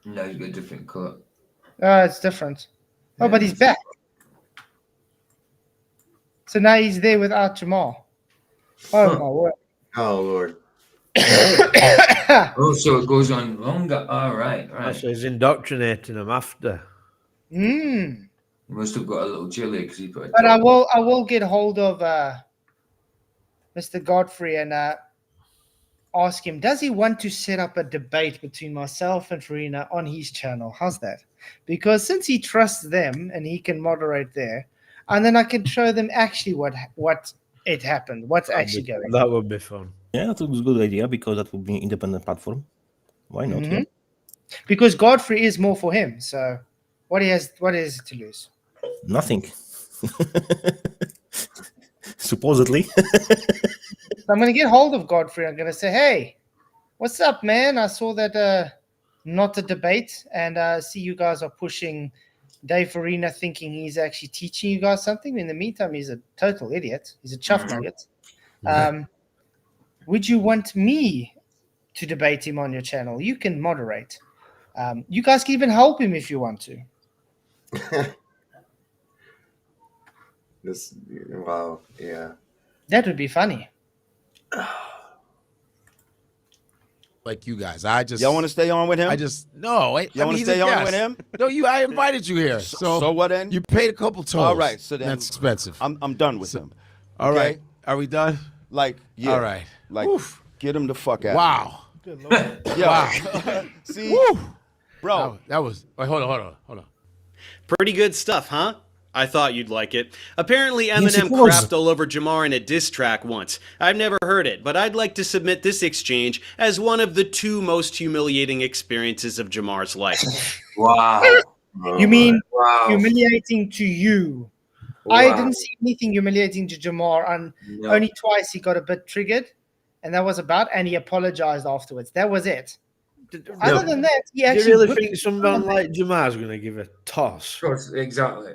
No, he's got a different color. Oh, it's different. Oh, but he's back. So now he's there without Jamal. Oh, my word. Oh, Lord. Oh, so it goes on longer. All right. So he's indoctrinating them after. He must have got a little chilly because he put it. But I will get hold of Mr. Godfrey and ask him, does he want to set up a debate between myself and Farina on his channel? How's that? Because since he trusts them and he can moderate there, and then I can show them actually what it happened, what's actually going on. That would be fun. Yeah, that was a good idea because that would be an independent platform. Why not? Yeah? Because Godfrey is more for him. So what is it to lose? Nothing. Supposedly. I'm going to get hold of Godfrey. I'm going to say, hey, what's up, man? I saw that not a debate, and see you guys are pushing Dave Farina, thinking he's actually teaching you guys something. In the meantime, he's a total idiot. He's a chuff nugget. Would you want me to debate him on your channel? You can moderate. You guys can even help him if you want to. Wow, yeah. That would be funny. Like you guys, y'all want to stay on with him? No. Y'all want to stay on with him? No, I invited you here. So what then? You paid a couple tolls. All right, so then that's expensive. I'm done with him. All okay? right, are we done? Like, yeah. All right. Like, get him the fuck out. Wow. Good Lord. Wow. See, Woo. bro, that was. Wait, hold on. Pretty good stuff, huh? I thought you'd like it. Apparently Yes, it Eminem was. crapped all over Jamar in a diss track once. I've never heard it, but I'd like to submit this exchange as one of the 2 most humiliating experiences of Jamar's life. Wow. You mean Wow. humiliating to you? Wow. I didn't see anything humiliating to Jamar, and No. only twice he got a bit triggered, and that was about, and he apologized afterwards. That was it. Other than that, he Do actually. you really whipped think him someone around. like Jamar's going to give a toss? Of course, exactly.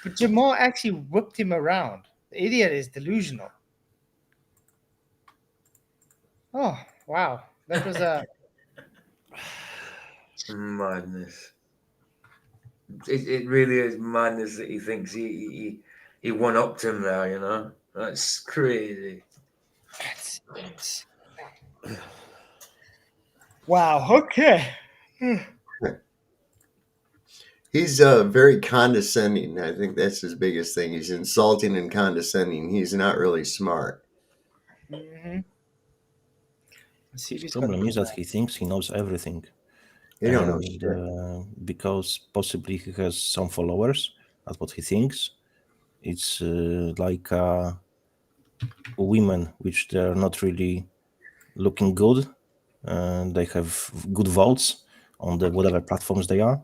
But Jamar actually whipped him around. The idiot is delusional. Oh, wow. That was a. Madness. It really is madness that he thinks he won up to him there, you know? That's crazy. That's wow, okay. He's very condescending. I think that's his biggest thing. He's insulting and condescending. He's not really smart. Mm-hmm. The problem is that he thinks he knows everything. He don't know shit. Because possibly he has some followers. That's what he thinks. It's like women, which they're not really looking good. They have good votes on the whatever platforms they are,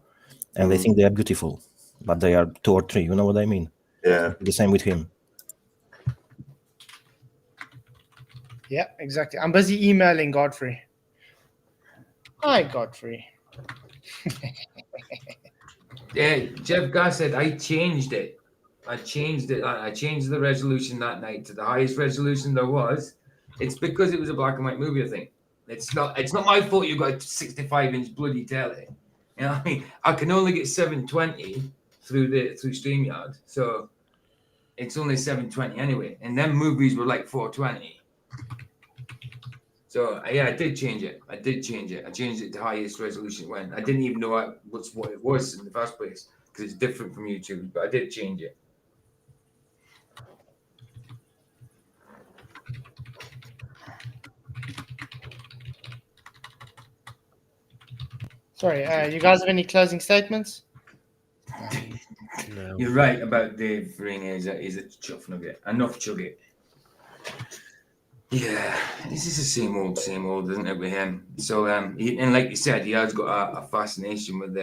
and they think they are beautiful, but they are 2 or 3. You know what I mean? Yeah. The same with him. Yeah, exactly. I'm busy emailing Godfrey. Hi, Godfrey. Yeah, Jeff Gass said I changed it. I changed the resolution that night to the highest resolution there was. It's because it was a black and white movie, I think. It's not my fault you got a 65-inch bloody telly. You know what I mean? I can only get 720 through StreamYard, so it's only 720 anyway. And them movies were like 420. So yeah, I did change it. I changed it to highest resolution when I didn't even know what it was in the first place because it's different from YouTube. But I did change it. Sorry, you guys have any closing statements? No. You're right about Dave Farina. He's a chuff nugget. Enough chugget. Yeah, this is the same old, isn't it, with him? So, and like you said, he has got a fascination with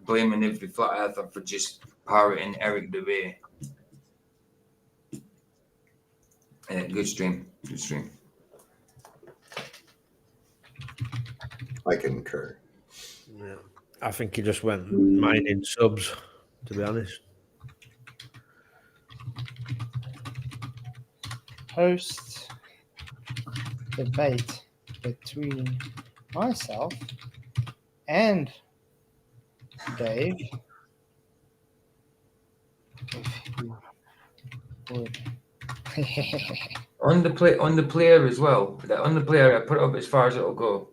blaming every flat earther for just parroting Eric DeVay. Good stream. I concur. Yeah. I think he just went mining subs, to be honest. Host debate between myself and Dave. If you would. on the player as well. On the player, I put it up as far as it'll go.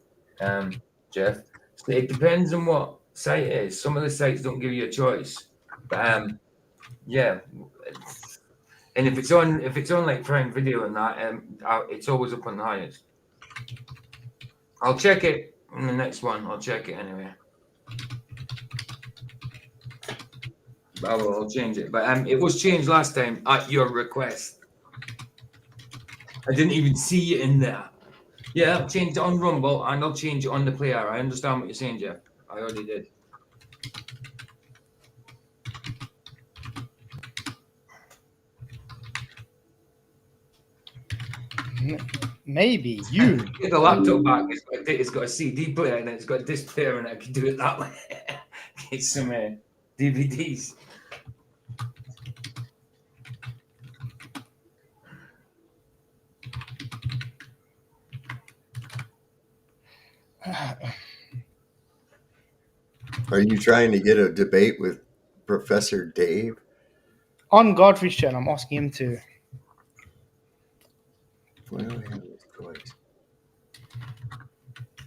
Jeff, so it depends on what site it is. Some of the sites don't give you a choice, but yeah. And if it's on like Prime Video and that, it's always up on the highest. I'll check it in the next one. I'll check it anyway. I'll change it. But it was changed last time at your request. I didn't even see it in there. Yeah, I've changed it on Rumble and I'll change it on the player. I understand what you're saying, Jeff. I already did. Maybe you. Get the laptop back. It's got a CD player and it's got a disc player and I can do it that way. Get some DVDs. Are you trying to get a debate with Professor Dave? On Godfrey's channel, I'm asking him to. Well,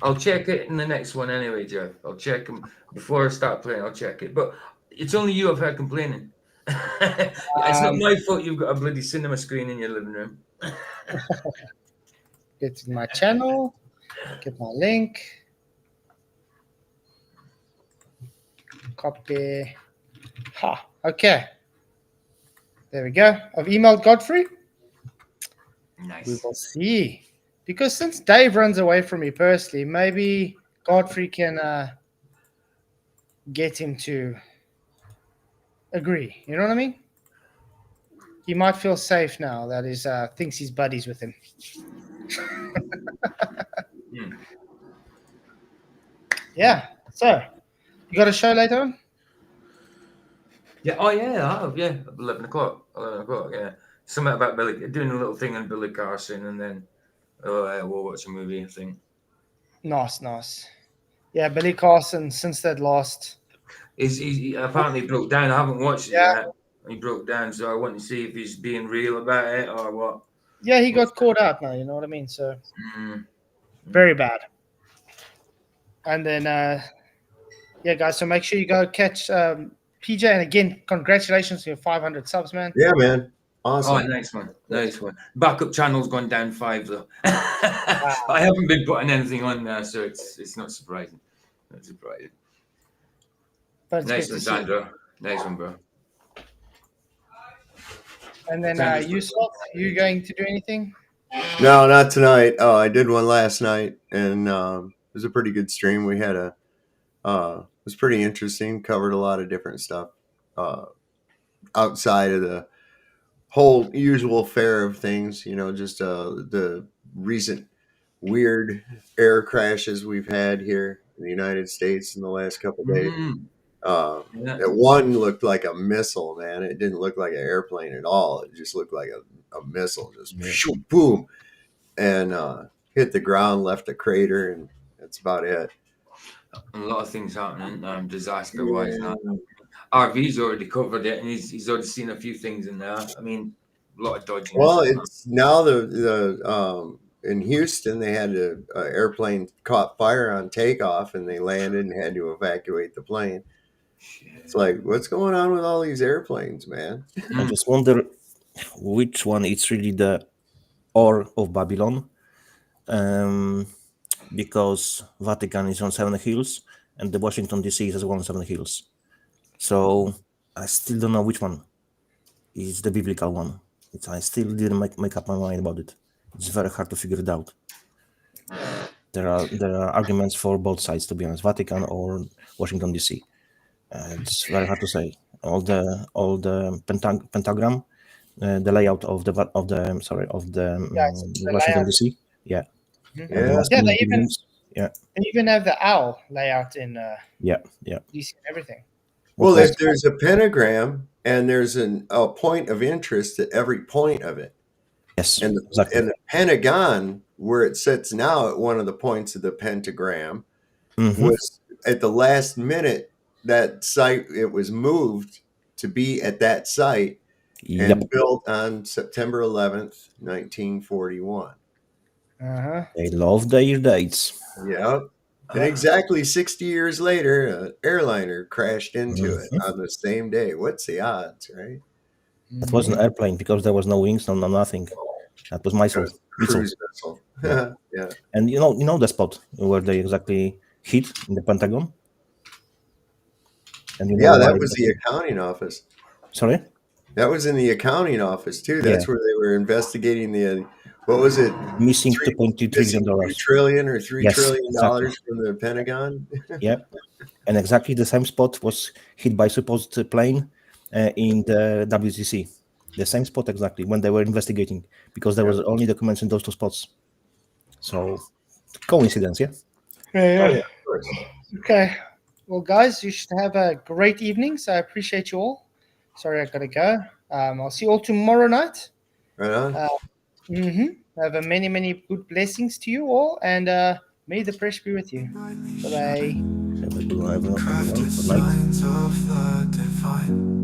I'll check it in the next one anyway, Jeff. I'll check them before I start playing. I'll check it. But it's only you I've heard complaining. It's not my fault you've got a bloody cinema screen in your living room. Get to my channel, get my link, copy. Ha, okay. There we go. I've emailed Godfrey. Nice. We will see. Because since Dave runs away from me personally, maybe Godfrey can get him to agree. You know what I mean? He might feel safe now that he thinks he's buddies with him. Yeah. So, you got a show later on? Yeah. Oh, yeah. I have. Yeah. 11 o'clock. 11 o'clock. Yeah. Something about doing a little thing on Billy Carson, and then we'll watch a movie, I think. Nice. Yeah, Billy Carson, since that lost. He apparently broke down. I haven't watched it yet. He broke down, so I want to see if he's being real about it or what. Yeah, he got caught out now, you know what I mean? So, very bad. And then, yeah, guys, so make sure you go catch PJ. And again, congratulations to your 500 subs, man. Yeah, man. Awesome. Oh, nice one. Backup channel's gone down 5, though. I haven't been putting anything on there, so it's not surprising. Not surprising. But Nice one, Sandra. Nice one, bro. And then you going to do anything? No, not tonight. Oh, I did one last night, and it was a pretty good stream. We had it was pretty interesting. Covered a lot of different stuff outside of the whole usual fare of things. You know, just the recent weird air crashes we've had here in the United States in the last couple of days. That one looked like a missile, man. It didn't look like an airplane at all. It just looked like a missile, just shoot, boom, and hit the ground, left a crater, and that's about it. A lot of things happening, disaster-wise. Now. RV's already covered it, and he's already seen a few things in there. I mean, a lot of dodging. Well, it's now the in Houston, they had an airplane caught fire on takeoff, and they landed and had to evacuate the plane. It's like, what's going on with all these airplanes, man? I just wonder which one is really the Or of Babylon, because Vatican is on 7 hills and the Washington DC is on 7 hills. So I still don't know which one is the biblical one. I still didn't make up my mind about it. It's very hard to figure it out. There are arguments for both sides, to be honest, Vatican or Washington DC. It's very hard to say. All the pentagram, the layout of the Washington DC. Yeah. They even have the owl layout in DC and everything. Well, there's a pentagram and there's a point of interest at every point of it. Yes, and the Pentagon, where it sits now at one of the points of the pentagram, was at the last minute. That site, it was moved to be at that site and built on September 11th, 1941. They love their dates. Yep. And exactly 60 years later, an airliner crashed into it on the same day. What's the odds, right? It was an airplane because there was no wings, no nothing. That was missiles. Cruise missile. Yeah. And you know the spot where they exactly hit in the Pentagon? And that was the accounting office. Sorry? That was in the accounting office too. That's where they were investigating What was it? Missing $2.2 trillion. $2 trillion or $3 Yes, trillion exactly. from the Pentagon? Yep. And exactly the same spot was hit by supposed plane in the WCC. The same spot exactly when they were investigating, because there was only documents in those two spots. So coincidence, yeah? Yeah. Oh, yeah, of course. Okay. Well, guys, you should have a great evening. So I appreciate you all. Sorry, I gotta go. I'll see you all tomorrow night. Right on. Have a many, many good blessings to you all, and may the press be with you. Bye bye. Everyone. Signs of the divine.